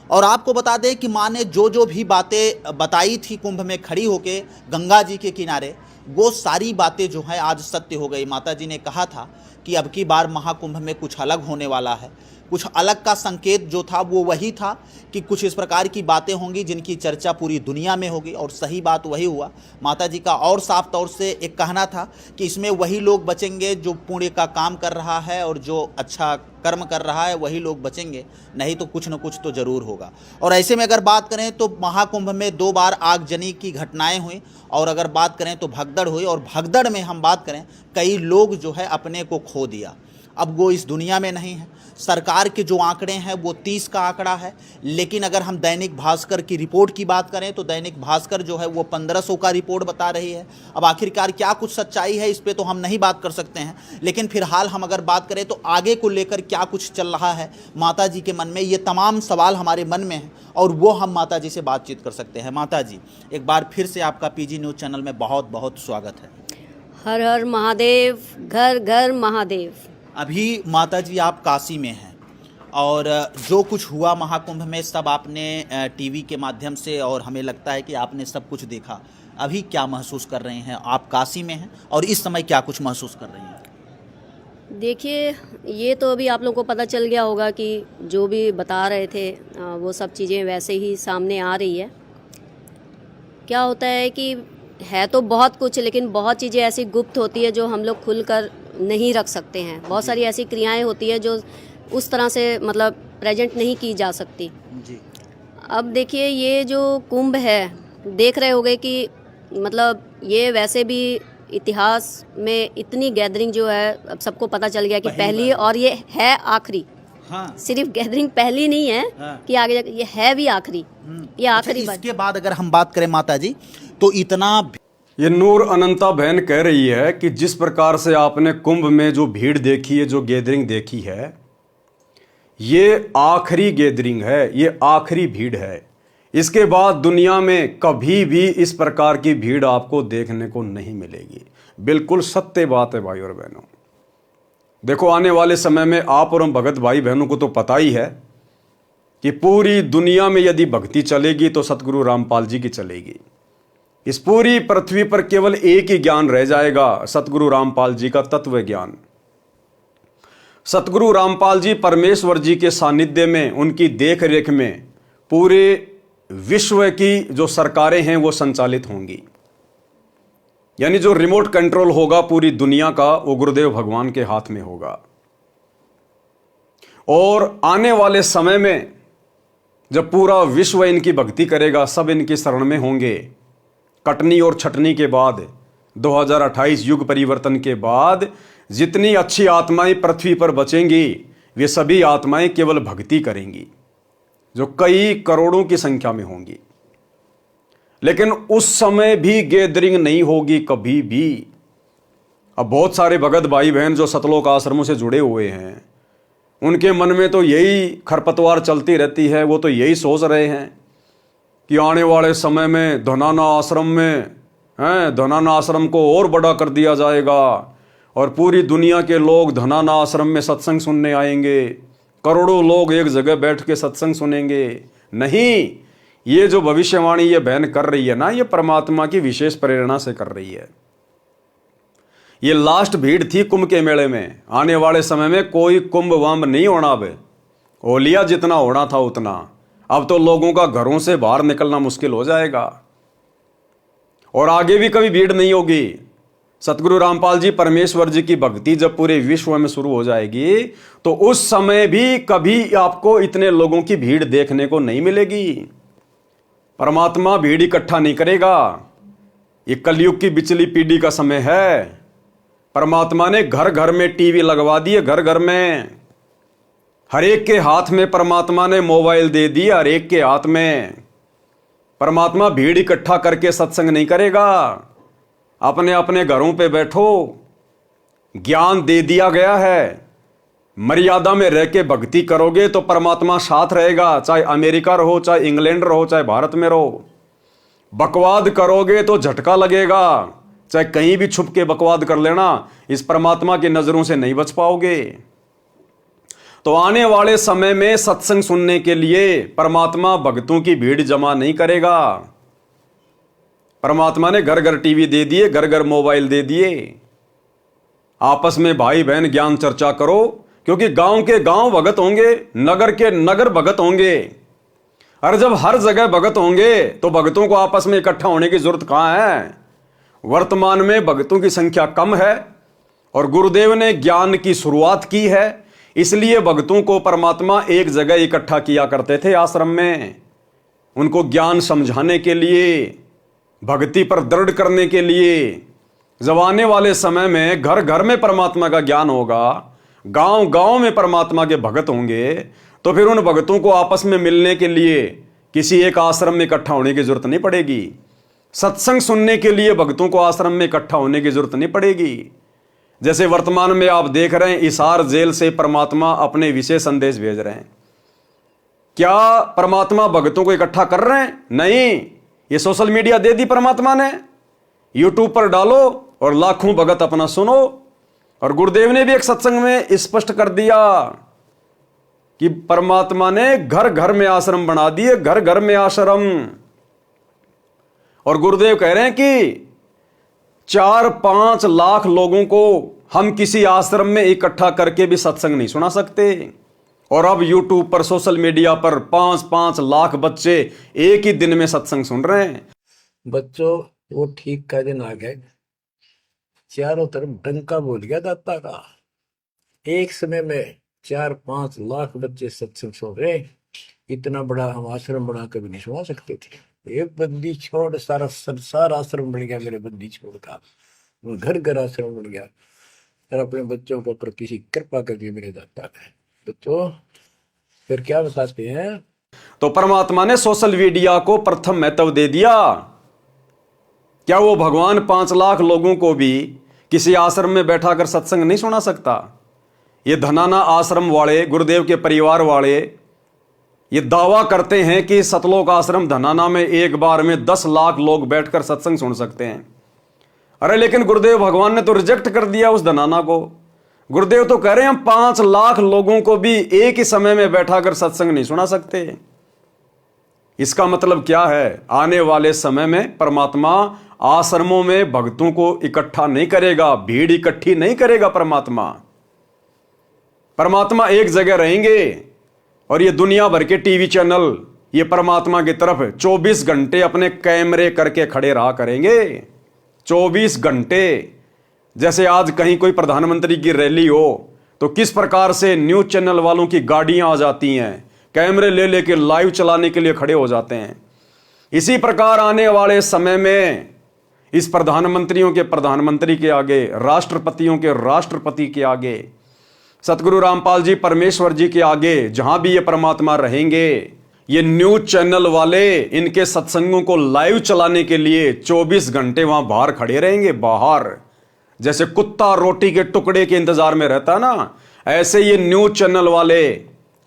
और आपको बता दें कि माँ ने जो भी बातें बताई थी कुंभ में खड़ी होके गंगा जी के किनारे, वो सारी बातें जो है आज सत्य हो गई। माता जी ने कहा था कि अब की बार महाकुंभ में कुछ अलग होने वाला है। कुछ अलग का संकेत जो था वो वही था कि कुछ इस प्रकार की बातें होंगी जिनकी चर्चा पूरी दुनिया में होगी, और सही बात वही हुआ। माता जी का और साफ तौर से एक कहना था कि इसमें वही लोग बचेंगे जो पुण्य का काम कर रहा है और जो अच्छा कर्म कर रहा है, वही लोग बचेंगे, नहीं तो कुछ न कुछ तो ज़रूर होगा। और ऐसे में अगर बात करें तो महाकुंभ में 2 बार आगजनी की घटनाएं हुई, और अगर बात करें तो भगदड़ हुई, और भगदड़ में हम बात करें कई लोग जो है अपने को खो दिया। अब वो इस दुनिया में नहीं है। सरकार के जो आंकड़े हैं वो 30 का आंकड़ा है, लेकिन अगर हम दैनिक भास्कर की रिपोर्ट की बात करें तो दैनिक भास्कर जो है वो 1500 का रिपोर्ट बता रही है। अब आखिरकार क्या कुछ सच्चाई है इस पे तो हम नहीं बात कर सकते हैं, लेकिन फिलहाल हम अगर बात करें तो आगे को लेकर क्या कुछ चल रहा है माता जी के मन में, ये तमाम सवाल हमारे मन में हैं और वो हम माता जी से बातचीत कर सकते हैं। माता जी, एक बार फिर से आपका पीजी न्यूज़ चैनल में बहुत बहुत स्वागत है। हर हर महादेव, घर घर महादेव। अभी माता जी आप काशी में हैं और जो कुछ हुआ महाकुंभ में सब आपने टीवी के माध्यम से, और हमें लगता है कि आपने सब कुछ देखा। अभी क्या महसूस कर रहे हैं? आप काशी में हैं और इस समय क्या कुछ महसूस कर रही हैं? देखिए, ये तो अभी आप लोगों को पता चल गया होगा कि जो भी बता रहे थे वो सब चीज़ें वैसे ही सामने आ रही है। क्या होता है कि है तो बहुत कुछ, लेकिन बहुत चीज़ें ऐसी गुप्त होती है जो हम लोग खुल कर नहीं रख सकते हैं। बहुत सारी ऐसी क्रियाएं होती है जो उस तरह से मतलब प्रेजेंट नहीं की जा सकती जी। अब देखिए, ये जो कुंभ है, देख रहे होंगे कि मतलब ये वैसे भी इतिहास में इतनी गैदरिंग जो है अब सबको पता चल गया कि पहली और ये है आखिरी। हाँ। सिर्फ गैदरिंग पहली नहीं है हाँ। कि आगे जाके ये है भी आखिरी, ये आखिरी अच्छा, बात। इसके बाद अगर हम बात करें माता जी, तो इतना ये नूर अनंता बहन कह रही है कि जिस प्रकार से आपने कुंभ में जो भीड़ देखी है, जो गैदरिंग देखी है, ये आखिरी गैदरिंग है, ये आखिरी भीड़ है। इसके बाद दुनिया में कभी भी इस प्रकार की भीड़ आपको देखने को नहीं मिलेगी। बिल्कुल सत्य बात है भाई और बहनों। देखो, आने वाले समय में आप और हम भगत भाई बहनों को तो पता ही है कि पूरी दुनिया में यदि भक्ति चलेगी तो सतगुरु रामपाल जी की चलेगी। इस पूरी पृथ्वी पर केवल एक ही ज्ञान रह जाएगा, सतगुरु रामपाल जी का तत्व ज्ञान। सतगुरु रामपाल जी परमेश्वर जी के सानिध्य में, उनकी देख रेख में पूरे विश्व की जो सरकारें हैं वो संचालित होंगी। यानी जो रिमोट कंट्रोल होगा पूरी दुनिया का, वो गुरुदेव भगवान के हाथ में होगा। और आने वाले समय में जब पूरा विश्व इनकी भक्ति करेगा, सब इनकी शरण में होंगे। कटनी और छटनी के बाद 2028 युग परिवर्तन के बाद जितनी अच्छी आत्माएं पृथ्वी पर बचेंगी, वे सभी आत्माएं केवल भक्ति करेंगी, जो कई करोड़ों की संख्या में होंगी। लेकिन उस समय भी गैदरिंग नहीं होगी कभी भी। अब बहुत सारे भगत भाई बहन जो सतलोक आश्रमों से जुड़े हुए हैं, उनके मन में तो यही खरपतवार चलती रहती है। वो तो यही सोच रहे हैं कि आने वाले समय में धनाना आश्रम में धनाना आश्रम को और बड़ा कर दिया जाएगा और पूरी दुनिया के लोग धनाना आश्रम में सत्संग सुनने आएंगे, करोड़ों लोग एक जगह बैठ के सत्संग सुनेंगे। नहीं, ये जो भविष्यवाणी ये बहन कर रही है ना, ये परमात्मा की विशेष प्रेरणा से कर रही है। ये लास्ट भीड़ थी कुंभ के मेले में। आने वाले समय में कोई कुंभ वाम्ब नहीं होना। अब हो लिया जितना होना था उतना। अब तो लोगों का घरों से बाहर निकलना मुश्किल हो जाएगा और आगे भी कभी भीड़ नहीं होगी। सतगुरु रामपाल जी परमेश्वर जी की भक्ति जब पूरे विश्व में शुरू हो जाएगी तो उस समय भी कभी आपको इतने लोगों की भीड़ देखने को नहीं मिलेगी। परमात्मा भीड़ इकट्ठा नहीं करेगा। ये कलयुग की बिचली पीढ़ी का समय है। परमात्मा ने घर घर में टीवी लगवा दिए, घर घर में, हर एक के हाथ में परमात्मा ने मोबाइल दे दिए, हर एक के हाथ में। परमात्मा भीड़ इकट्ठा करके सत्संग नहीं करेगा। अपने अपने घरों पे बैठो, ज्ञान दे दिया गया है। मर्यादा में रह के भक्ति करोगे तो परमात्मा साथ रहेगा, चाहे अमेरिका रहो, चाहे इंग्लैंड रहो, चाहे भारत में रहो। बकवाद करोगे तो झटका लगेगा, चाहे कहीं भी छुप के बकवाद कर लेना, इस परमात्मा की नजरों से नहीं बच पाओगे। तो आने वाले समय में सत्संग सुनने के लिए परमात्मा भक्तों की भीड़ जमा नहीं करेगा। परमात्मा ने घर घर टीवी दे दिए, घर घर मोबाइल दे दिए। आपस में भाई बहन ज्ञान चर्चा करो, क्योंकि गांव के गांव भगत होंगे, नगर के नगर भगत होंगे। और जब हर जगह भगत होंगे तो भगतों को आपस में इकट्ठा होने की जरूरत कहां है। वर्तमान में भगतों की संख्या कम है और गुरुदेव ने ज्ञान की शुरुआत की है, इसलिए भक्तों को परमात्मा एक जगह इकट्ठा किया करते थे आश्रम में, उनको ज्ञान समझाने के लिए, भक्ति पर दृढ़ करने के लिए। जब आने वाले समय में घर घर में परमात्मा का ज्ञान होगा, गांव गांव में परमात्मा के भगत होंगे, तो फिर उन भगतों को आपस में मिलने के लिए किसी एक आश्रम में इकट्ठा होने की जरूरत नहीं पड़ेगी। सत्संग सुनने के लिए भक्तों को आश्रम में इकट्ठा होने की जरूरत नहीं पड़ेगी। जैसे वर्तमान में आप देख रहे हैं, हिसार जेल से परमात्मा अपने विशेष संदेश भेज रहे हैं। क्या परमात्मा भक्तों को इकट्ठा कर रहे हैं? नहीं, ये सोशल मीडिया दे दी परमात्मा ने। यूट्यूब पर डालो और लाखों भगत अपना सुनो। और गुरुदेव ने भी एक सत्संग में स्पष्ट कर दिया कि परमात्मा ने घर घर में आश्रम बना दिए, घर घर में आश्रम। और गुरुदेव कह रहे हैं कि 4-5 लाख लोगों को हम किसी आश्रम में इकट्ठा करके भी सत्संग नहीं सुना सकते। और अब यूट्यूब पर, सोशल मीडिया पर 5-5 लाख बच्चे एक ही दिन में सत्संग सुन रहे हैं। बच्चों, वो ठीक का दिन आ गए। चारों तरफ डंका बोल गया दाता का। एक समय में 4-5 लाख बच्चे सत्संग सुन रहे। इतना बड़ा हम आश्रम बना कभी नहीं सुना सकते थे। एक बंदी छोड़ सारा संसार आश्रम बन गया मेरे बंदी छोड़ का, वो घर घर आश्रम बन गया। और अपने बच्चों के ऊपर किसी कृपा कर दी मेरे दाता ने। बच्चों फिर क्या बताते हैं, तो परमात्मा ने सोशल मीडिया को प्रथम महत्व दे दिया। क्या वो भगवान 5 लाख लोगों को भी किसी आश्रम में बैठा कर सत्संग नहीं सुना सकता? ये धनाना आश्रम वाले, गुरुदेव के परिवार वाले ये दावा करते हैं कि सतलोक आश्रम धनाना में एक बार में 10 लाख लोग बैठकर सत्संग सुन सकते हैं। अरे लेकिन गुरुदेव भगवान ने तो रिजेक्ट कर दिया उस धनाना को। गुरुदेव तो कह रहे हैं हम 5 लाख लोगों को भी एक ही समय में बैठाकर सत्संग नहीं सुना सकते। इसका मतलब क्या है? आने वाले समय में परमात्मा आश्रमों में भक्तों को इकट्ठा नहीं करेगा, भीड़ इकट्ठी नहीं करेगा। परमात्मा एक जगह रहेंगे और ये दुनिया भर के टीवी चैनल ये परमात्मा की तरफ 24 घंटे अपने कैमरे करके खड़े रहा करेंगे। 24 घंटे। जैसे आज कहीं कोई प्रधानमंत्री की रैली हो तो किस प्रकार से न्यूज चैनल वालों की गाड़ियां आ जाती हैं, कैमरे ले लेके लाइव चलाने के लिए खड़े हो जाते हैं। इसी प्रकार आने वाले समय में इस प्रधानमंत्रियों के प्रधानमंत्री के आगे, राष्ट्रपतियों के राष्ट्रपति के आगे, सतगुरु रामपाल जी परमेश्वर जी के आगे, जहां भी ये परमात्मा रहेंगे, ये न्यूज चैनल वाले इनके सत्संगों को लाइव चलाने के लिए 24 घंटे वहां बाहर खड़े रहेंगे। बाहर जैसे कुत्ता रोटी के टुकड़े के इंतजार में रहता है ना, ऐसे ये न्यूज चैनल वाले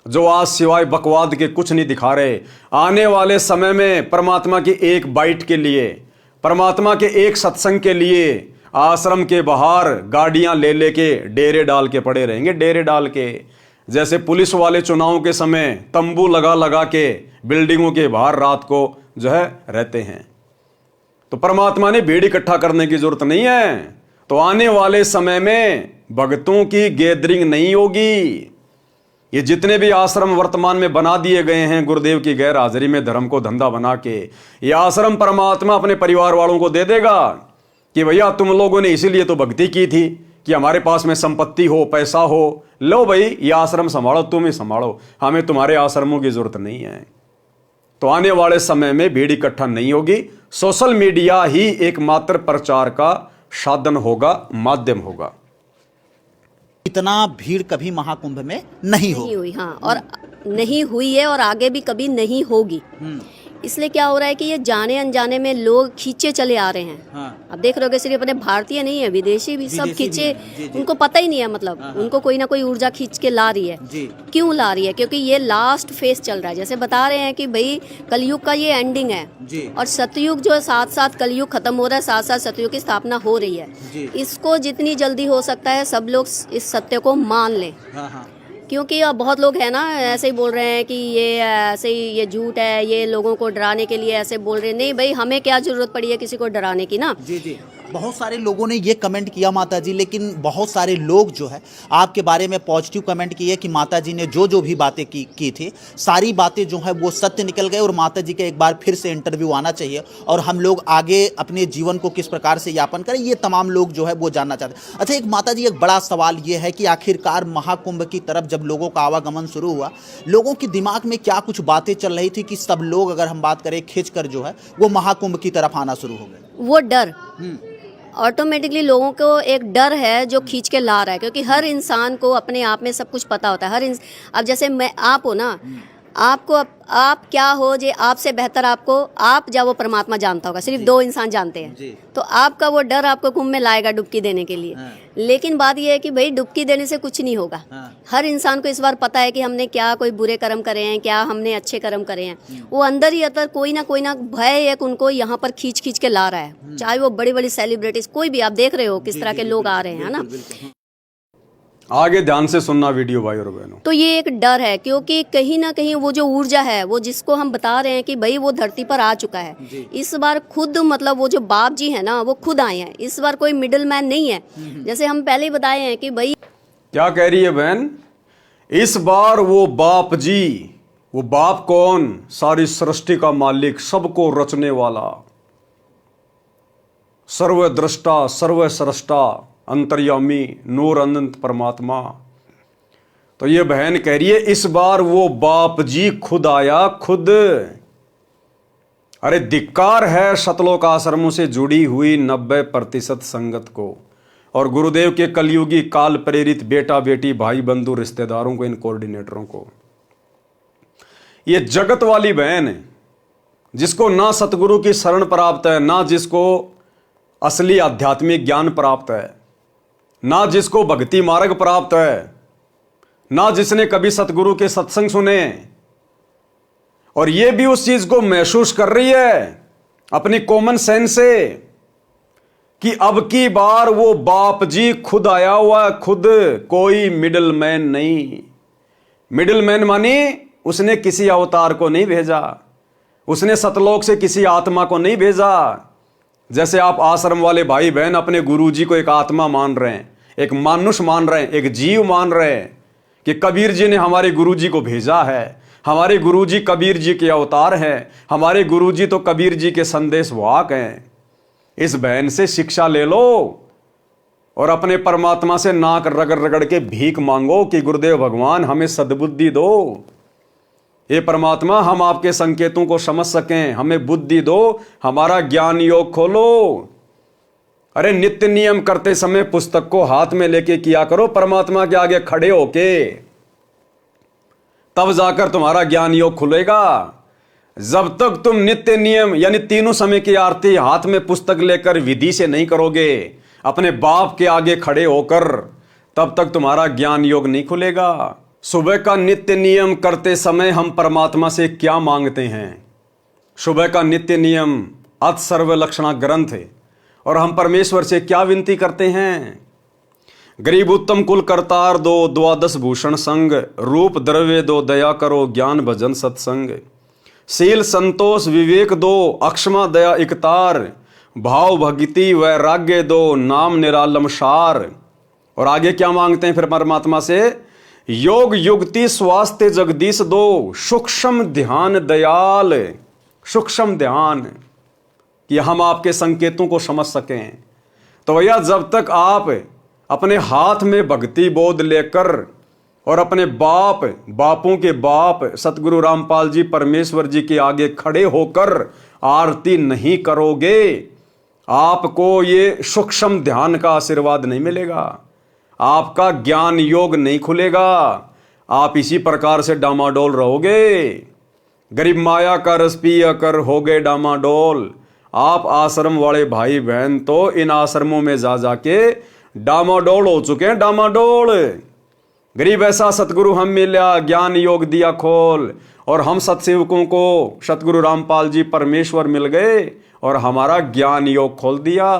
जो आज सिवाय बकवाद के कुछ नहीं दिखा रहे, आने वाले समय में परमात्मा की एक बाइट के लिए, परमात्मा के एक सत्संग के लिए आश्रम के बाहर गाड़ियां ले लेके डेरे डाल के पड़े रहेंगे। डेरे डाल के, जैसे पुलिस वाले चुनाव के समय तंबू लगा लगा के बिल्डिंगों के बाहर रात को जो है रहते हैं। तो परमात्मा ने भीड़ इकट्ठा करने की जरूरत नहीं है। तो आने वाले समय में भक्तों की गैदरिंग नहीं होगी। ये जितने भी आश्रम वर्तमान में बना दिए गए हैं गुरुदेव की गैर हाजिरी में धर्म को धंधा बना के, ये आश्रम परमात्मा अपने परिवार वालों को दे देगा कि भैया तुम लोगों ने इसीलिए तो भक्ति की थी कि हमारे पास में संपत्ति हो, पैसा हो, लो भाई ये आश्रम संभालो, तुम ही संभालो, हमें तुम्हारे आश्रमों की जरूरत नहीं है। तो आने वाले समय में भीड़ इकट्ठा नहीं होगी। सोशल मीडिया ही एकमात्र प्रचार का साधन होगा, माध्यम होगा। इतना भीड़ कभी महाकुंभ में नहीं हो नहीं हुई, हाँ, और नहीं हुई है और आगे भी कभी नहीं होगी। इसलिए क्या हो रहा है कि ये जाने अनजाने में लोग खींचे चले आ रहे हैं। हाँ। अब देख रहे हो सिर्फ अपने भारतीय नहीं है, विदेशी भी सब खींचे, उनको पता ही नहीं है, मतलब उनको कोई ना कोई ऊर्जा खींच के ला रही है। क्यों ला रही है? क्योंकि ये लास्ट फेज चल रहा है। जैसे बता रहे हैं कि भाई कलयुग का ये एंडिंग है और सतयुग जो है, साथ साथ कलयुग खत्म हो रहा है, साथ साथ सतयुग की स्थापना हो रही है। इसको जितनी जल्दी हो सकता है सब लोग इस सत्य को मान लें। क्योंकि अब बहुत लोग हैं ना ऐसे ही बोल रहे हैं कि ये ऐसे ही ये झूठ है, ये लोगों को डराने के लिए ऐसे बोल रहे हैं। नहीं भाई, हमें क्या जरूरत पड़ी है किसी को डराने की ना। जी। बहुत सारे लोगों ने ये कमेंट किया माता जी, लेकिन बहुत सारे लोग जो है आपके बारे में पॉजिटिव कमेंट किए कि माता जी ने जो भी बातें की थी सारी बातें जो है वो सत्य निकल गए और माता जी का एक बार फिर से इंटरव्यू आना चाहिए और हम लोग आगे अपने जीवन को किस प्रकार से यापन करें, ये तमाम लोग जो है वो जानना चाहते हैं। अच्छा, एक माता जी एक बड़ा सवाल ये है कि आखिरकार महाकुंभ की तरफ जब लोगों का आवागमन शुरू हुआ, लोगों के दिमाग में क्या कुछ बातें चल रही थी कि सब लोग, अगर हम बात करें, खिंच कर जो है वो महाकुंभ की तरफ आना शुरू हो गए? वो डर ऑटोमेटिकली लोगों को एक डर है जो खींच के ला रहा है। क्योंकि हर इंसान को अपने आप में सब कुछ पता होता है। अब जैसे मैं, आप हो ना, आपको आप क्या हो, जे आपसे बेहतर आपको आप या वो परमात्मा जानता होगा। सिर्फ 2 इंसान जानते हैं। तो आपका वो डर आपको कुंभ में लाएगा डुबकी देने के लिए। लेकिन बात ये है कि भाई डुबकी देने से कुछ नहीं होगा। हर इंसान को इस बार पता है कि हमने क्या कोई बुरे कर्म करे हैं, क्या हमने अच्छे कर्म करे हैं। वो अंदर ही अंदर कोई ना भय एक उनको यहाँ पर खींच के ला रहा है। चाहे वो बड़ी बड़ी सेलिब्रिटीज, कोई भी, आप देख रहे हो किस तरह के लोग आ रहे हैं ना। आगे ध्यान से सुनना वीडियो भाई और बहनों। तो ये एक डर है, क्योंकि कहीं ना कहीं वो जो ऊर्जा है, वो जिसको हम बता रहे हैं कि भाई वो धरती पर आ चुका है। इस बार खुद, मतलब वो जो बाप जी है ना, वो खुद आए हैं। इस बार कोई मिडिल मैन नहीं है। जैसे हम पहले ही बताए हैं कि भाई, क्या कह रही है बहन? इस बार वो बाप जी, वो बाप कौन? सारी सृष्टि का मालिक, सबको रचने वाला, सर्वद्रष्टा, सर्वसृष्टा, अंतर्यामी, नूर अनंत परमात्मा। तो ये बहन कह रही है इस बार वो बाप जी खुद आया, खुद। अरे धिक्कार है सतलोक आश्रमों से जुड़ी हुई 90% संगत को और गुरुदेव के कलयुगी काल प्रेरित बेटा बेटी भाई बंधु रिश्तेदारों को, इन कोऑर्डिनेटरों को। ये जगत वाली बहन है जिसको ना सतगुरु की शरण प्राप्त है, ना जिसको असली आध्यात्मिक ज्ञान प्राप्त है, ना जिसको भक्ति मार्ग प्राप्त है, ना जिसने कभी सतगुरु के सत्संग सुने, और ये भी उस चीज को महसूस कर रही है अपनी कॉमन सेंस से कि अब की बार वो बाप जी खुद आया हुआ, खुद, कोई मिडिल मैन नहीं। मिडिल मैन मानी उसने किसी अवतार को नहीं भेजा, उसने सतलोक से किसी आत्मा को नहीं भेजा। जैसे आप आश्रम वाले भाई बहन अपने गुरुजी को एक आत्मा मान रहे हैं, एक मानुष मान रहे हैं, एक जीव मान रहे हैं कि कबीर जी ने हमारे गुरुजी को भेजा है, हमारे गुरुजी कबीर जी के अवतार हैं, हमारे गुरुजी तो कबीर जी के संदेश वाहक हैं। इस बहन से शिक्षा ले लो और अपने परमात्मा से नाक रगड़ रगड़ के भीख मांगो कि गुरुदेव भगवान हमें सद्बुद्धि दो, हे परमात्मा हम आपके संकेतों को समझ सकें, हमें बुद्धि दो, हमारा ज्ञान योग खोलो। अरे नित्य नियम करते समय पुस्तक को हाथ में लेके किया करो, परमात्मा के आगे खड़े होके, तब जाकर तुम्हारा ज्ञान योग खुलेगा। जब तक तुम नित्य नियम यानी तीनों समय की आरती हाथ में पुस्तक लेकर विधि से नहीं करोगे, अपने बाप के आगे खड़े होकर, तब तक तुम्हारा ज्ञान योग नहीं खुलेगा। सुबह का नित्य नियम करते समय हम परमात्मा से क्या मांगते हैं? सुबह का नित्य नियम अत सर्व लक्षणा ग्रंथ है और हम परमेश्वर से क्या विनती करते हैं? गरीब उत्तम कुल करतार दो, द्वादश भूषण संग, रूप द्रव्य दो, दया करो, ज्ञान भजन सत्संग, शील संतोष विवेक दो, अक्षमा दया इकतार, भाव भक्ति वैराग्य दो, नाम निरालम सार। और आगे क्या मांगते हैं फिर परमात्मा से? योग युक्ति स्वास्थ्य जगदीश दो, सूक्ष्म ध्यान दयाल। सूक्ष्म ध्यान कि हम आपके संकेतों को समझ सकें। तो भैया जब तक आप अपने हाथ में भक्ति बोध लेकर और अपने बापों के बाप सतगुरु रामपाल जी परमेश्वर जी के आगे खड़े होकर आरती नहीं करोगे, आपको ये सूक्ष्म ध्यान का आशीर्वाद नहीं मिलेगा, आपका ज्ञान योग नहीं खुलेगा, आप इसी प्रकार से डामाडोल रहोगे। गरीब माया का रस पिया कर हो गए डामाडोल। आप आश्रम वाले भाई बहन तो इन आश्रमों में जा जाके डामाडोल हो चुके हैं, डामाडोल। गरीब ऐसा सतगुरु हम मिला, ज्ञान योग दिया खोल, और हम सत्सेवकों को सतगुरु रामपाल जी परमेश्वर मिल गए और हमारा ज्ञान योग खोल दिया,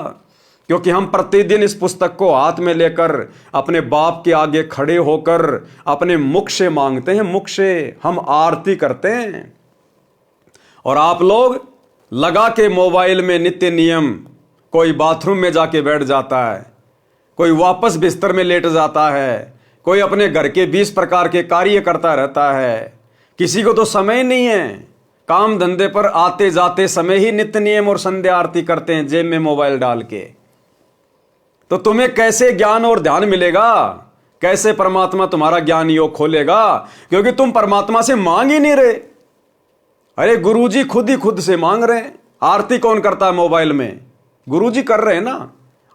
क्योंकि हम प्रतिदिन इस पुस्तक को हाथ में लेकर अपने बाप के आगे खड़े होकर अपने मुख से मांगते हैं, मुख से हम आरती करते हैं। और आप लोग लगा के मोबाइल में नित्य नियम, कोई बाथरूम में जाके बैठ जाता है, कोई वापस बिस्तर में लेट जाता है, कोई अपने घर के 20 प्रकार के कार्य करता रहता है। किसी को तो समय नहीं है, काम धंधे पर आते जाते समय ही नित्य नियम और संध्या आरती करते हैं जेब में मोबाइल डाल के। तो तुम्हें कैसे ज्ञान और ध्यान मिलेगा? कैसे परमात्मा तुम्हारा ज्ञान योग खोलेगा? क्योंकि तुम परमात्मा से मांग ही नहीं रहे। अरे गुरुजी खुद ही खुद से मांग रहे हैं। आरती कौन करता है मोबाइल में? गुरुजी कर रहे हैं ना।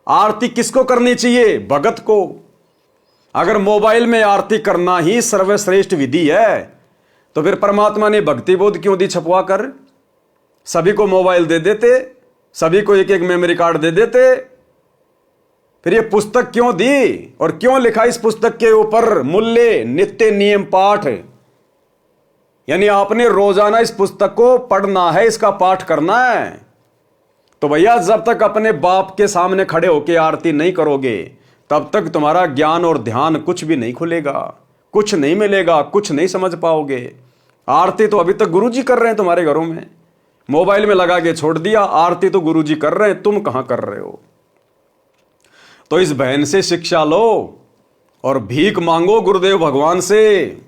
आरती किसको करनी चाहिए? भगत को। अगर मोबाइल में आरती करना ही सर्वश्रेष्ठ विधि है तो फिर परमात्मा ने भक्ति बोध क्यों दी छपवा कर? सभी को मोबाइल दे देते, सभी को एक एक मेमोरी कार्ड दे देते। फिर ये पुस्तक क्यों दी और क्यों लिखा इस पुस्तक के ऊपर मूल्य नित्य नियम पाठ? यानी आपने रोजाना इस पुस्तक को पढ़ना है, इसका पाठ करना है। तो भैया जब तक अपने बाप के सामने खड़े होकर आरती नहीं करोगे तब तक तुम्हारा ज्ञान और ध्यान कुछ भी नहीं खुलेगा, कुछ नहीं मिलेगा, कुछ नहीं समझ पाओगे। आरती तो अभी तक गुरुजी कर रहे हैं तुम्हारे घरों में, मोबाइल में लगा के छोड़ दिया। आरती तो गुरुजी कर रहे हैं, तुम कहां कर रहे हो? तो इस बहन से शिक्षा लो और भीख मांगो गुरुदेव भगवान से।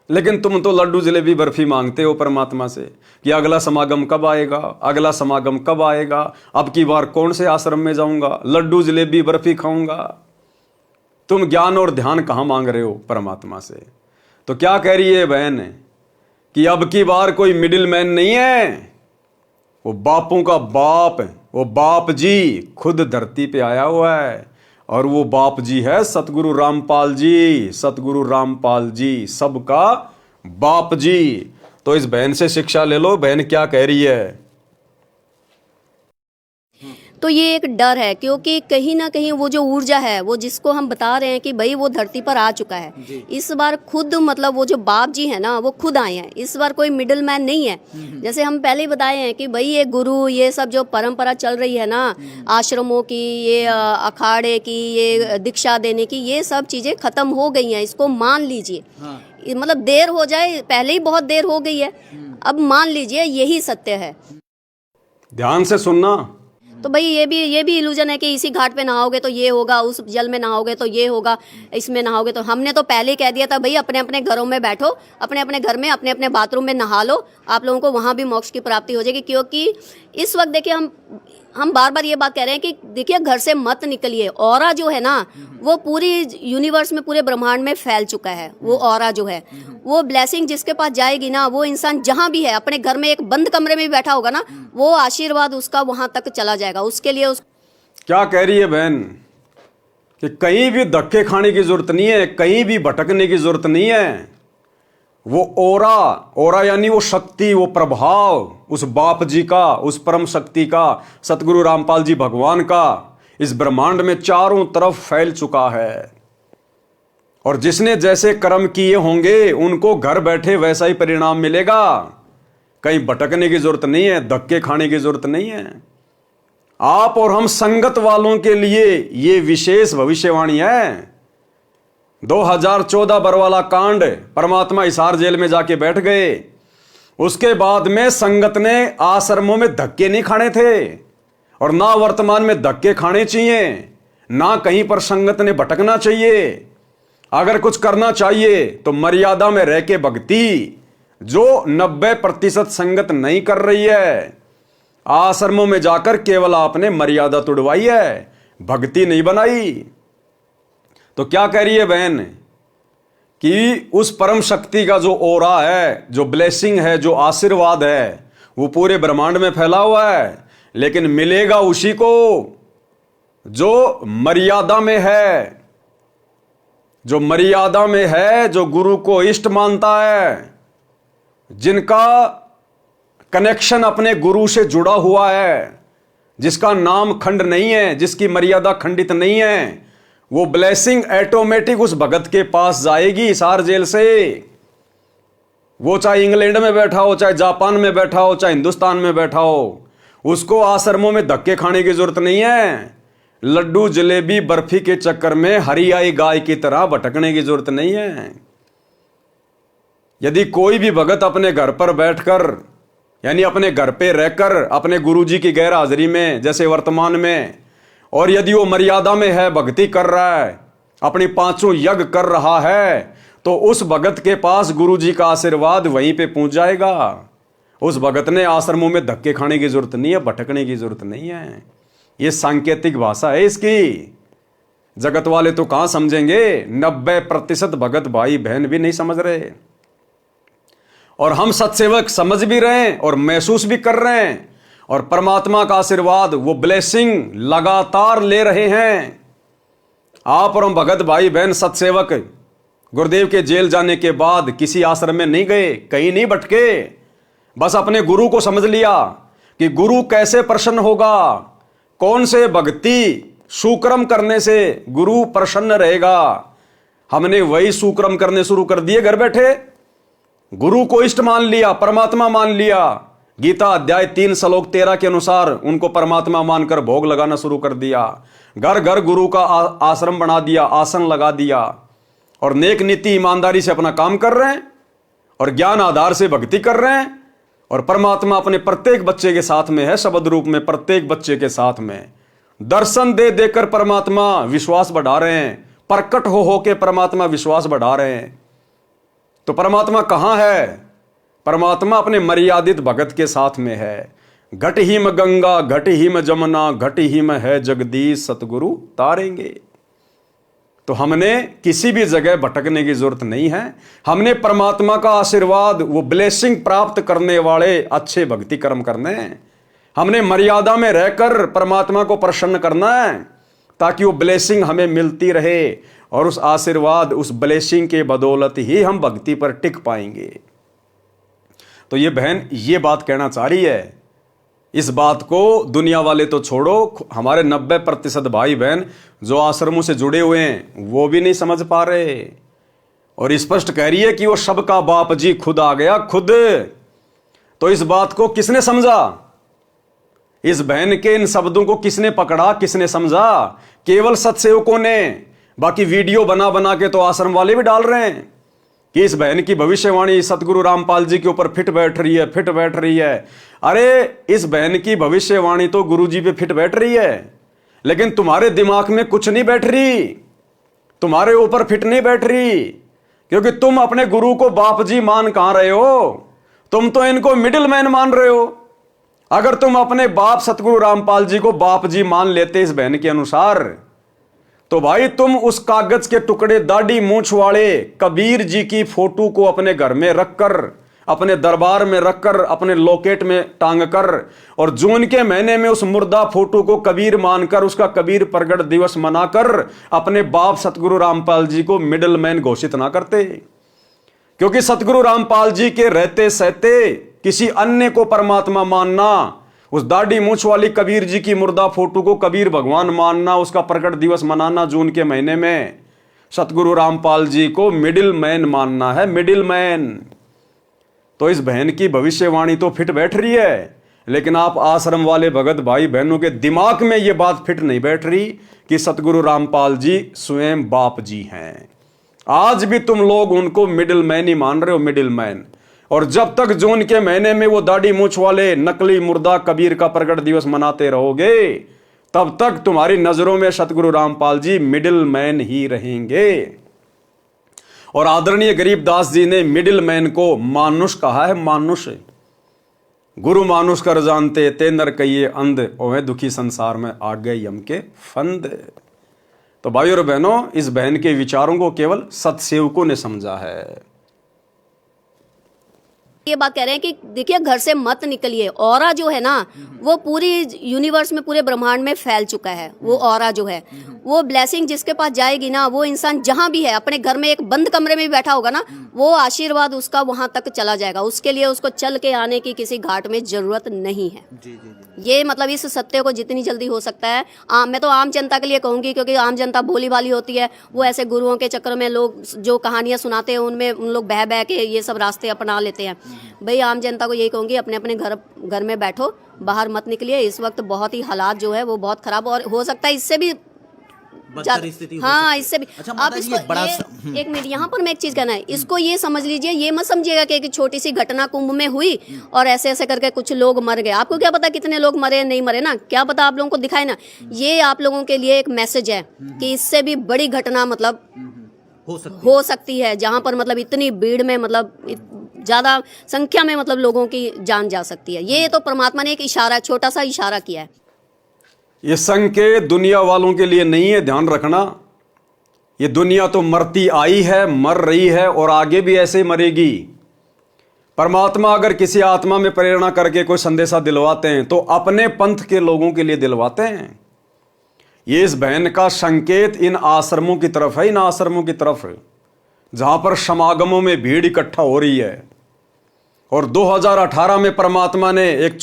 लेकिन तुम तो लड्डू जलेबी बर्फी मांगते हो परमात्मा से कि अगला समागम कब आएगा, अगला समागम कब आएगा, अब की बार कौन से आश्रम में जाऊंगा, लड्डू जलेबी बर्फी खाऊंगा। तुम ज्ञान और ध्यान कहां मांग रहे हो परमात्मा से? तो क्या कह रही है बहन कि अब की बार कोई मिडिल मैन नहीं है, वो बापों का बाप, वो बाप जी खुद धरती पे आया हुआ है, और वो बाप जी है सतगुरु रामपाल जी। सतगुरु रामपाल जी सबका बाप जी। तो इस बहन से शिक्षा ले लो, बहन क्या कह रही है। तो ये एक डर है, क्योंकि कहीं ना कहीं वो जो ऊर्जा है, वो जिसको हम बता रहे हैं कि भाई वो धरती पर आ चुका है, इस बार खुद मतलब वो जो बाप जी है ना, वो खुद आए हैं। इस बार कोई मिडिल मैन नहीं है। जैसे हम पहले ही बताए हैं कि भाई ये गुरु, ये सब जो परंपरा चल रही है ना, आश्रमों की, ये अखाड़े की, ये दीक्षा देने की, ये सब चीजें खत्म हो गई हैं। इसको मान लीजिए। मतलब देर हो जाए, पहले ही बहुत देर हो गई है, अब मान लीजिए यही सत्य है। ध्यान से सुनना। तो भाई ये भी इल्यूजन है कि इसी घाट पे नहाओगे तो ये होगा, उस जल में नहाओगे तो ये होगा, इसमें नहाओगे तो। हमने तो पहले ही कह दिया था भाई अपने अपने घरों में बैठो, अपने अपने घर में अपने अपने बाथरूम में नहा लो, आप लोगों को वहां भी मोक्ष की प्राप्ति हो जाएगी। क्योंकि इस वक्त देखिए हम बार बार ये बात कह रहे हैं कि देखिए घर से मत निकलिए। ऑरा जो है ना, वो पूरी यूनिवर्स में, पूरे ब्रह्मांड में फैल चुका है। वो ऑरा जो है, वो ब्लेसिंग जिसके पास जाएगी ना, वो इंसान जहां भी है, अपने घर में एक बंद कमरे में भी बैठा होगा ना, वो आशीर्वाद उसका वहां तक चला जाएगा। उसके लिए क्या कह रही है बहन कि कहीं भी धक्के खाने की जरूरत नहीं है, कहीं भी भटकने की जरूरत नहीं है। वो ओरा यानी वो शक्ति, वो प्रभाव उस बाप जी का, उस परम शक्ति का, सतगुरु रामपाल जी भगवान का इस ब्रह्मांड में चारों तरफ फैल चुका है। और जिसने जैसे कर्म किए होंगे उनको घर बैठे वैसा ही परिणाम मिलेगा। कहीं भटकने की जरूरत नहीं है, धक्के खाने की जरूरत नहीं है। आप और हम संगत वालों के लिए ये विशेष भविष्यवाणी है। 2014 बरवाला कांड, परमात्मा हिसार जेल में जाके बैठ गए। उसके बाद में संगत ने आश्रमों में धक्के नहीं खाने थे, और ना वर्तमान में धक्के खाने चाहिए, ना कहीं पर संगत ने भटकना चाहिए। अगर कुछ करना चाहिए तो मर्यादा में रह के भक्ति, जो 90% संगत नहीं कर रही है। आश्रमों में जाकर केवल आपने मर्यादा तोड़वाई है, भक्ति नहीं बनाई। तो क्या कह रही है बहन कि उस परम शक्ति का जो ओरा है, जो ब्लेसिंग है, जो आशीर्वाद है, वो पूरे ब्रह्मांड में फैला हुआ है, लेकिन मिलेगा उसी को जो मर्यादा में है, जो मर्यादा में है, जो गुरु को इष्ट मानता है, जिनका कनेक्शन अपने गुरु से जुड़ा हुआ है, जिसका नाम खंड नहीं है, जिसकी मर्यादा खंडित नहीं है। वो ब्लेसिंग ऑटोमेटिक उस भगत के पास जाएगी हिसार जेल से। वो चाहे इंग्लैंड में बैठा हो, चाहे जापान में बैठा हो, चाहे हिंदुस्तान में बैठा हो, उसको आश्रमों में धक्के खाने की जरूरत नहीं है। लड्डू जलेबी बर्फी के चक्कर में हरियाई गाय की तरह भटकने की जरूरत नहीं है। यदि कोई भी भगत अपने घर पर बैठकर, यानी अपने घर पे रहकर, अपने गुरुजी की गैर हाजिरी में, जैसे वर्तमान में, और यदि वो मर्यादा में है, भक्ति कर रहा है, अपनी 5 यज्ञ कर रहा है, तो उस भगत के पास गुरुजी का आशीर्वाद वहीं पे पहुंच जाएगा। उस भगत ने आश्रमों में धक्के खाने की जरूरत नहीं है, भटकने की जरूरत नहीं है। ये सांकेतिक भाषा है इसकी। जगत वाले तो कहां समझेंगे, 90% भगत भाई बहन भी नहीं समझ रहे। और हम सत्सेवक समझ भी रहे हैं और महसूस भी कर रहे हैं, और परमात्मा का आशीर्वाद, वो ब्लेसिंग लगातार ले रहे हैं। आप और हम भगत भाई बहन सत्सेवक गुरुदेव के जेल जाने के बाद किसी आश्रम में नहीं गए, कहीं नहीं भटके, बस अपने गुरु को समझ लिया कि गुरु कैसे प्रसन्न होगा, कौन से भक्ति सुक्रम करने से गुरु प्रसन्न रहेगा। हमने वही सुक्रम करने शुरू कर दिए घर बैठे। गुरु को इष्ट मान लिया, परमात्मा मान लिया। गीता अध्याय 3 श्लोक 13 के अनुसार उनको परमात्मा मानकर भोग लगाना शुरू कर दिया। घर घर गुरु का आश्रम बना दिया, आसन लगा दिया, और नेक नीति ईमानदारी से अपना काम कर रहे हैं, और ज्ञान आधार से भक्ति कर रहे हैं। और परमात्मा अपने प्रत्येक बच्चे के साथ में है, शब्द रूप में प्रत्येक बच्चे के साथ में। दर्शन दे देकर परमात्मा विश्वास बढ़ा रहे हैं, प्रकट हो के परमात्मा विश्वास बढ़ा रहे हैं। तो परमात्मा कहां है? परमात्मा अपने मर्यादित भगत के साथ में है। घट हिम गंगा, घट हिम जमुना, घट हिम है जगदीश, सतगुरु तारेंगे। तो हमने किसी भी जगह भटकने की जरूरत नहीं है। हमने परमात्मा का आशीर्वाद, वो ब्लेसिंग प्राप्त करने वाले अच्छे भक्ति कर्म करने हैं। हमने मर्यादा में रहकर परमात्मा को प्रसन्न करना है, ताकि वो ब्लेसिंग हमें मिलती रहे और उस आशीर्वाद, उस ब्लेसिंग के बदौलत ही हम भक्ति पर टिक पाएंगे। तो ये बहन ये बात कहना चाह रही है। इस बात को दुनिया वाले तो छोड़ो, हमारे 90% भाई बहन जो आश्रमों से जुड़े हुए हैं वो भी नहीं समझ पा रहे, और स्पष्ट कह रही है कि वो सबका बाप जी खुद आ गया, खुद। तो इस बात को किसने समझा? इस बहन के इन शब्दों को किसने पकड़ा, किसने समझा? केवल सत्सेवकों ने। बाकी वीडियो बना बना के तो आश्रम वाले भी डाल रहे हैं कि इस बहन की भविष्यवाणी सतगुरु रामपाल जी के ऊपर फिट बैठ रही है, फिट बैठ रही है। अरे इस बहन की भविष्यवाणी तो गुरु जी पे फिट बैठ रही है, लेकिन तुम्हारे दिमाग में कुछ नहीं बैठ रही, तुम्हारे ऊपर फिट नहीं बैठ रही, क्योंकि तुम अपने गुरु को बाप जी मान कहां रहे हो? तुम तो इनको मिडिल मैन मान रहे हो। अगर तुम अपने बाप सतगुरु रामपाल जी को बाप जी मान लेते इस बहन के अनुसार, तो भाई तुम उस कागज के टुकड़े दाढ़ी मूंछ वाले कबीर जी की फोटो को अपने घर में रखकर, अपने दरबार में रखकर, अपने लॉकेट में टांग कर, और जून के महीने में उस मुर्दा फोटो को कबीर मानकर, उसका कबीर प्रगट दिवस मनाकर अपने बाप सतगुरु रामपाल जी को मिडिल मैन घोषित ना करते। क्योंकि सतगुरु रामपाल जी के रहते सहते किसी अन्य को परमात्मा मानना, उस दाढ़ी मूंछ वाली कबीर जी की मुर्दा फोटो को कबीर भगवान मानना, उसका प्रकट दिवस मनाना जून के महीने में, सतगुरु रामपाल जी को मिडिल मैन मानना है, मिडिल मैन। तो इस बहन की भविष्यवाणी तो फिट बैठ रही है, लेकिन आप आश्रम वाले भगत भाई बहनों के दिमाग में यह बात फिट नहीं बैठ रही कि सतगुरु रामपाल जी स्वयं बाप जी हैं। आज भी तुम लोग उनको मिडिल मैन ही मान रहे हो, मिडिल मैन। और जब तक जून के महीने में वो दाढ़ी मूंछ वाले नकली मुर्दा कबीर का प्रकट दिवस मनाते रहोगे, तब तक तुम्हारी नजरों में सतगुरु रामपाल जी मिडिल मैन ही रहेंगे। और आदरणीय गरीबदास जी ने मिडिल मैन को मानुष कहा है, मानुष। गुरु मानुष कर जानते ते नर कहिए अंध, ओहे दुखी संसार में आ गए यम के फंद। तो भाई और बहनों, इस बहन के विचारों को केवल सत्सेवकों ने समझा है। ये बात कह रहे हैं कि देखिए घर से मत निकलिए। ऑरा जो है ना वो पूरी यूनिवर्स में, पूरे ब्रह्मांड में फैल चुका है। वो ऑरा जो है, वो ब्लेसिंग जिसके पास जाएगी ना, वो इंसान जहां भी है, अपने घर में एक बंद कमरे में भी बैठा होगा ना, वो आशीर्वाद उसका वहां तक चला जाएगा। उसके लिए उसको चल के आने की किसी घाट में जरूरत नहीं है। ये मतलब इस सत्य को जितनी जल्दी हो सकता है, मैं तो आम जनता के लिए कहूंगी, क्योंकि आम जनता भोली भाली होती है। वो ऐसे गुरुओं के चक्कर में लोग जो कहानियां सुनाते हैं उनमें उन लोग बह बह के ये सब रास्ते अपना लेते हैं। भाई आम जनता को यही कहूंगी, अपने अपने घर में बैठो, बाहर मत निकलिए। इस वक्त बहुत ही हालात जो है वो बहुत खराब, और हो सकता है इससे भी हाँ, इससे भी। अच्छा, आप इसको एक मिनट, यहाँ पर मैं एक चीज कहना है, इसको ये समझ लीजिए, ये मत समझिएगा कि एक छोटी सी घटना कुंभ में हुई और ऐसे ऐसे करके कुछ लोग मर गए। आपको क्या पता कितने लोग मरे नहीं मरे ना, क्या पता आप लोगों को दिखाए ना। ये आप लोगों के लिए एक मैसेज है कि इससे भी बड़ी घटना मतलब हो सकती है, जहाँ पर मतलब इतनी भीड़ में मतलब ज्यादा संख्या में मतलब लोगों की जान जा सकती है। ये तो परमात्मा ने एक इशारा, छोटा सा इशारा किया है। ये संकेत दुनिया वालों के लिए नहीं है, ध्यान रखना। ये दुनिया तो मरती आई है, मर रही है और आगे भी ऐसे मरेगी। परमात्मा अगर किसी आत्मा में प्रेरणा करके कोई संदेशा दिलवाते हैं तो अपने पंथ के लोगों के लिए दिलवाते हैं। ये इस बहन का संकेत इन आश्रमों की तरफ है, इन आश्रमों की तरफ जहां पर समागमों में भीड़ इकट्ठा हो रही है। और 2018 में परमात्मा ने एक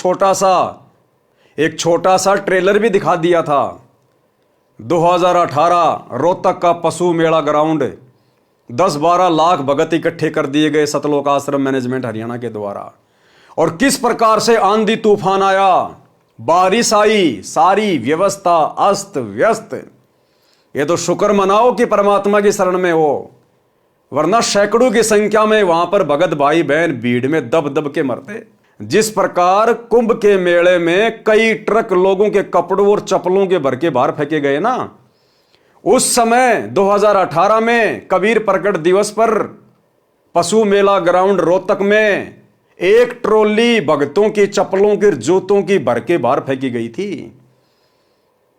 छोटा सा ट्रेलर भी दिखा दिया था। 2018 रोहतक का पशु मेला ग्राउंड, 10-12 लाख भगत इकट्ठे कर दिए गए सतलोक आश्रम मैनेजमेंट हरियाणा के द्वारा। और किस प्रकार से आंधी तूफान आया, बारिश आई, सारी व्यवस्था अस्त व्यस्त। ये तो शुक्र मनाओ कि परमात्मा की शरण में हो, वरना सैकड़ों की संख्या में वहां पर भगत भाई बहन भीड़ में दब दब के मरते। जिस प्रकार कुंभ के मेले में कई ट्रक लोगों के कपड़ों और चप्पलों के भर के बाहर फेंके गए ना, उस समय 2018 में कबीर प्रकट दिवस पर पशु मेला ग्राउंड रोहतक में एक ट्रॉली भगतों की चप्पलों की, जूतों की भर के बाहर फेंकी गई थी।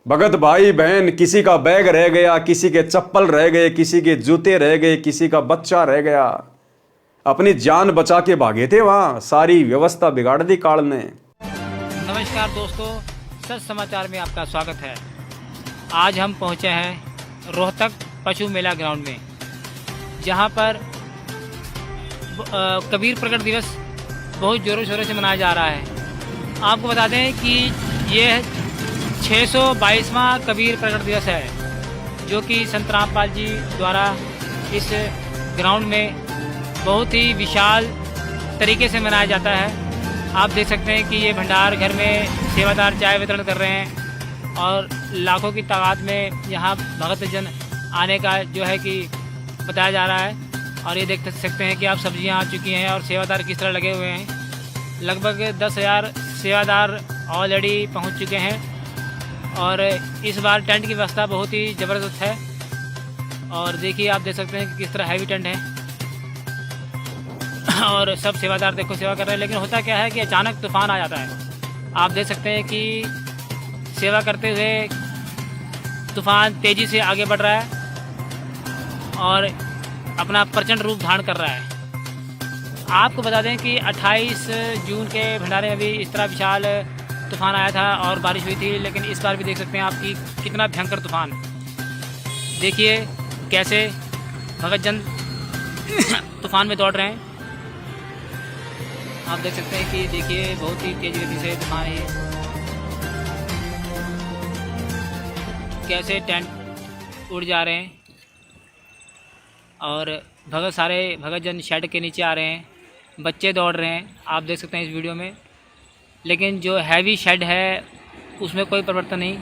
भगत भाई बहन, किसी का बैग रह गया, किसी के चप्पल रह गए, किसी के जूते रह गए, किसी का बच्चा रह गया, अपनी जान बचा के भागे थे। वहां सारी व्यवस्था बिगाड़ दी काल ने। नमस्कार दोस्तों, सच समाचार में आपका स्वागत है। आज हम पहुंचे हैं रोहतक पशु मेला ग्राउंड में, जहां पर कबीर प्रकट दिवस बहुत ज़ोरों शोरों से मनाया जा रहा है। आपको बता दें कि ये 622वां कबीर प्रकट दिवस है, जो कि संत रामपाल जी द्वारा इस ग्राउंड में बहुत ही विशाल तरीके से मनाया जाता है। आप देख सकते हैं कि ये भंडार घर में सेवादार चाय वितरण कर रहे हैं और लाखों की तादाद में यहाँ भक्तजन आने का जो है कि बताया जा रहा है। और ये देख सकते हैं कि आप सब्जियाँ आ चुकी हैं और सेवादार किस तरह लगे हुए हैं। लगभग 10,000 सेवादार ऑलरेडी पहुँच चुके हैं और इस बार टेंट की व्यवस्था बहुत ही ज़बरदस्त है। और देखिए, आप देख सकते हैं कि किस तरह हैवी टेंट है और सब सेवादार देखो सेवा कर रहे हैं। लेकिन होता क्या है कि अचानक तूफान आ जाता है। आप देख सकते हैं कि सेवा करते हुए तूफान तेज़ी से आगे बढ़ रहा है और अपना प्रचंड रूप धारण कर रहा है। आपको बता दें कि 28 जून के भंडारे में भी इस तरह विशाल तूफान आया था और बारिश हुई थी, लेकिन इस बार भी देख सकते हैं आप कि कितना भयंकर तूफान। देखिए कैसे भगतजन तूफान में दौड़ रहे हैं। आप देख सकते हैं कि देखिए बहुत ही तेज गति से तूफान है। कैसे टेंट उड़ जा रहे हैं और सारे भगतजन शेड के नीचे आ रहे हैं, बच्चे दौड़ रहे हैं। आप देख सकते हैं इस वीडियो में। लेकिन जो हैवी शेड है उसमें कोई परिवर्तन नहीं।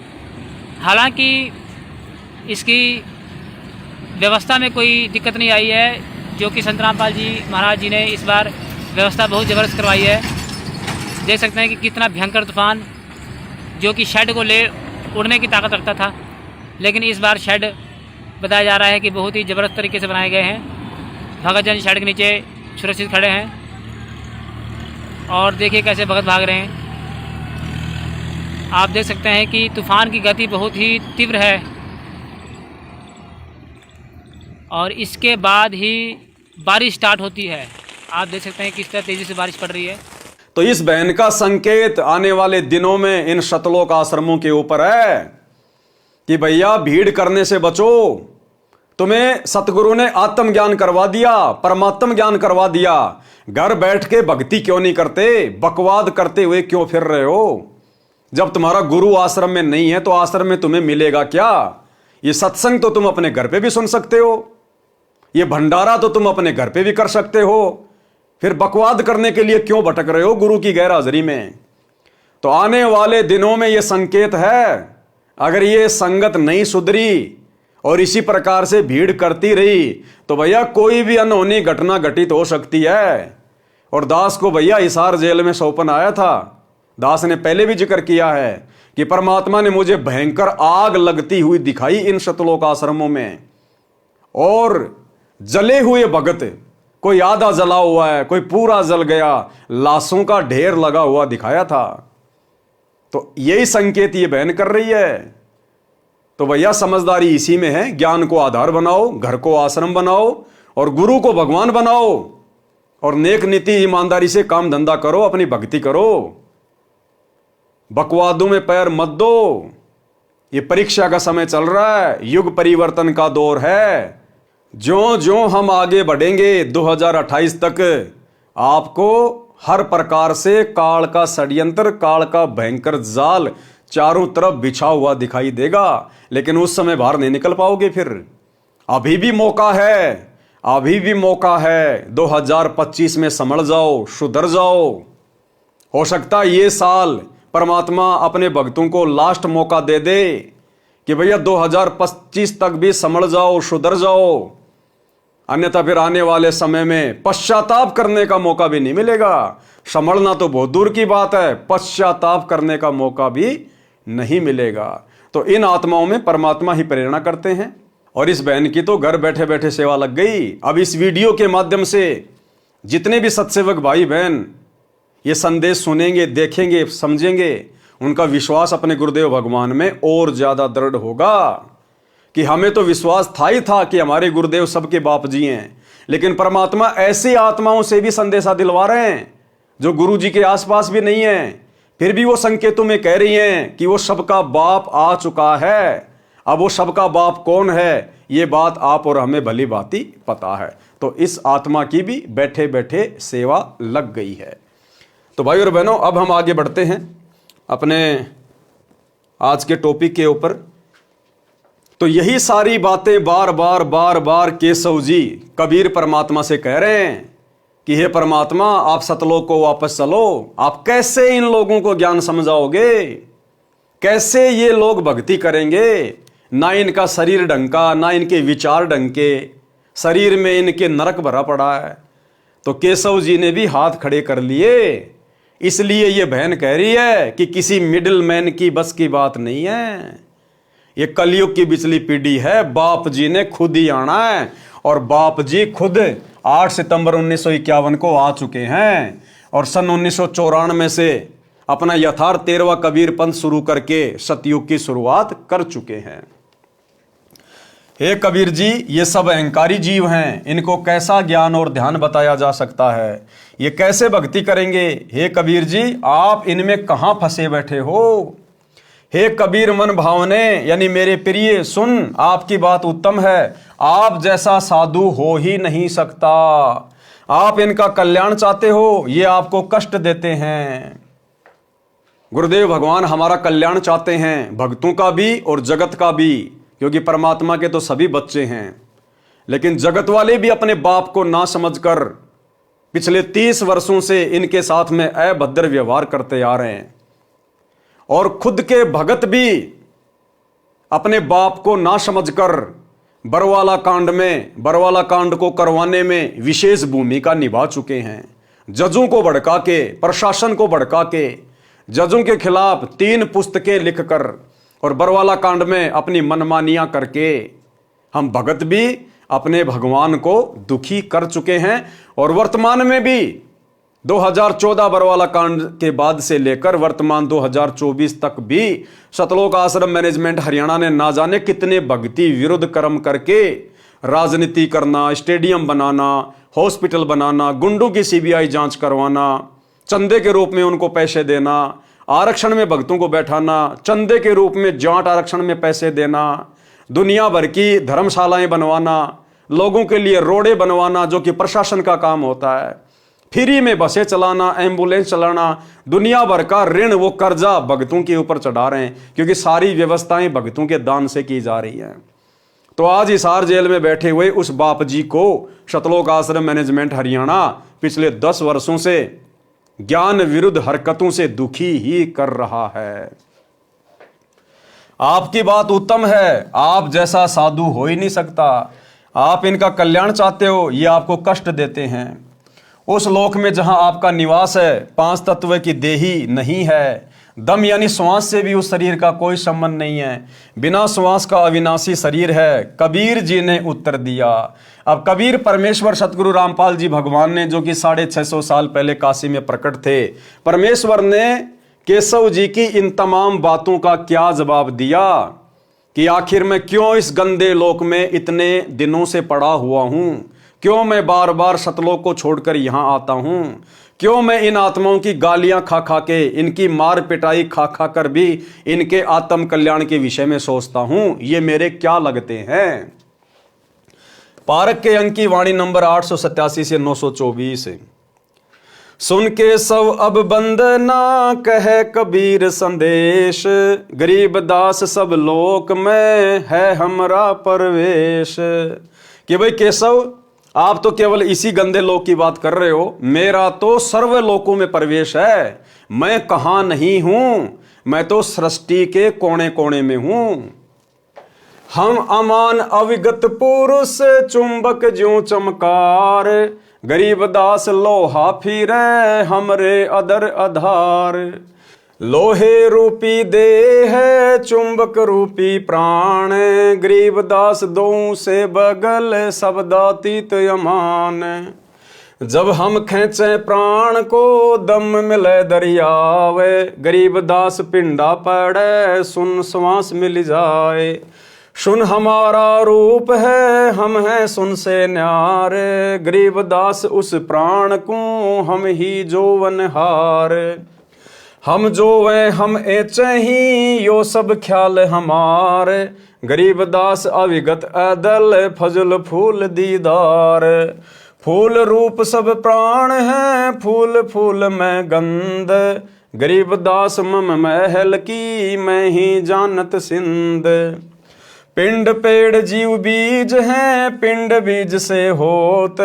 हालांकि इसकी व्यवस्था में कोई दिक्कत नहीं आई है, जो कि संत रामपाल जी महाराज जी ने इस बार व्यवस्था बहुत ज़बरदस्त करवाई है। देख सकते हैं कि कितना भयंकर तूफान, जो कि शेड को ले उड़ने की ताकत रखता था, लेकिन इस बार शेड बताया जा रहा है कि बहुत ही ज़बरदस्त तरीके से बनाए गए हैं। भगतजन शेड के नीचे सुरक्षित खड़े हैं और देखिए कैसे भगत भाग रहे हैं। आप देख सकते हैं कि तूफ़ान की गति बहुत ही तीव्र है और इसके बाद ही बारिश स्टार्ट होती है। आप देख सकते हैं किस तरह तेज़ी से बारिश पड़ रही है। तो इस बहन का संकेत आने वाले दिनों में इन शतलोक आश्रमों के ऊपर है कि भैया भीड़ करने से बचो। तुम्हें सतगुरु ने आत्मज्ञान करवा दिया, परमात्म ज्ञान करवा दिया, घर बैठ के भक्ति क्यों नहीं करते? बकवाद करते हुए क्यों फिर रहे हो? जब तुम्हारा गुरु आश्रम में नहीं है तो आश्रम में तुम्हें मिलेगा क्या? ये सत्संग तो तुम अपने घर पे भी सुन सकते हो, ये भंडारा तो तुम अपने घर पे भी कर सकते हो। फिर बकवाद करने के लिए क्यों भटक रहे हो गुरु की गैर हाजिरी में? तो आने वाले दिनों में यह संकेत है, अगर ये संगत नहीं सुधरी और इसी प्रकार से भीड़ करती रही तो भैया कोई भी अनहोनी घटना घटित हो सकती है। और दास को भैया हिसार जेल में सौंपन आया था। दास ने पहले भी जिक्र किया है कि परमात्मा ने मुझे भयंकर आग लगती हुई दिखाई इन शतलोक आश्रमों में, और जले हुए भगत, कोई आधा जला हुआ है, कोई पूरा जल गया, लाशों का ढेर लगा हुआ दिखाया था। तो यही संकेत ये बहन कर रही है। तो भैया समझदारी इसी में है, ज्ञान को आधार बनाओ, घर को आश्रम बनाओ और गुरु को भगवान बनाओ और नेक नीति ईमानदारी से काम धंधा करो, अपनी भक्ति करो, बकवादों में पैर मत दो। ये परीक्षा का समय चल रहा है, युग परिवर्तन का दौर है। ज्यों ज्यों हम आगे बढ़ेंगे 2028 तक, आपको हर प्रकार से काल का षड्यंत्र, काल का भयंकर जाल चारों तरफ बिछा हुआ दिखाई देगा। लेकिन उस समय बाहर नहीं निकल पाओगे। फिर अभी भी मौका है, अभी भी मौका है। 2025 में संभल जाओ, सुधर जाओ। हो सकता है ये साल परमात्मा अपने भक्तों को लास्ट मौका दे दे कि भैया 2025 तक भी संभल जाओ, सुधर जाओ, अन्यथा फिर आने वाले समय में पश्चाताप करने का मौका भी नहीं मिलेगा। संभलना तो बहुत दूर की बात है, पश्चाताप करने का मौका भी नहीं मिलेगा। तो इन आत्माओं में परमात्मा ही प्रेरणा करते हैं। और इस बहन की तो घर बैठे बैठे सेवा लग गई। अब इस वीडियो के माध्यम से जितने भी सत्सेवक भाई बहन ये संदेश सुनेंगे, देखेंगे, समझेंगे, उनका विश्वास अपने गुरुदेव भगवान में और ज्यादा दृढ़ होगा कि हमें तो विश्वास था ही था कि हमारे गुरुदेव सबके बाप जी हैं, लेकिन परमात्मा ऐसी आत्माओं से भी संदेशा दिलवा रहे हैं जो गुरु जी के आसपास भी नहीं है, फिर भी वो संकेतों में कह रही हैं कि वो सबका बाप आ चुका है। अब वो सबका बाप कौन है, ये बात आप और हमें भली भांति पता है। तो इस आत्मा की भी बैठे बैठे सेवा लग गई है। तो भाई और बहनों, अब हम आगे बढ़ते हैं अपने आज के टॉपिक के ऊपर। तो यही सारी बातें बार बार केशव जी कबीर परमात्मा से कह रहे हैं कि हे परमात्मा, आप सतलोक को वापस चलो। आप कैसे इन लोगों को ज्ञान समझाओगे, कैसे ये लोग भक्ति करेंगे? ना इनका शरीर ढंग का, ना इनके विचार ढंग के, शरीर में इनके नरक भरा पड़ा है। तो केशव जी ने भी हाथ खड़े कर लिए। इसलिए ये बहन कह रही है कि किसी मिडिल मैन की बस की बात नहीं है। ये कलयुग की बिचली पीढ़ी है। बाप जी ने खुद ही आना है, और बाप जी खुद 8 सितंबर 1951 को आ चुके हैं, और सन 1994 से अपना यथार्थ 13वां कबीर पंथ शुरू करके सतयुग की शुरुआत कर चुके हैं। हे कबीर जी, ये सब अहंकारी जीव हैं, इनको कैसा ज्ञान और ध्यान बताया जा सकता है? ये कैसे भक्ति करेंगे? हे कबीर जी, आप इनमें कहां फंसे बैठे हो? हे कबीर मन भावने, यानी मेरे प्रिय सुन, आपकी बात उत्तम है। आप जैसा साधु हो ही नहीं सकता। आप इनका कल्याण चाहते हो, ये आपको कष्ट देते हैं। गुरुदेव भगवान हमारा कल्याण चाहते हैं, भक्तों का भी और जगत का भी, क्योंकि परमात्मा के तो सभी बच्चे हैं। लेकिन जगत वाले भी अपने बाप को ना समझकर पिछले 30 वर्षों से इनके साथ में अभद्र व्यवहार करते आ रहे हैं, और खुद के भगत भी अपने बाप को ना समझकर बरवाला कांड को करवाने में विशेष भूमिका निभा चुके हैं। जजों को भड़का के, प्रशासन को भड़का के, जजों के खिलाफ 3 पुस्तकें लिखकर और बरवाला कांड में अपनी मनमानियां करके हम भगत भी अपने भगवान को दुखी कर चुके हैं। और वर्तमान में भी 2014 बरवाला कांड के बाद से लेकर वर्तमान 2024 तक भी सतलोक आश्रम मैनेजमेंट हरियाणा ने ना जाने कितने भक्ति विरुद्ध कर्म करके राजनीति करना, स्टेडियम बनाना, हॉस्पिटल बनाना, गुंडों की सीबीआई जांच करवाना, चंदे के रूप में उनको पैसे देना, आरक्षण में भक्तों को बैठाना, चंदे के रूप में जाट आरक्षण में पैसे देना, दुनिया भर की धर्मशालाएं बनवाना, लोगों के लिए रोडें बनवाना जो कि प्रशासन का काम होता है, फ्री में बसें चलाना, एम्बुलेंस चलाना, दुनिया भर का ऋण वो कर्जा भक्तों के ऊपर चढ़ा रहे हैं, क्योंकि सारी व्यवस्थाएं भक्तों के दान से की जा रही हैं। तो आज हिसार जेल में बैठे हुए उस बाप जी को सतलोक आश्रम मैनेजमेंट हरियाणा पिछले 10 वर्षों से ज्ञान विरुद्ध हरकतों से दुखी ही कर रहा है। आपकी बात उत्तम है, आप जैसा साधु हो ही नहीं सकता। आप इनका कल्याण चाहते हो, ये आपको कष्ट देते हैं। उस लोक में जहां आपका निवास है, 5 तत्व की देही नहीं है, दम यानी श्वास से भी उस शरीर का कोई संबंध नहीं है, बिना श्वास का अविनाशी शरीर है। कबीर जी ने उत्तर दिया। अब कबीर परमेश्वर सतगुरु रामपाल जी भगवान ने, जो कि 650 साल पहले काशी में प्रकट थे, परमेश्वर ने केशव जी की इन तमाम बातों का क्या जवाब दिया कि आखिर मैं क्यों इस गंदे लोक में इतने दिनों से पड़ा हुआ हूं, क्यों मैं बार बार सतलोक को छोड़कर यहां आता हूं, क्यों मैं इन आत्माओं की गालियां खा खा के, इनकी मार पिटाई खा खा कर भी इनके आत्म कल्याण के विषय में सोचता हूं, ये मेरे क्या लगते हैं। पारक के अंक की वाणी नंबर 887 से 924। सुन के सब अब बंदना कह कबीर संदेश, गरीब दास सब लोक में है हमरा परवेश। कि भाई केशव, आप तो केवल इसी गंदे लोक की बात कर रहे हो, मेरा तो सर्व लोकों में प्रवेश है। मैं कहां नहीं हूं, मैं तो सृष्टि के कोने कोने में हूं। हम अमान अविगत पुरुष चुंबक ज्यों चमकार, गरीब दास लोहा फिरे हमरे अदर आधार। लोहे रूपी देह चुंबक रूपी प्राण, गरीब दास दो से बगल शब्दातीत अमान। जब हम खेचे प्राण को दम मिले दरियावे, गरीब दास पिंडा पड़े सुन श्वास मिल जाए। सुन हमारा रूप है हम हैं सुन से न्यारे, गरीब दास उस प्राण को हम ही जोवन हार। हम जो वे हम एचे ही यो सब ख्याल हमारे, गरीबदास अविगत अदल फजल फूल दीदार। फूल रूप सब प्राण है फूल फूल में गंध, गरीबदास मम महल की मैं ही जानत सिंध। पिंड पेड़ जीव बीज है पिंड बीज से होत,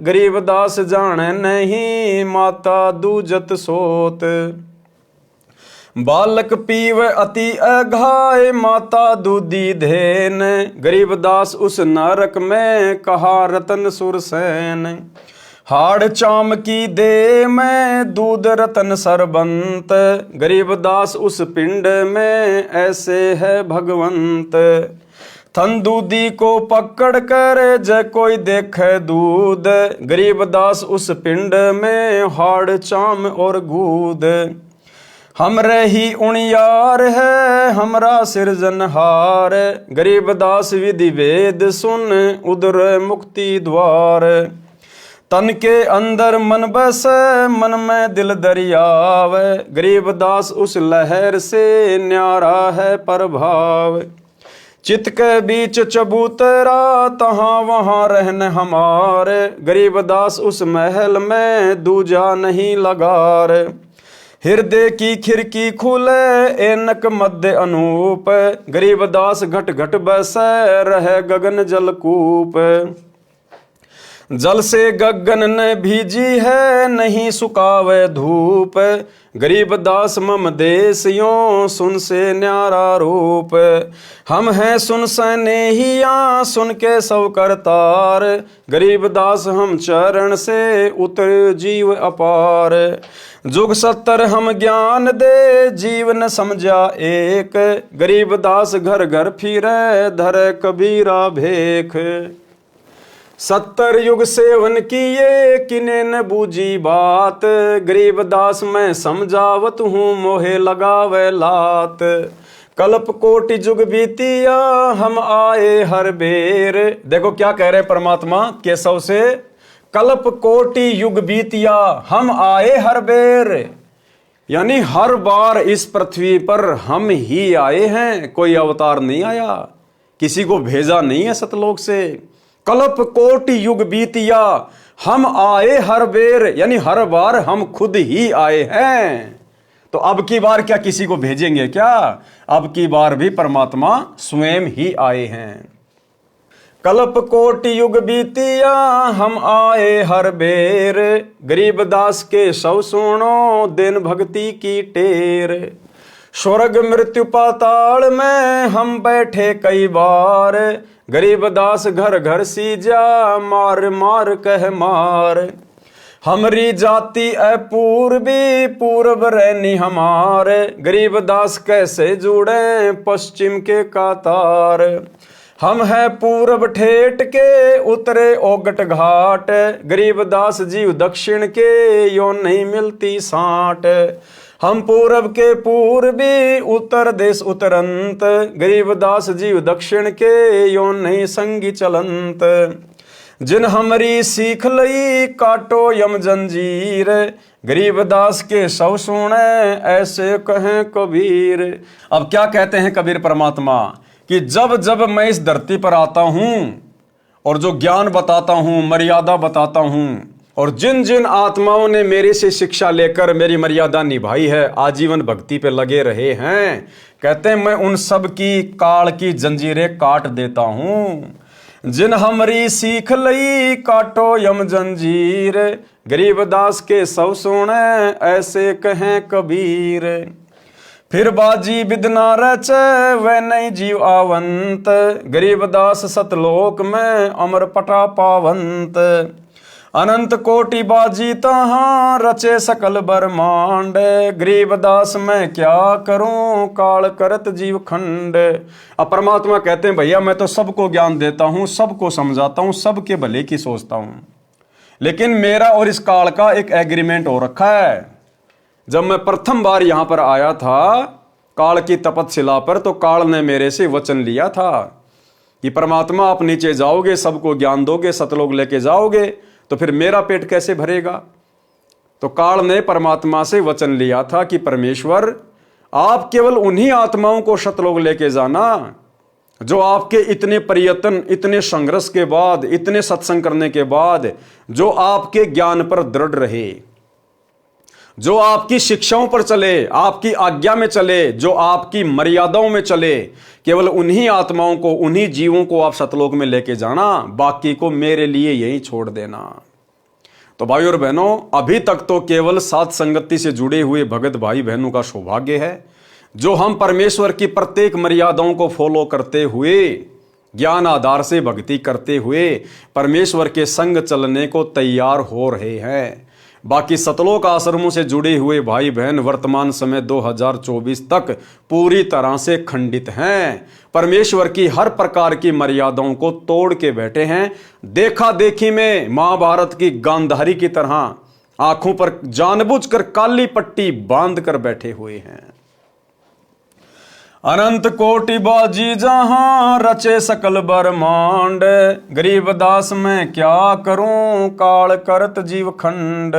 गरीबदास जाने नहीं माता दूजत सोत। बालक पीव अति अघाय माता दूधी धेन, गरीबदास उस नरक में कहा रतन सुरसैन। हाड़ चाम की दे में दूध रतन सरबंत, गरीबदास उस पिंड में ऐसे है भगवंत। थन दूधी को पकड़ कर जय कोई देखे दूध, गरीबदास उस पिंड में हाड़ चाम और गूद। हमरे ही उणियार है हमरा सिरजनहार, गरीबदास विधि वेद सुन उदर मुक्ति द्वार। तन के अंदर मन बस मन में दिल दरियाव, गरीबदास उस लहर से न्यारा है प्रभाव। चित के बीच चबूतरा तहाँ वहाँ रहन हमारे, गरीबदास उस महल में दूजा नहीं लगार। हृदय की खिड़की खुले एनक मध्य अनूप, गरीबदास घट घट बस रहे गगन जलकूप। जल से गगन ने भीजी है नहीं सुखावे धूप, गरीबदास मम देश यों सुन से न्यारा रूप। हम हैं सुन सनेहिया सुन के सब करतार, गरीबदास हम चरण से उतर जीव अपार। जुग 70 हम ज्ञान दे जीव न समझा एक, गरीबदास घर घर फिरे धरे कबीरा भेख। 70 युग सेवन किए किने न बूझी बात, गरीबदास मैं समझावत हूँ मोहे लगावे लात। कल्प कोटि जुग बीतिया हम आए हर बेर, देखो क्या कह रहे परमात्मा केशव से, कल्प कोटि युग बीतिया हम आए हर बेर, यानी हर बार इस पृथ्वी पर हम ही आए हैं, कोई अवतार नहीं आया, किसी को भेजा नहीं है सतलोक से। कल्प कोटि युग बीतिया हम आए हर बेर, यानी हर बार हम खुद ही आए हैं। तो अब की बार क्या किसी को भेजेंगे क्या? अब की बार भी परमात्मा स्वयं ही आए हैं। कल्प कोटि युग बीतिया हम आए हर बेर, गरीबदास के सब सुनो दिन भक्ति की टेर। स्वर्ग मृत्यु पाताल में हम बैठे कई बार, गरीबदास घर घर सीजा मार मार कह मार। हमरी जाति अपूर्वी पूर्व रहनी हमारे, गरीबदास कैसे जुड़े पश्चिम के कातार। हम हैं पूर्व ठेठ के उतरे ओगट घाट, गरीबदास जीव दक्षिण के यो नहीं मिलती साट। हम पूरब के पूर्वी उत्तर देश उतरंत, गरीबदास जीव दक्षिण के यो नहीं संगी चलंत। जिन हमरी सीख लई काटो यम जंजीर, गरीबदास के सब सुने ऐसे कहें कबीर। अब क्या कहते हैं कबीर परमात्मा कि जब जब मैं इस धरती पर आता हूं और जो ज्ञान बताता हूं, मर्यादा बताता हूं, और जिन जिन आत्माओं ने मेरे से शिक्षा लेकर मेरी मर्यादा निभाई है, आजीवन भक्ति पे लगे रहे हैं, कहते हैं मैं उन सब की काल की जंजीरें काट देता हूं। जिन हमरी सीख लई काटो यम जंजीर, गरीबदास के सब सुने ऐसे कहें कबीर। फिर बाजी बिदना रचे वह नहीं जीव आवंत, गरीबदास सतलोक में अमर पटा पावंत। अनंत कोटि बाजी तहाँ रचे सकल ब्रह्मांड, गरीबदास मैं क्या करूं काल करत जीव खंड। अब परमात्मा कहते हैं भैया मैं तो सबको ज्ञान देता हूं, सबको समझाता हूं, सबके भले की सोचता हूं, लेकिन मेरा और इस काल का एक एग्रीमेंट हो रखा है। जब मैं प्रथम बार यहां पर आया था काल की तपतशिला पर, तो काल ने मेरे से वचन लिया था कि परमात्मा आप नीचे जाओगे, सबको ज्ञान दोगे, सतलोक लेके जाओगे, तो फिर मेरा पेट कैसे भरेगा? तो काल ने परमात्मा से वचन लिया था कि परमेश्वर, आप केवल उन्हीं आत्माओं को सतलोक लेके जाना जो आपके इतने प्रयत्न, इतने संघर्ष के बाद, इतने सत्संग करने के बाद जो आपके ज्ञान पर दृढ़ रहे, जो आपकी शिक्षाओं पर चले, आपकी आज्ञा में चले, जो आपकी मर्यादाओं में चले। केवल उन्हीं आत्माओं को, उन्हीं जीवों को आप सतलोक में लेके जाना, बाकी को मेरे लिए यहीं छोड़ देना। तो भाई और बहनों, अभी तक तो केवल साथ संगति से जुड़े हुए भगत भाई बहनों का सौभाग्य है जो हम परमेश्वर की प्रत्येक मर्यादाओं को फॉलो करते हुए, ज्ञान आधार से भक्ति करते हुए परमेश्वर के संग चलने को तैयार हो रहे हैं। बाकी सतलोक आश्रमों से जुड़े हुए भाई बहन वर्तमान समय 2024 तक पूरी तरह से खंडित हैं, परमेश्वर की हर प्रकार की मर्यादाओं को तोड़ के बैठे हैं। देखा देखी में महाभारत की गांधारी की तरह आंखों पर जानबूझकर काली पट्टी बांध कर बैठे हुए हैं। अनंत कोटि बाजी जहां रचे सकल ब्रह्मांड, गरीब दास मैं क्या करूं काल करत जीव खंड।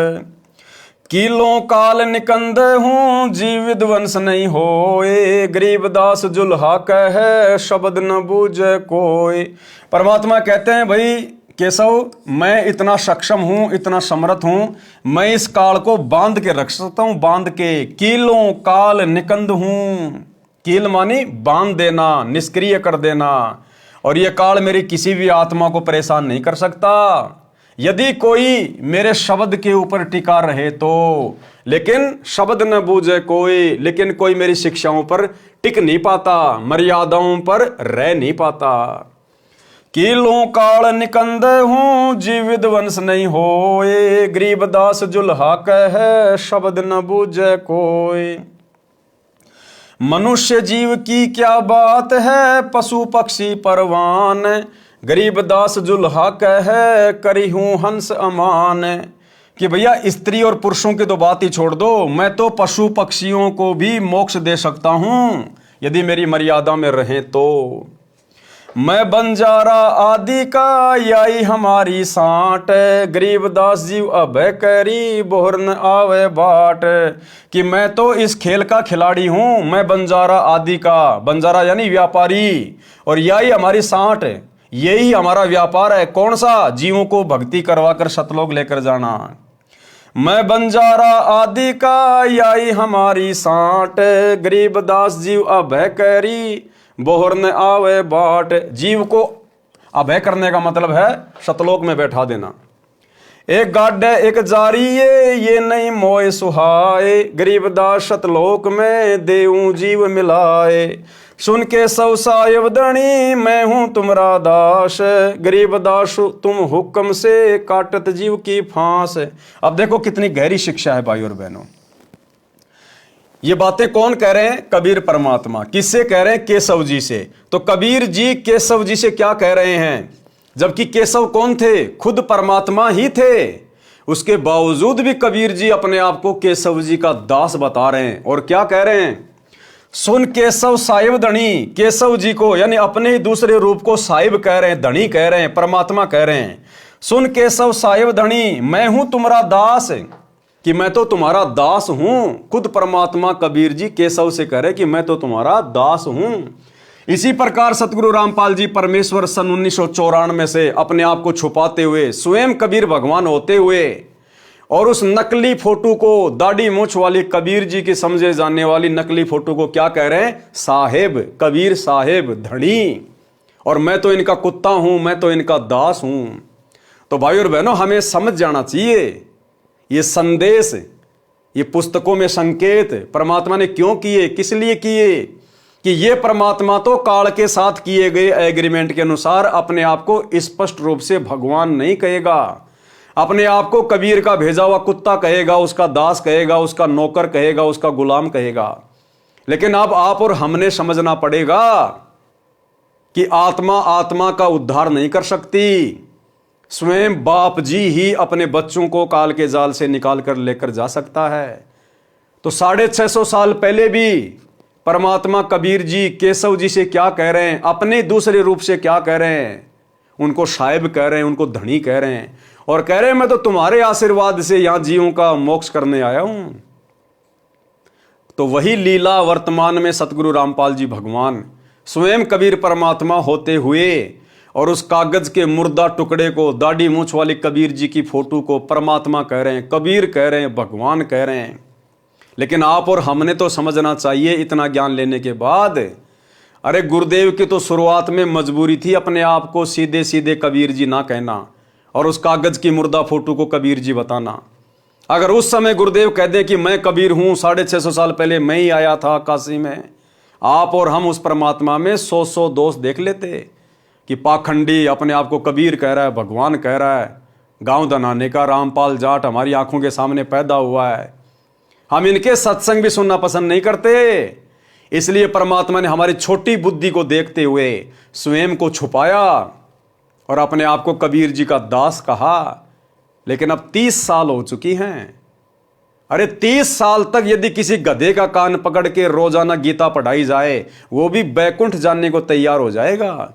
कीलों काल निकंद हूं जीव विध्वंस नहीं होए, गरीब दास जुल्हा कहे शब्द न बूझे कोई। परमात्मा कहते हैं, भाई केशव, मैं इतना सक्षम हूं, इतना समर्थ हूं, मैं इस काल को बांध के रख सकता हूं, बांध के। कीलों काल निकंद हूं, कील मानी बांध देना, निष्क्रिय कर देना, और यह काल मेरी किसी भी आत्मा को परेशान नहीं कर सकता यदि कोई मेरे शब्द के ऊपर टिका रहे तो। लेकिन शब्द न बूझे कोई, लेकिन कोई मेरी शिक्षाओं पर टिक नहीं पाता, मर्यादाओं पर रह नहीं पाता। कीलों काल निकंद हूं जीव विध्वंस नहीं होए, गरीब दास जुल्हा कहे शब्द न बूझे कोई। मनुष्य जीव की क्या बात है पशु पक्षी परवान, गरीब दास जुल्हा कहे करी हूं हंस अमान। कि भैया स्त्री और पुरुषों की तो बात ही छोड़ दो, मैं तो पशु पक्षियों को भी मोक्ष दे सकता हूं यदि मेरी मर्यादा में रहें तो। मैं बंजारा आदि का याई हमारी साठ, गरीब दास जीव अभय करी बोहर न आवे बाट। कि मैं तो इस खेल का खिलाड़ी हूं, मैं बंजारा आदि का, बंजारा यानी व्यापारी, और याई हमारी साठ, यही हमारा व्यापार है। कौन सा? जीवों को भक्ति करवा कर सतलोक लेकर जाना। मैं बंजारा आदि का याई हमारी साठ, गरीब दास जीव अभय करी बोहर न आवे बाट। जीव को अभय करने का मतलब है सतलोक में बैठा देना। एक गाड्डे एक जारी ये नहीं मोए सुहाए, गरीब दास सतलोक में देऊं जीव मिलाए। सुन के सौ सायब धनी मैं हूं तुम्हारा दास, गरीब दास तुम हुक्म से काटत जीव की फांस। अब देखो कितनी गहरी शिक्षा है भाई और बहनों। ये बातें कौन कह रहे हैं? कबीर परमात्मा। किससे कह रहे हैं? केशव जी से। तो कबीर जी केशव जी से क्या कह रहे हैं? जबकि केशव कौन थे? खुद परमात्मा ही थे। उसके बावजूद भी कबीर जी अपने आप को केशव जी का दास बता रहे हैं। और क्या कह रहे हैं? सुन केशव साहिब धनी, केशव जी को यानी अपने ही दूसरे रूप को साहिब कह रहे हैं, धनी कह रहे हैं, परमात्मा कह रहे हैं। सुन केशव साहिब धनी मैं हूं तुम्हारा दास, कि मैं तो तुम्हारा दास हूं। खुद परमात्मा कबीर जी केशव से कह रहे कि मैं तो तुम्हारा दास हूं। इसी प्रकार सतगुरु रामपाल जी परमेश्वर सन 1994 से अपने आप को छुपाते हुए स्वयं कबीर भगवान होते हुए और उस नकली फोटो को, दाढ़ी मूंछ वाली कबीर जी की समझे जाने वाली नकली फोटो को क्या कह रहे हैं? साहेब, कबीर साहेब धनी, और मैं तो इनका कुत्ता हूं, मैं तो इनका दास हूं। तो भाई और बहनों, हमें समझ जाना चाहिए ये संदेश, ये पुस्तकों में संकेत परमात्मा ने क्यों किए, किस लिए किए, कि ये परमात्मा तो काल के साथ किए गए एग्रीमेंट के अनुसार अपने आप को स्पष्ट रूप से भगवान नहीं कहेगा, अपने आप को कबीर का भेजा हुआ कुत्ता कहेगा, उसका दास कहेगा, उसका नौकर कहेगा, उसका गुलाम कहेगा। लेकिन अब आप और हमने समझना पड़ेगा कि आत्मा आत्मा का उद्धार नहीं कर सकती। स्वयं बाप जी ही अपने बच्चों को काल के जाल से निकाल कर लेकर जा सकता है। तो 650 साल पहले भी परमात्मा कबीर जी केशव जी से क्या कह रहे हैं, अपने दूसरे रूप से क्या कह रहे हैं? उनको साहिब कह रहे हैं, उनको धनी कह रहे हैं, और कह रहे हैं मैं तो तुम्हारे आशीर्वाद से यहां जीवों का मोक्ष करने आया हूं। तो वही लीला वर्तमान में सतगुरु रामपाल जी भगवान स्वयं कबीर परमात्मा होते हुए और उस कागज के मुर्दा टुकड़े को, दाढ़ी मूंछ वाले कबीर जी की फोटो को परमात्मा कह रहे हैं, कबीर कह रहे हैं, भगवान कह रहे हैं। लेकिन आप और हमने तो समझना चाहिए इतना ज्ञान लेने के बाद, अरे गुरुदेव की तो शुरुआत में मजबूरी थी अपने आप को सीधे सीधे कबीर जी ना कहना और उस कागज की मुर्दा फोटो को कबीर जी बताना। अगर उस समय गुरुदेव कह दें कि मैं कबीर हूं, 650 साल पहले मैं ही आया था काशी में, आप और हम उस परमात्मा में 100 दोष देख लेते कि पाखंडी अपने आप को कबीर कह रहा है, भगवान कह रहा है, गांव दनाने का रामपाल जाट हमारी आंखों के सामने पैदा हुआ है। हम इनके सत्संग भी सुनना पसंद नहीं करते, इसलिए परमात्मा ने हमारी छोटी बुद्धि को देखते हुए स्वयं को छुपाया और अपने आप को कबीर जी का दास कहा। लेकिन अब 30 साल हो चुकी हैं। अरे 30 साल तक यदि किसी गधे का कान पकड़ के रोजाना गीता पढ़ाई जाए, वो भी बैकुंठ जाने को तैयार हो जाएगा।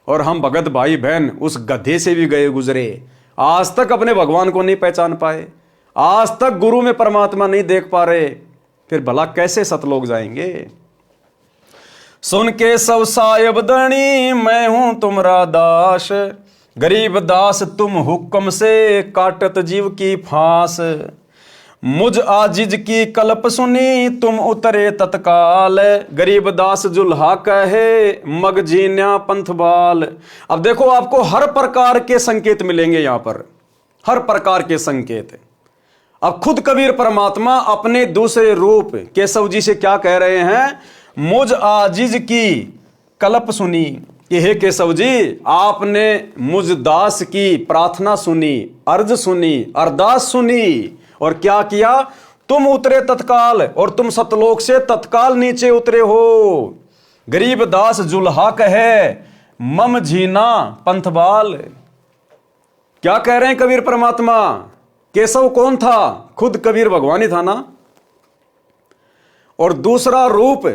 और हम भगत भाई बहन उस गधे से भी गए गुजरे, आज तक अपने भगवान को नहीं पहचान पाए, आज तक गुरु में परमात्मा नहीं देख पा रहे, फिर भला कैसे सतलोक जाएंगे। सुन के सब साहिब धनी मैं हूं तुमरा दास, गरीब दास तुम हुक्म से काटत जीव की फांस। मुझ आजिज की कल्प सुनी तुम उतरे तत्काल, गरीब दास जुल्हा कहे मग जीन्या पंथबाल। अब देखो आपको हर प्रकार के संकेत मिलेंगे यहां पर, हर प्रकार के संकेत। अब खुद कबीर परमात्मा अपने दूसरे रूप केशव जी से क्या कह रहे हैं, मुझ आजिज की कल्प सुनी कि हे केशव जी, आपने मुझ दास की प्रार्थना सुनी, अर्ज सुनी, अरदास सुनी, और क्या किया, तुम उतरे तत्काल, और तुम सतलोक से तत्काल नीचे उतरे हो। गरीब दास जुल्हा कहे मम झीना पंथबाल। क्या कह रहे हैं कबीर परमात्मा? केशव कौन था? खुद कबीर भगवान ही था ना। और दूसरा रूप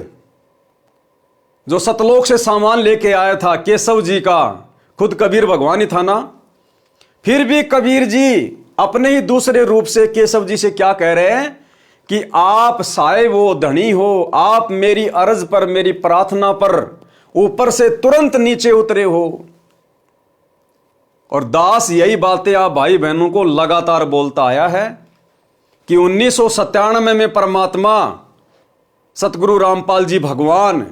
जो सतलोक से सामान लेके आया था केशव जी का, खुद कबीर भगवान ही था ना। फिर भी कबीर जी अपने ही दूसरे रूप से केशव जी से क्या कह रहे हैं कि आप साहिब हो, धनी हो, आप मेरी अर्ज पर, मेरी प्रार्थना पर ऊपर से तुरंत नीचे उतरे हो। और दास यही बातें आप भाई बहनों को लगातार बोलता आया है कि 1997 में परमात्मा सतगुरु रामपाल जी भगवान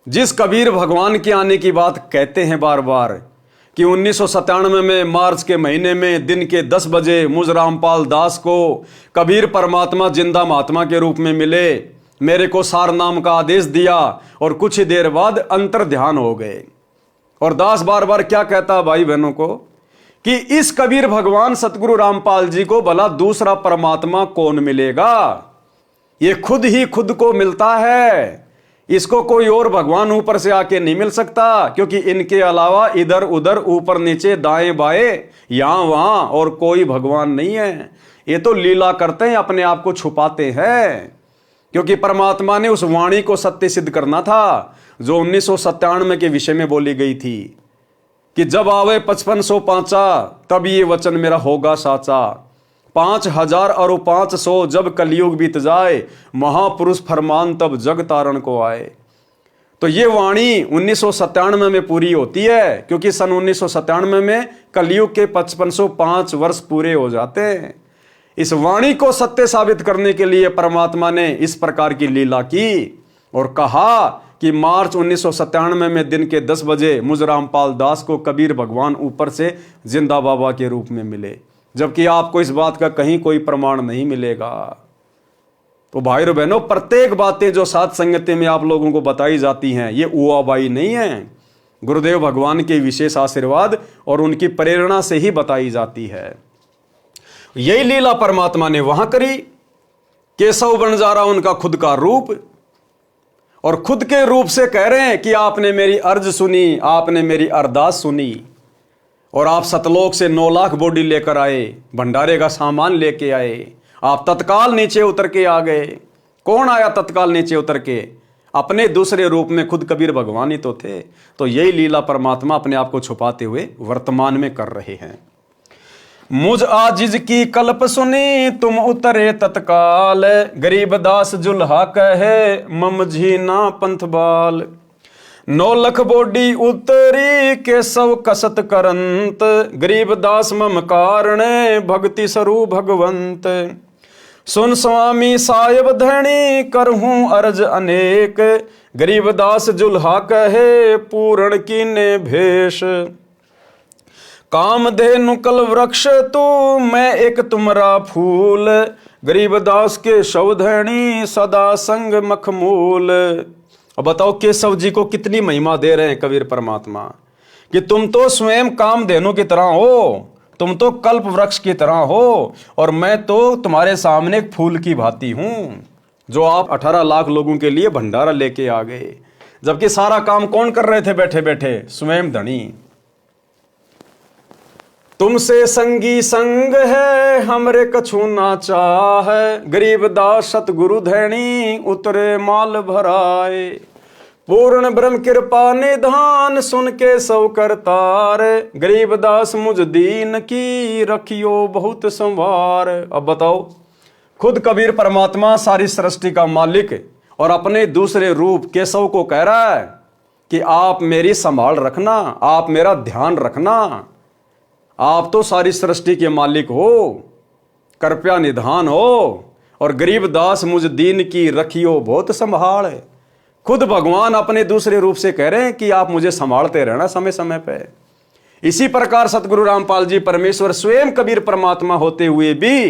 जिस कबीर भगवान के आने की बात कहते हैं बार बार कि 1997 में मार्च के महीने में दिन के 10 बजे मुझ रामपाल दास को कबीर परमात्मा जिंदा महात्मा के रूप में मिले, मेरे को सार नाम का आदेश दिया और कुछ ही देर बाद अंतर ध्यान हो गए। और दास बार बार क्या कहता भाई बहनों को कि इस कबीर भगवान सतगुरु रामपाल जी को भला दूसरा परमात्मा कौन मिलेगा, ये खुद ही खुद को मिलता है, इसको कोई और भगवान ऊपर से आके नहीं मिल सकता, क्योंकि इनके अलावा इधर उधर ऊपर नीचे दाएं बाएं यहां वहां और कोई भगवान नहीं है। ये तो लीला करते हैं, अपने आप को छुपाते हैं, क्योंकि परमात्मा ने उस वाणी को सत्य सिद्ध करना था जो 1997 के विषय में बोली गई थी कि जब आवे 5500 पांचा तब ये वचन मेरा होगा साचा, 5000 और 500 जब कलयुग बीत जाए, महापुरुष फरमान तब जग तारण को आए। तो ये वाणी 1997 में पूरी होती है, क्योंकि सन 1997 में कलयुग के 5505 वर्ष पूरे हो जाते हैं। इस वाणी को सत्य साबित करने के लिए परमात्मा ने इस प्रकार की लीला की और कहा कि मार्च 1997 में दिन के 10 बजे मुझ रामपाल दास को कबीर भगवान ऊपर से जिंदा बाबा के रूप में मिले, जबकि आपको इस बात का कहीं कोई प्रमाण नहीं मिलेगा। तो भाई और बहनों, प्रत्येक बातें जो साथ संगति में आप लोगों को बताई जाती हैं ये उआबाई नहीं है, गुरुदेव भगवान के विशेष आशीर्वाद और उनकी प्रेरणा से ही बताई जाती है। यही लीला परमात्मा ने वहां करी। केशव बंजारा उनका खुद का रूप, और खुद के रूप से कह रहे हैं कि आपने मेरी अर्ज सुनी, आपने मेरी अरदास सुनी, और आप सतलोक से 9 लाख बॉडी लेकर आए, भंडारे का सामान लेके आए, आप तत्काल नीचे उतर के आ गए। कौन आया तत्काल नीचे उतर के? अपने दूसरे रूप में खुद कबीर भगवान ही तो थे। तो यही लीला परमात्मा अपने आप को छुपाते हुए वर्तमान में कर रहे हैं। मुझ आजिज की कल्प सुनी तुम उतरे तत्काल, गरीबदास जुल्हा कहे मम झीना पंथ बाल। 9 लख बोडी उतरी केशव कसत करंत, गरीबदास मम कारणे भक्ति स्वरूप भगवंत। सुन स्वामी साहेब धनी करहूं अर्ज अनेक, गरीबदास जुल्हा कहे पूर्ण कीने भेष। कामधेनु कल वृक्ष तू मैं एक तुमरा फूल, गरीबदास के शवधनी सदा संग मखमूल। अब बताओ केशव जी को कितनी महिमा दे रहे हैं कबीर परमात्मा कि तुम तो स्वयं कामधेनु की तरह हो, तुम तो कल्प वृक्ष की तरह हो, और मैं तो तुम्हारे सामने एक फूल की भांति हूं, जो आप 18 लाख लोगों के लिए भंडारा लेके आ गए। जबकि सारा काम कौन कर रहे थे बैठे बैठे? स्वयं धनी। तुमसे संगी संग है हमरे कछु ना चाहे, गरीबदास सतगुरु धैनी उतरे माल भराए। पूर्ण ब्रह्म कृपा निधान सुन के सौ करतार, गरीबदास मुझ दीन की रखियो बहुत संवार। अब बताओ, खुद कबीर परमात्मा सारी सृष्टि का मालिक और अपने दूसरे रूप केशव को कह रहा है कि आप मेरी संभाल रखना, आप मेरा ध्यान रखना, आप तो सारी सृष्टि के मालिक हो, कृपया निधान हो, और गरीबदास मुझ दीन की रखियो बहुत संभाल। खुद भगवान अपने दूसरे रूप से कह रहे हैं कि आप मुझे संभालते रहना समय समय पे। इसी प्रकार सतगुरु रामपाल जी परमेश्वर स्वयं कबीर परमात्मा होते हुए भी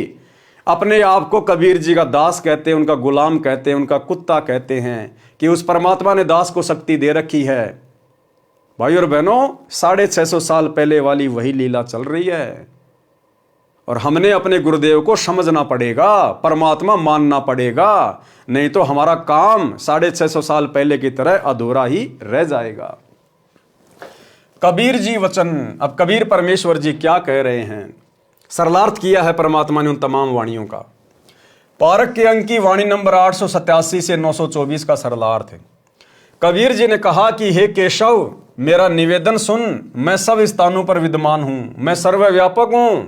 अपने आप को कबीर जी का दास कहते हैं, उनका गुलाम कहते हैं, उनका कुत्ता कहते हैं कि उस परमात्मा ने दास को शक्ति दे रखी है। भाई और बहनों, 650 साल पहले वाली वही लीला चल रही है, और हमने अपने गुरुदेव को समझना पड़ेगा, परमात्मा मानना पड़ेगा, नहीं तो हमारा काम 650 साल पहले की तरह अधूरा ही रह जाएगा। कबीर जी वचन। अब कबीर परमेश्वर जी क्या कह रहे हैं? सरलार्थ किया है परमात्मा ने उन तमाम वाणियों का। पारक के अंक की वाणी नंबर 887 से 924 का सरलार्थ है। कबीर जी ने कहा कि हे केशव, मेरा निवेदन सुन, मैं सब स्थानों पर विद्यमान हूं, मैं सर्वव्यापक हूं।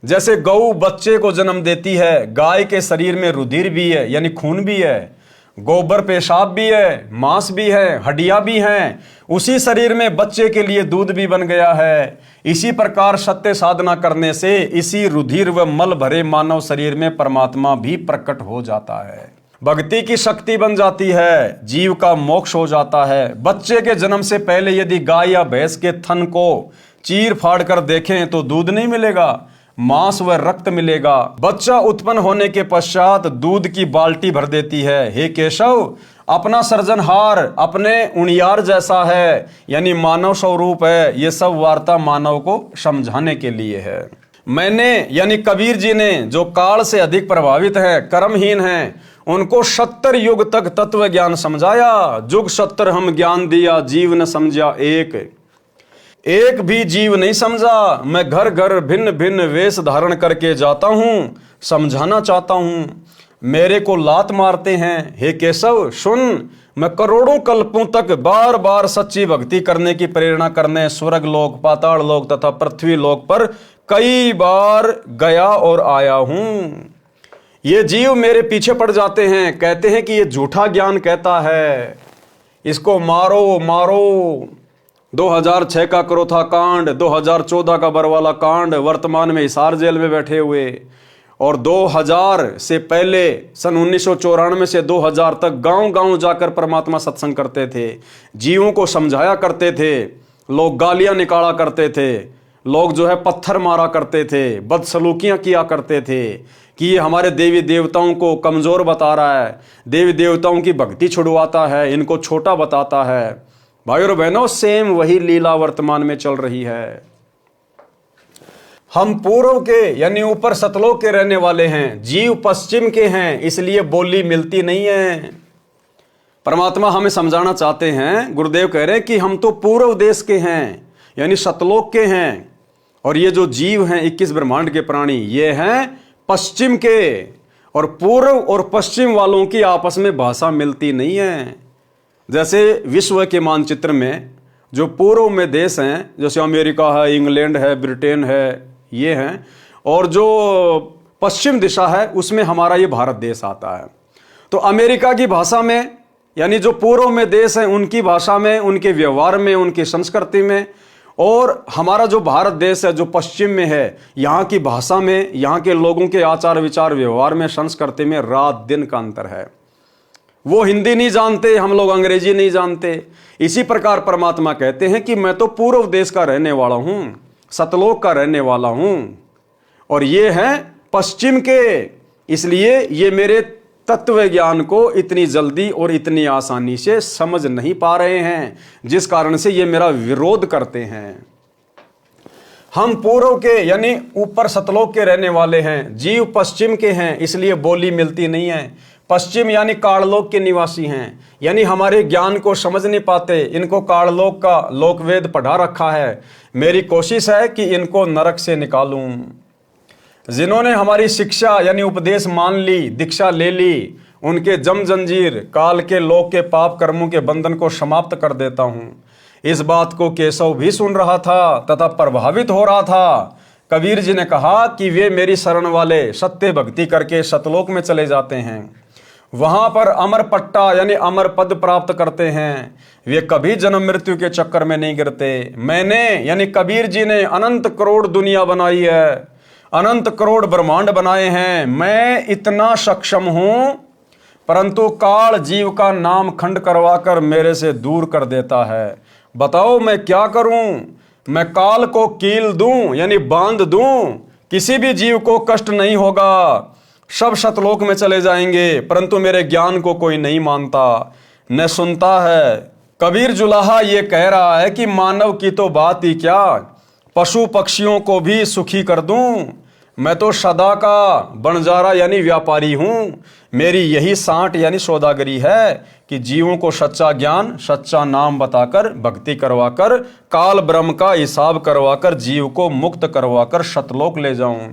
जैसे गऊ बच्चे को जन्म देती है, गाय के शरीर में रुधिर भी है यानी खून भी है, गोबर पेशाब भी है, मांस भी है, हड्डियां भी हैं, उसी शरीर में बच्चे के लिए दूध भी बन गया है। इसी प्रकार सत्य साधना करने से इसी रुधिर व मल भरे मानव शरीर में परमात्मा भी प्रकट हो जाता है, भक्ति की शक्ति बन जाती है, जीव का मोक्ष हो जाता है। बच्चे के जन्म से पहले यदि गाय या भैंस के थन को चीर फाड़ कर देखें तो दूध नहीं मिलेगा, मांस व रक्त मिलेगा। बच्चा उत्पन्न होने के पश्चात दूध की बाल्टी भर देती है। हे केशव, अपना सृजनहार अपने उणियार जैसा है, यानी मानव स्वरूप है। ये सब वार्ता मानव को समझाने के लिए है। मैंने यानी कबीर जी ने, जो काल से अधिक प्रभावित है, कर्महीन हैं, उनको 70 युग तक तत्व ज्ञान समझाया। जुग 70 हम ज्ञान दिया, जीव न समझा एक भी जीव नहीं समझा। मैं घर घर भिन्न भिन्न वेश धारण करके जाता हूं, समझाना चाहता हूं, मेरे को लात मारते हैं। हे केशव सुन, मैं करोड़ों कल्पों तक बार बार सच्ची भक्ति करने की प्रेरणा करने स्वर्ग लोक, पाताल लोक तथा पृथ्वी लोक पर कई बार गया और आया हूं। ये जीव मेरे पीछे पड़ जाते हैं, कहते हैं कि ये झूठा ज्ञान कहता है, इसको मारो मारो। 2006 का क्रोथा कांड, 2014 का बरवाला कांड, वर्तमान में हिसार जेल में बैठे हुए, और 2000 से पहले सन 1994 से 2000 तक गांव गांव जाकर परमात्मा सत्संग करते थे, जीवों को समझाया करते थे। लोग गालियां निकाला करते थे, लोग जो है पत्थर मारा करते थे, बदसलूकियां किया करते थे कि ये हमारे देवी देवताओं को कमजोर बता रहा है, देवी देवताओं की भक्ति छुड़वाता है, इनको छोटा बताता है। भाई और बहनों, सेम वही लीला वर्तमान में चल रही है। हम पूर्व के यानी ऊपर सतलोक के रहने वाले हैं, जीव पश्चिम के हैं, इसलिए बोली मिलती नहीं है। परमात्मा हमें समझाना चाहते हैं, गुरुदेव कह रहे हैं कि हम तो पूर्व देश के हैं यानी सतलोक के हैं, और ये जो जीव हैं 21 ब्रह्मांड के प्राणी, ये हैं पश्चिम के। और पूर्व और पश्चिम वालों की आपस में भाषा मिलती नहीं है। जैसे विश्व के मानचित्र में जो पूर्व में देश हैं, जैसे अमेरिका है, इंग्लैंड है, ब्रिटेन है, ये हैं, और जो पश्चिम दिशा है उसमें हमारा ये भारत देश आता है। तो अमेरिका की भाषा में, यानी जो पूर्व में देश हैं उनकी भाषा में, उनके व्यवहार में, उनकी संस्कृति में, और हमारा जो भारत देश है जो पश्चिम में है, यहाँ की भाषा में, यहाँ के लोगों के आचार विचार व्यवहार में, संस्कृति में रात दिन का अंतर है। वो हिंदी नहीं जानते, हम लोग अंग्रेजी नहीं जानते। इसी प्रकार परमात्मा कहते हैं कि मैं तो पूर्व देश का रहने वाला हूं, सतलोक का रहने वाला हूं, और ये हैं पश्चिम के। इसलिए ये मेरे तत्व ज्ञान को इतनी जल्दी और इतनी आसानी से समझ नहीं पा रहे हैं, जिस कारण से ये मेरा विरोध करते हैं। हम पूर्व के यानी ऊपर सतलोक के रहने वाले हैं, जीव पश्चिम के हैं, इसलिए बोली मिलती नहीं है। पश्चिम यानी काललोक के निवासी हैं, यानी हमारे ज्ञान को समझ नहीं पाते। इनको काललोक का लोकवेद पढ़ा रखा है। मेरी कोशिश है कि इनको नरक से निकालूं। जिन्होंने हमारी शिक्षा यानी उपदेश मान ली, दीक्षा ले ली, उनके जम जंजीर काल के लोक के पाप कर्मों के बंधन को समाप्त कर देता हूं। इस बात को केशव भी सुन रहा था तथा प्रभावित हो रहा था। कबीर जी ने कहा कि वे मेरी शरण वाले सत्य भक्ति करके सतलोक में चले जाते हैं, वहां पर अमर पट्टा यानी अमर पद प्राप्त करते हैं। वे कभी जन्म मृत्यु के चक्कर में नहीं गिरते। मैंने यानी कबीर जी ने अनंत करोड़ दुनिया बनाई है, अनंत करोड़ ब्रह्मांड बनाए हैं। मैं इतना सक्षम हूं, परंतु काल जीव का नाम खंड करवाकर मेरे से दूर कर देता है। बताओ मैं क्या करूं? मैं काल को कील दूं यानी बांध दूं, किसी भी जीव को कष्ट नहीं होगा, सब सतलोक में चले जाएंगे, परंतु मेरे ज्ञान को कोई नहीं मानता, न सुनता है। कबीर जुलाहा ये कह रहा है कि मानव की तो बात ही क्या, पशु पक्षियों को भी सुखी कर दूं। मैं तो सदा का बंजारा यानी व्यापारी हूं। मेरी यही सांठ यानी सौदागरी है कि जीवों को सच्चा ज्ञान, सच्चा नाम बताकर, भक्ति करवाकर, काल ब्रह्म का हिसाब करवाकर, जीव को मुक्त करवाकर सतलोक ले जाऊं।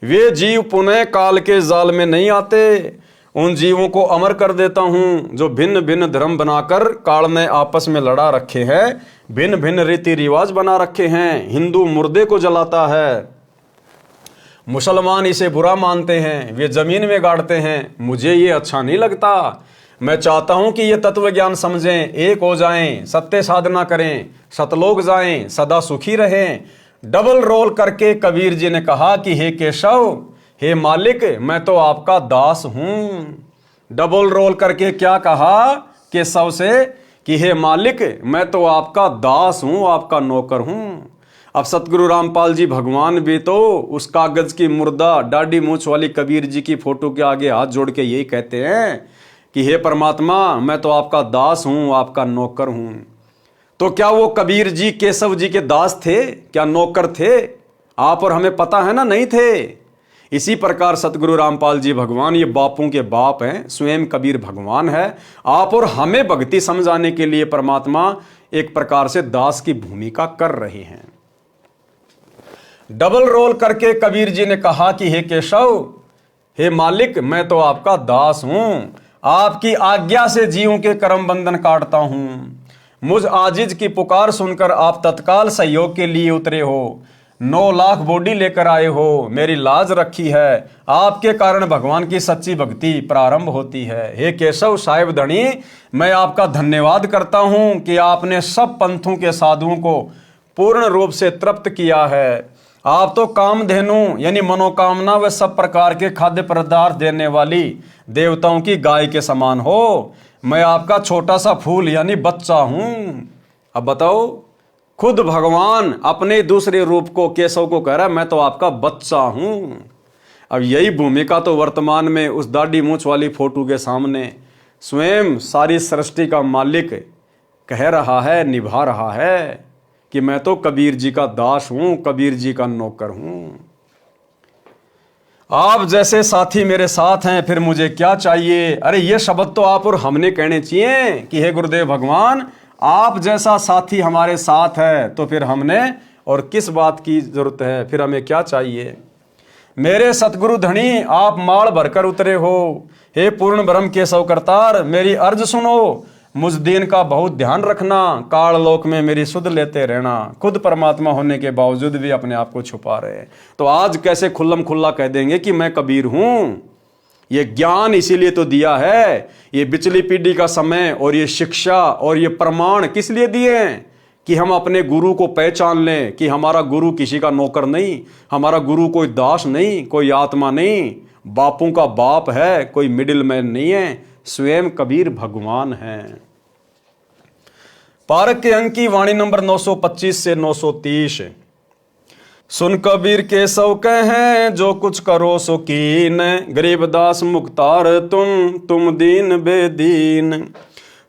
वे जीव पुनः काल के जाल में नहीं आते। उन जीवों को अमर कर देता हूं जो भिन्न भिन्न धर्म बनाकर काल ने आपस में लड़ा रखे हैं, भिन्न भिन्न रीति रिवाज बना रखे हैं। हिंदू मुर्दे को जलाता है, मुसलमान इसे बुरा मानते हैं, वे जमीन में गाड़ते हैं। मुझे ये अच्छा नहीं लगता। मैं चाहता हूं कि ये तत्व ज्ञान समझें, एक हो जाएं, सत्य साधना करें, सतलोक जाएं, सदा सुखी रहें। डबल रोल करके कबीर जी ने कहा कि हे केशव, हे मालिक, मैं तो आपका दास हूं। डबल रोल करके क्या कहा केशव से कि हे मालिक, मैं तो आपका दास हूं, आपका नौकर हूं। अब सतगुरु रामपाल जी भगवान भी तो उस कागज की मुर्दा डाढ़ी मूछ वाली कबीर जी की फोटो के आगे हाथ जोड़ के यही कहते हैं कि हे परमात्मा, मैं तो आपका दास हूं, आपका नौकर हूं। तो क्या वो कबीर जी केशव जी के दास थे? क्या नौकर थे? आप और हमें पता है ना, नहीं थे। इसी प्रकार सतगुरु रामपाल जी भगवान ये बापों के बाप हैं, स्वयं कबीर भगवान है। आप और हमें भक्ति समझाने के लिए परमात्मा एक प्रकार से दास की भूमिका कर रहे हैं। डबल रोल करके कबीर जी ने कहा कि हे केशव, हे मालिक, मैं तो आपका दास हूं, आपकी आज्ञा से जीवों के कर्म बंधन काटता हूं। मुझ आजिज की पुकार सुनकर आप तत्काल सहयोग के लिए उतरे हो, 9 लाख बॉडी लेकर आए हो, मेरी लाज रखी है। आपके कारण भगवान की सच्ची भक्ति प्रारंभ होती है। हे केशव साहिब धनी, मैं आपका धन्यवाद करता हूं कि आपने सब पंथों के साधुओं को पूर्ण रूप से तृप्त किया है। आप तो कामधेनु यानी मनोकामना व सब प्रकार के खाद्य पदार्थ देने वाली देवताओं की गाय के समान हो। मैं आपका छोटा सा फूल यानी बच्चा हूं। अब बताओ, खुद भगवान अपने दूसरे रूप को केशव को कह रहा है, मैं तो आपका बच्चा हूं। अब यही भूमिका तो वर्तमान में उस दाढ़ी मूछ वाली फोटो के सामने स्वयं सारी सृष्टि का मालिक कह रहा है, निभा रहा है कि मैं तो कबीर जी का दास हूं, कबीर जी का नौकर हूं। आप जैसे साथी मेरे साथ हैं, फिर मुझे क्या चाहिए? अरे ये शब्द तो आप और हमने कहने चाहिए कि हे गुरुदेव भगवान, आप जैसा साथी हमारे साथ है तो फिर हमने और किस बात की जरूरत है, फिर हमें क्या चाहिए? मेरे सतगुरु धनी, आप माल भरकर उतरे हो। हे पूर्ण ब्रह्म केशव करतार, मेरी अर्ज सुनो। मुझ दीन का बहुत ध्यान रखना, काल लोक में मेरी सुध लेते रहना। खुद परमात्मा होने के बावजूद भी अपने आप को छुपा रहे हैं। तो आज कैसे खुल्लम खुल्ला कह देंगे कि मैं कबीर हूं? ये ज्ञान इसीलिए तो दिया है, ये पिछली पीढ़ी का समय और ये शिक्षा और ये प्रमाण किस लिए दिए हैं? कि हम अपने गुरु को पहचान लें कि हमारा गुरु किसी का नौकर नहीं, हमारा गुरु कोई दास नहीं, कोई आत्मा नहीं, बापों का बाप है, कोई मिडिल मैन नहीं है, स्वयं कबीर भगवान हैं। पारक के अंक की वाणी नंबर 925 से 930। सुन कबीर के सौ कहें, जो कुछ करो सो कीन, गरीबदास मुख्तार तुम दीन बेदीन।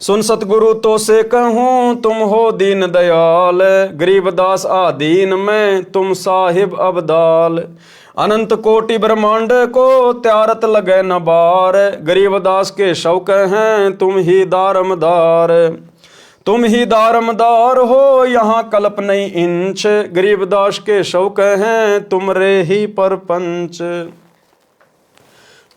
सुन सतगुरु तो से कहूँ, तुम हो दीन दयाल, गरीबदास आदीन में तुम साहिब अबदाल। अनंत कोटि ब्रह्मांड को त्यारत लगे न बार, गरीबदास के शौक हैं तुम ही दारमदार। तुम ही दारमदार हो यहाँ कल्प नहीं इंच, गरीबदास के शौक हैं तुम रे ही परपंच।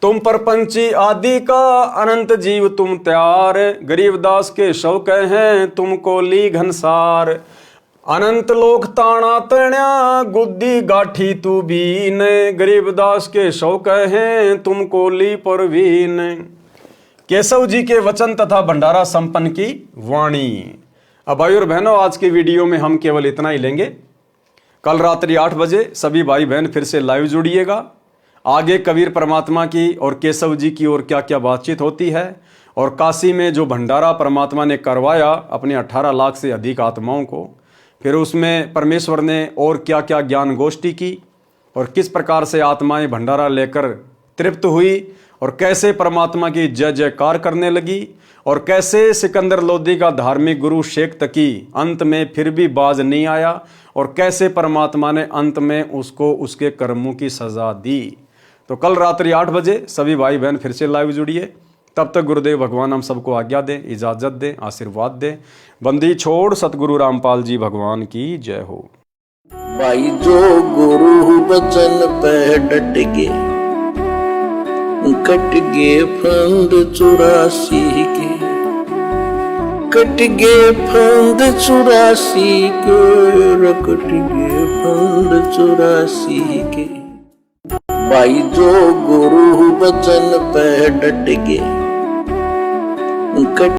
तुम परपंची आदि का अनंत जीव तुम त्यार, गरीबदास के शौक हैं तुम कोली घनसार। अनंत लोक ताना तण्या गुद्दी गाठी तू बीन, गरीबदास के शौक हैं तुम कोली परवीन। केशव जी के वचन तथा भंडारा संपन्न की वाणी। अब भाई और बहनों, आज की वीडियो में हम केवल इतना ही लेंगे। कल रात्रि 8 बजे सभी भाई बहन फिर से लाइव जुड़िएगा। आगे कबीर परमात्मा की और केशव जी की और क्या क्या बातचीत होती है, और काशी में जो भंडारा परमात्मा ने करवाया अपने 18 लाख से अधिक आत्माओं को, फिर उसमें परमेश्वर ने और क्या क्या ज्ञान गोष्ठी की, और किस प्रकार से आत्माएं भंडारा लेकर तृप्त हुई, और कैसे परमात्मा की जय जयकार करने लगी, और कैसे सिकंदर लोदी का धार्मिक गुरु शेख तकी अंत में फिर भी बाज नहीं आया, और कैसे परमात्मा ने अंत में उसको उसके कर्मों की सजा दी। तो कल रात्रि 8 बजे सभी भाई बहन फिर से लाइव जुड़िए। तब तक गुरुदेव भगवान हम सबको आज्ञा दें, इजाजत दें, आशीर्वाद दें। बंदी छोड़ सतगुरु रामपाल जी भगवान की जय हो। भाई जो गुरु बचन पे डट गे, कट गे फंद 84 के, कट गे फंद 84 के, कट गे फंद 84 के। भाई जो गुरु बचन पे डट गे, कट